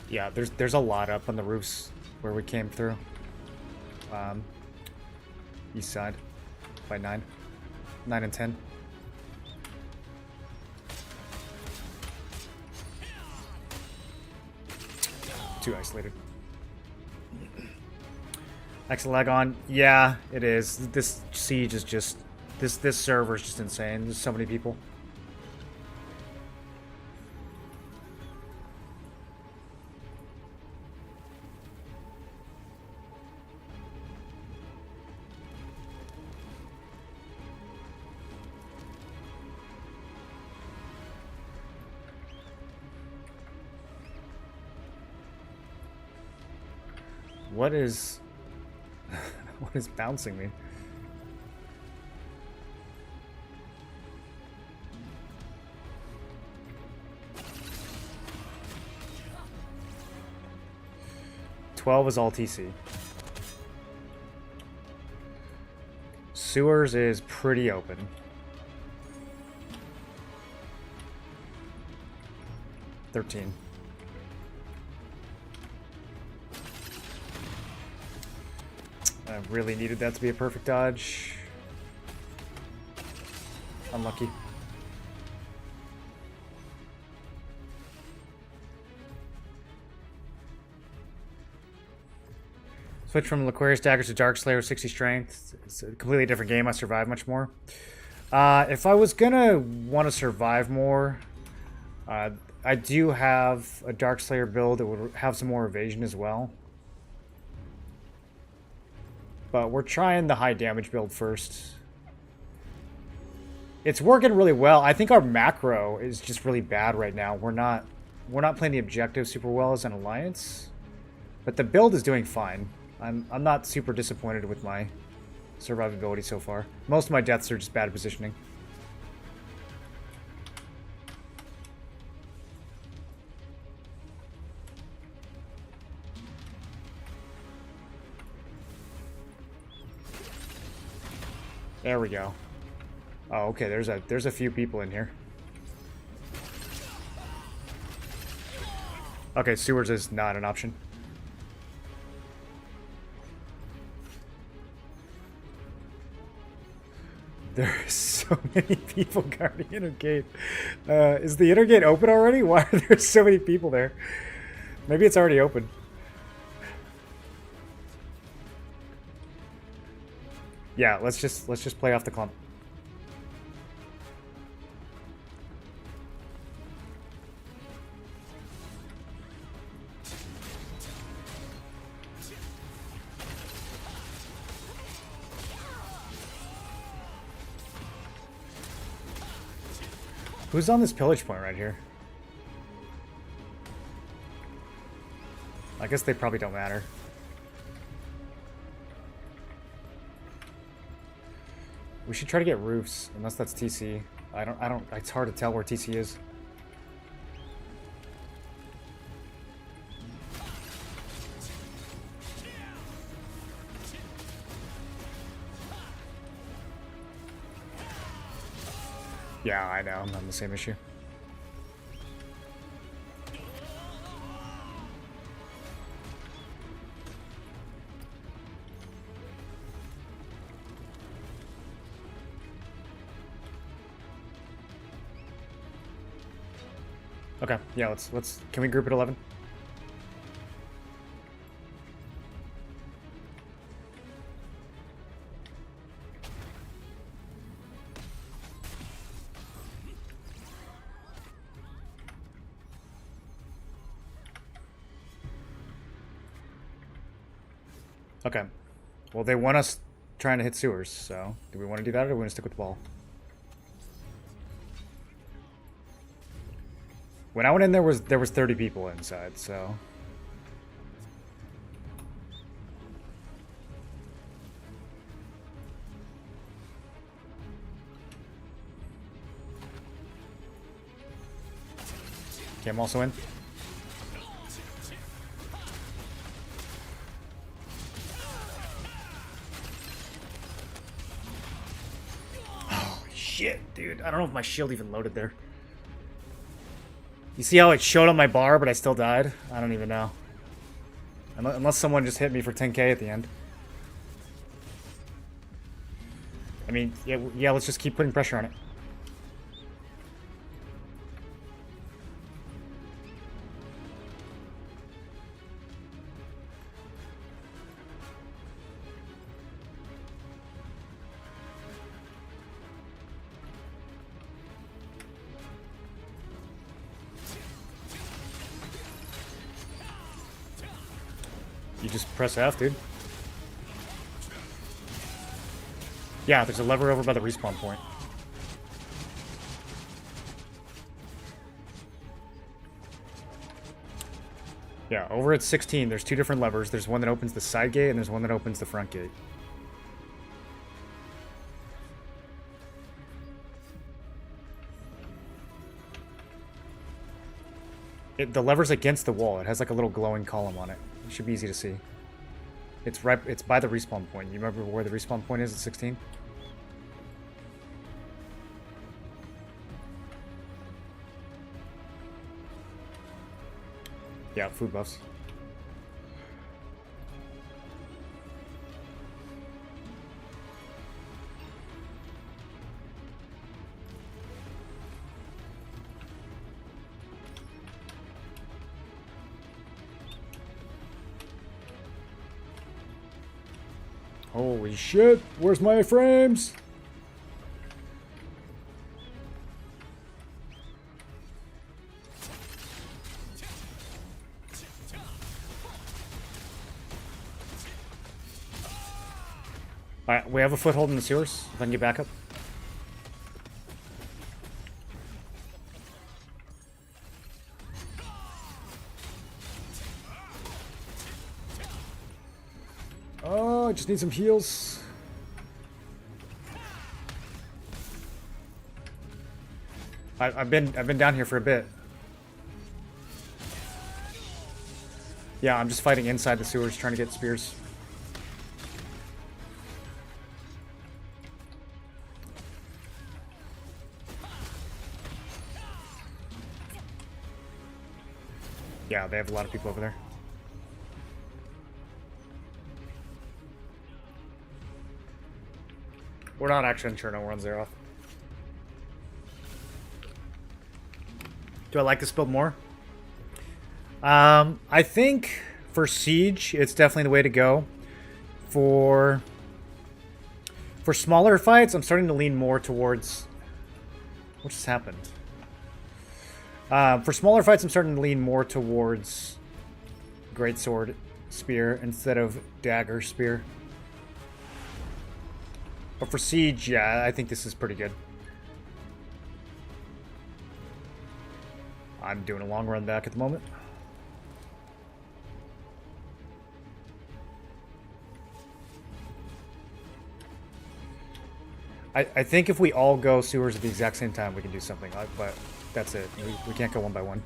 Yeah, there's a lot up on the roofs where we came through. East side by 9 and 10. Too isolated. Excellent lag on. Yeah, it is. This siege is just this server is just insane. There's so many people. What is what is bouncing me? $12 is all TC. Sewers is pretty open. $13. I really needed that to be a perfect dodge. Unlucky. Switch from Laquarius Daggers to Darkslayer, 60 strength. It's a completely different game. I survive much more. If I was gonna want to survive more, I do have a Darkslayer build that would have some more evasion as well. But we're trying the high damage build first. It's working really well. I think our macro is just really bad right now. We're not playing the objective super well as an alliance, but the build is doing fine. I'm not super disappointed with my survivability so far. Most of my deaths are just bad positioning. There we go. Oh, okay, there's a few people in here. Okay, sewers is not an option. There's so many people guarding the inner gate. Is the inner gate open already? Why are there so many people there? Maybe it's already open. Yeah, let's just play off the clump. Who's on this pillage point right here? I guess they probably don't matter. We should try to get roofs, unless that's TC. I don't, it's hard to tell where TC is. Yeah, I know, I'm having the same issue. Okay, yeah, let's can we group at 11? Okay. Well, they want us trying to hit sewers, so do we want to do that or do we want to stick with the ball? When I went in there was 30 people inside, so okay, I'm also in. Holy shit, dude. I don't know if my shield even loaded there. You see how it showed on my bar, but I still died? I don't even know. Unless someone just hit me for 10k at the end. I mean, yeah, let's just keep putting pressure on it. You just press F, dude. Yeah, there's a lever over by the respawn point. Yeah, over at 16, there's two different levers. There's one that opens the side gate, and there's one that opens the front gate. The lever's against the wall. It has like a little glowing column on it. It should be easy to see. It's right. It's by the respawn point. You remember where the respawn point is at 16? Yeah, food buffs. Holy shit, where's my frames? Alright, we have a foothold in the sewers. If I can get back up. Oh, I just need some heals. I've been down here for a bit. Yeah, I'm just fighting inside the sewers, trying to get spears. Yeah, they have a lot of people over there. We're not actually sure no one's there off. Do I like this build more? I think for Siege, it's definitely the way to go. For smaller fights, I'm starting to lean more towards... What just happened? For smaller fights, I'm starting to lean more towards Greatsword Spear instead of Dagger Spear. But for Siege, yeah, I think this is pretty good. I'm doing a long run back at the moment. I think if we all go sewers at the exact same time, we can do something. But that's it. We can't go one by one.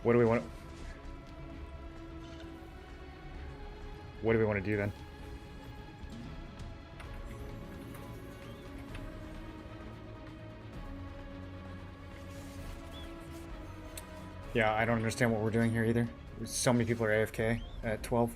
What do we want? What do we want to do then? Yeah, I don't understand what we're doing here either. So many people are AFK at 12.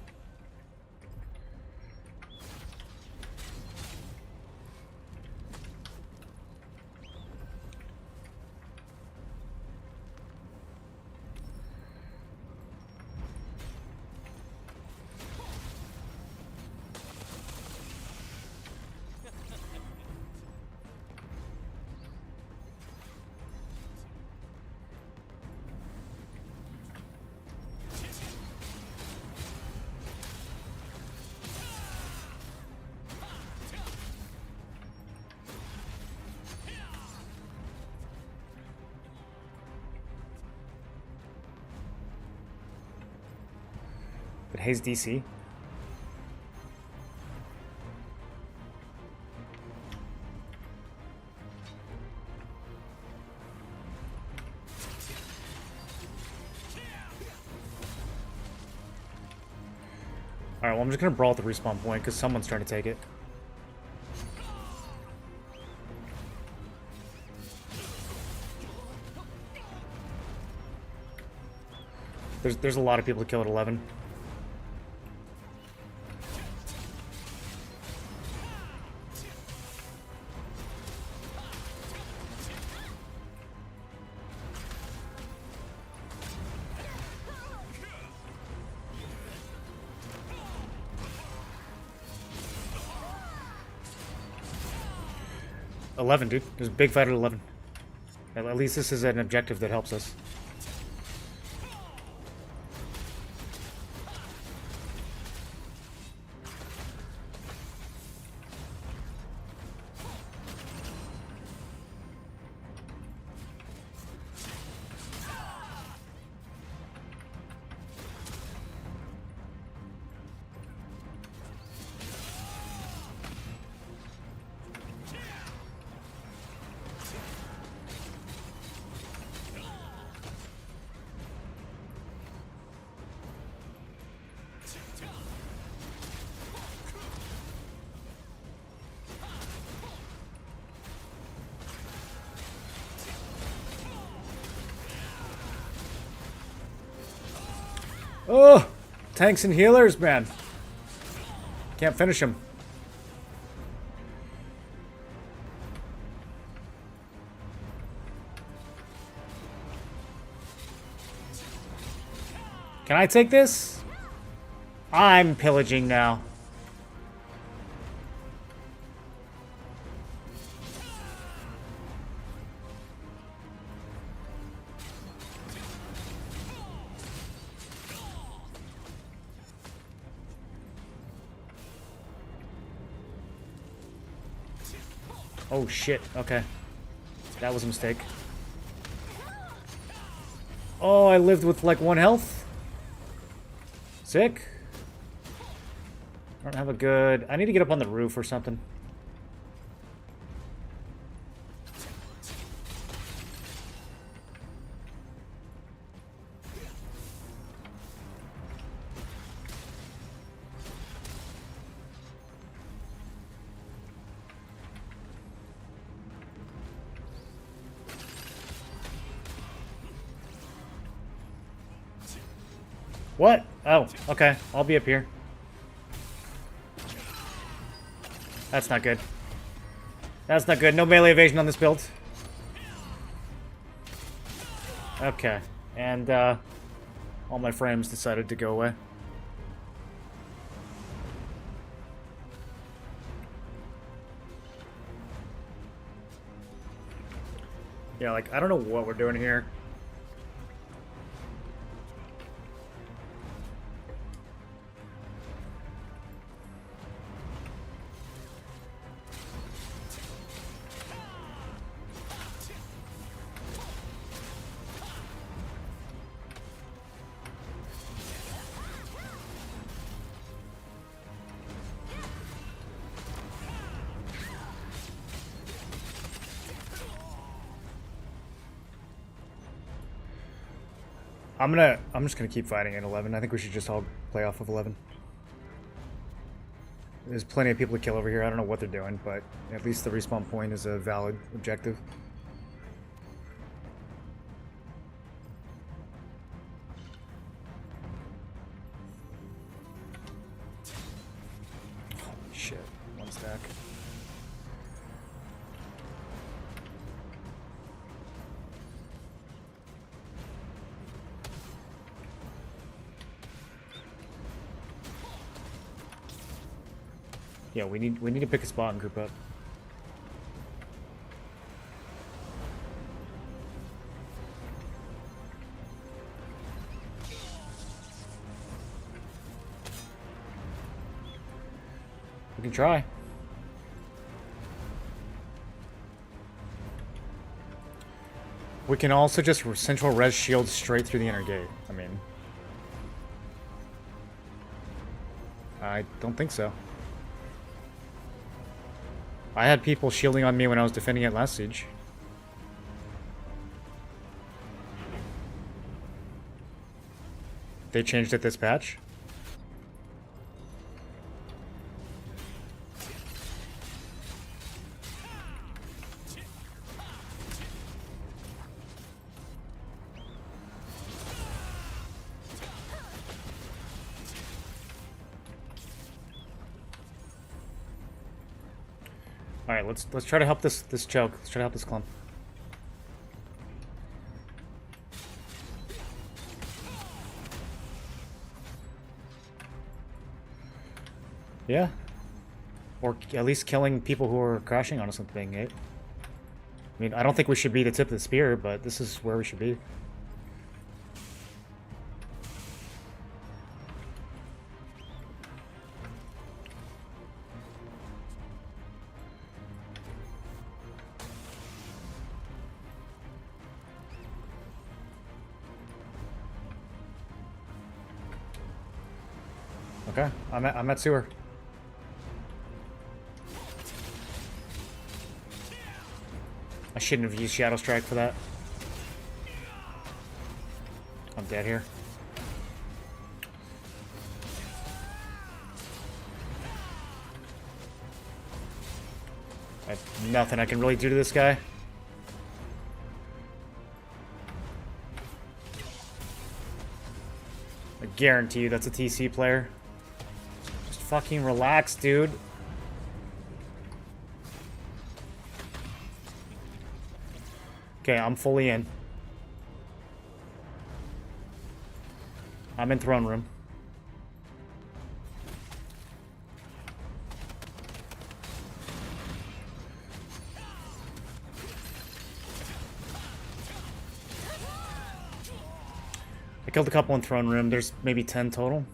But Hayes DC. Alright, well I'm just gonna brawl at the respawn point because someone's trying to take it. There's a lot of people to kill at 11. Dude. There's a big fight at 11. At least this is an objective that helps us. Oh, tanks and healers, man. Can't finish him. Can I take this? I'm pillaging now. Oh shit, okay. That was a mistake. Oh, I lived with like 1 health. Sick. I don't have a good... I need to get up on the roof or something. What? Oh, okay. I'll be up here. That's not good. That's not good. No melee evasion on this build. Okay. And, all my frames decided to go away. Yeah, like, I don't know what we're doing here. I'm just gonna keep fighting at 11. I think we should just all play off of 11. There's plenty of people to kill over here. I don't know what they're doing, but at least the respawn point is a valid objective. Holy shit. 1 stack. Yeah, we need to pick a spot and group up. We can try. We can also just central res shield straight through the inner gate. I mean, I don't think so. I had people shielding on me when I was defending it last siege. They changed it this patch. All right, let's try to help this choke. Let's try to help this clump. Yeah. Or at least killing people who are crashing on us with the being gate. I mean, I don't think we should be the tip of the spear, but this is where we should be. Okay, I'm at sewer. I shouldn't have used Shadow Strike for that. I'm dead here. I have nothing I can really do to this guy. I guarantee you that's a TC player. Just fucking relax, dude. Okay, I'm fully in. I'm in throne room. I killed a couple in throne room. There's maybe 10 total.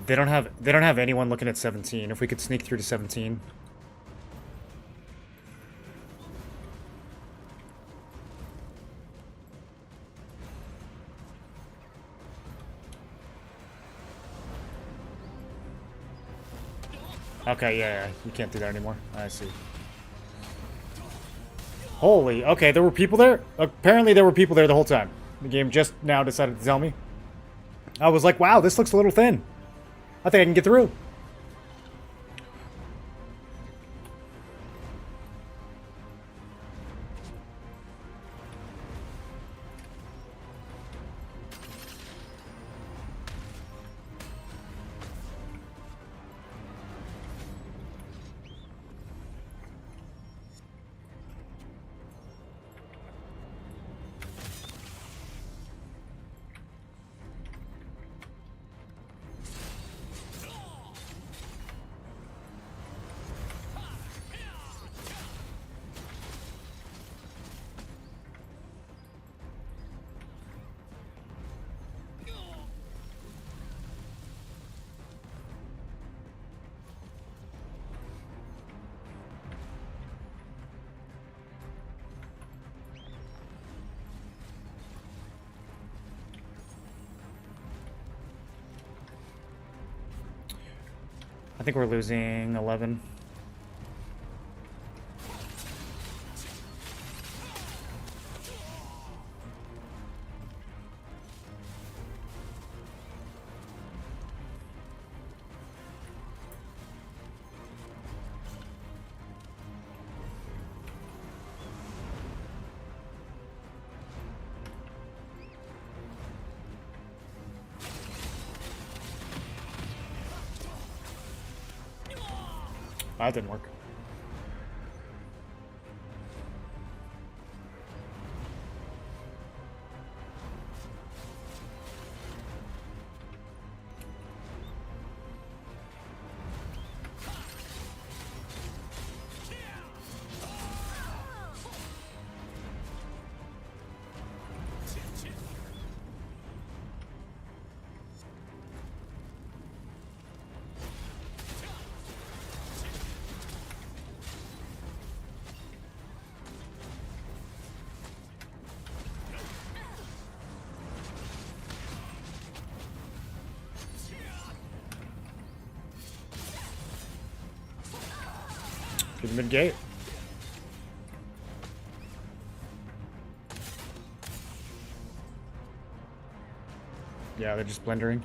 They don't have anyone looking at 17. If we could sneak through to 17. Okay, yeah, you can't do that anymore. I see. Holy, okay, there were people there? Apparently there were people there the whole time. The game just now decided to tell me. I was like, wow, this looks a little thin. I think I can get through. I think we're losing 11. That didn't work. To the mid gate. Yeah, they're just blendering.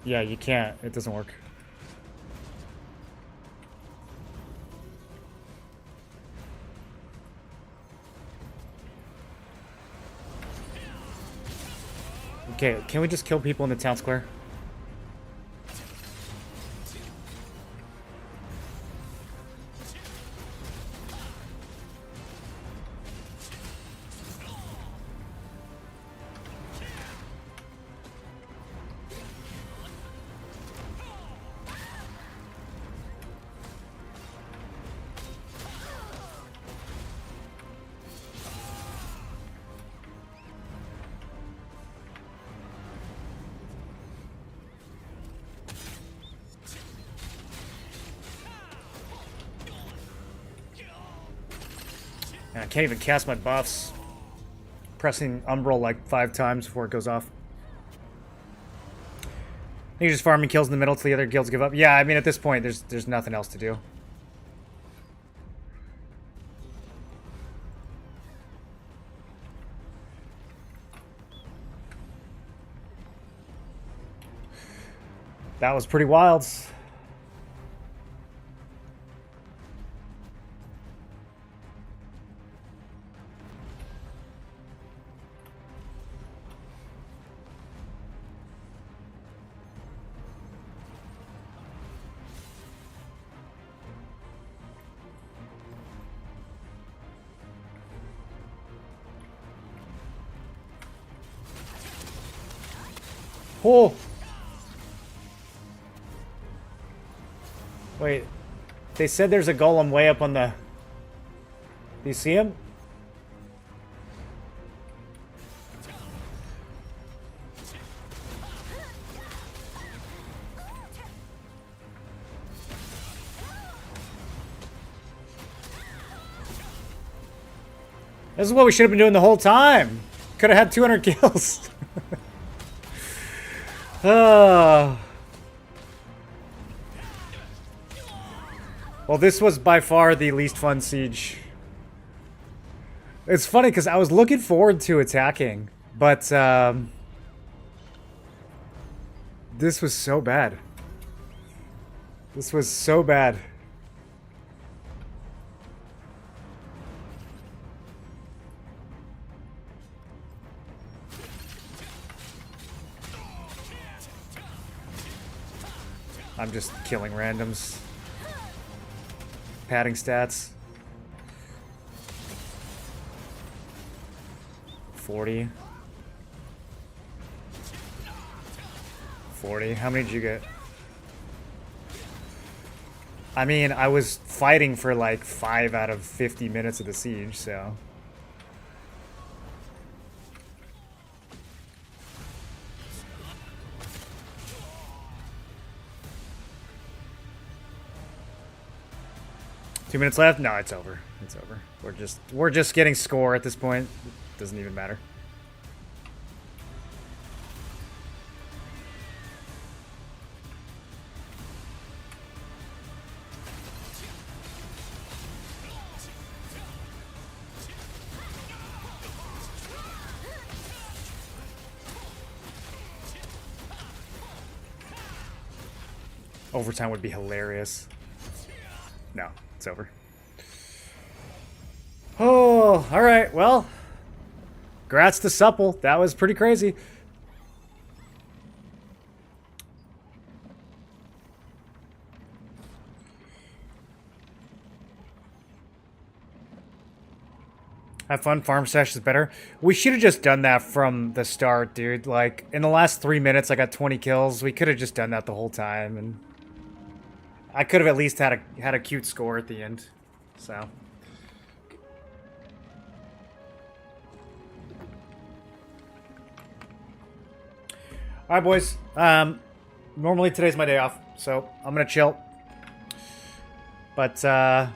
Yeah, you can't. It doesn't work. Okay, can we just kill people in the town square? And I can't even cast my buffs. Pressing Umbral like 5 times before it goes off. You're just farming kills in the middle till the other guilds give up. Yeah, I mean at this point there's nothing else to do. That was pretty wild. Oh! Wait, they said there's a golem way up on the... Do you see him? This is what we should have been doing the whole time. Could have had 200 kills. Well, this was by far the least fun siege. It's funny because I was looking forward to attacking, but this was so bad. This was so bad. I'm just killing randoms. Padding stats. 40. 40. How many did you get? I mean, I was fighting for like 5 out of 50 minutes of the siege, so... Two minutes left? No, it's over. It's over. We're just getting score at this point. It doesn't even matter. Overtime would be hilarious. No. It's over. Oh, alright, well. Grats to Supple. That was pretty crazy. Have fun, farm sesh is better. We should have just done that from the start, dude. Like, in the last 3 minutes, I got 20 kills. We could have just done that the whole time, and... I could have at least had a cute score at the end, so. All right, boys. Normally today's my day off, so I'm gonna chill. But that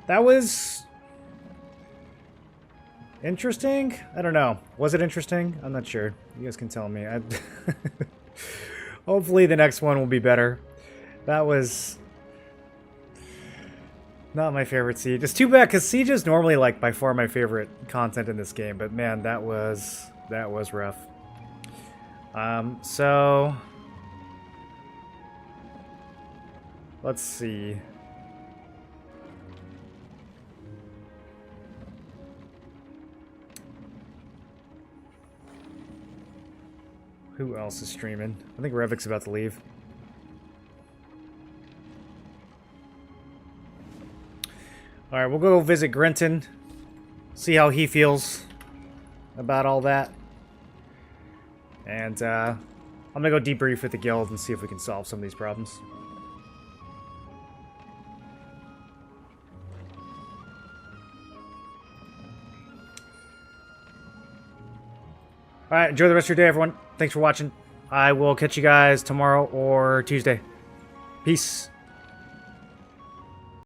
was interesting. I don't know. Was it interesting? I'm not sure. You guys can tell me. Hopefully the next one will be better. That was not my favorite siege. It's too bad because siege is normally like by far my favorite content in this game, but man, that was rough. So let's see. Who else is streaming? I think Revik's about to leave. Alright, we'll go visit Grinton. See how he feels about all that. And I'm gonna go debrief with the guild and see if we can solve some of these problems. Alright, enjoy the rest of your day, everyone. Thanks for watching. I will catch you guys tomorrow or Tuesday. Peace.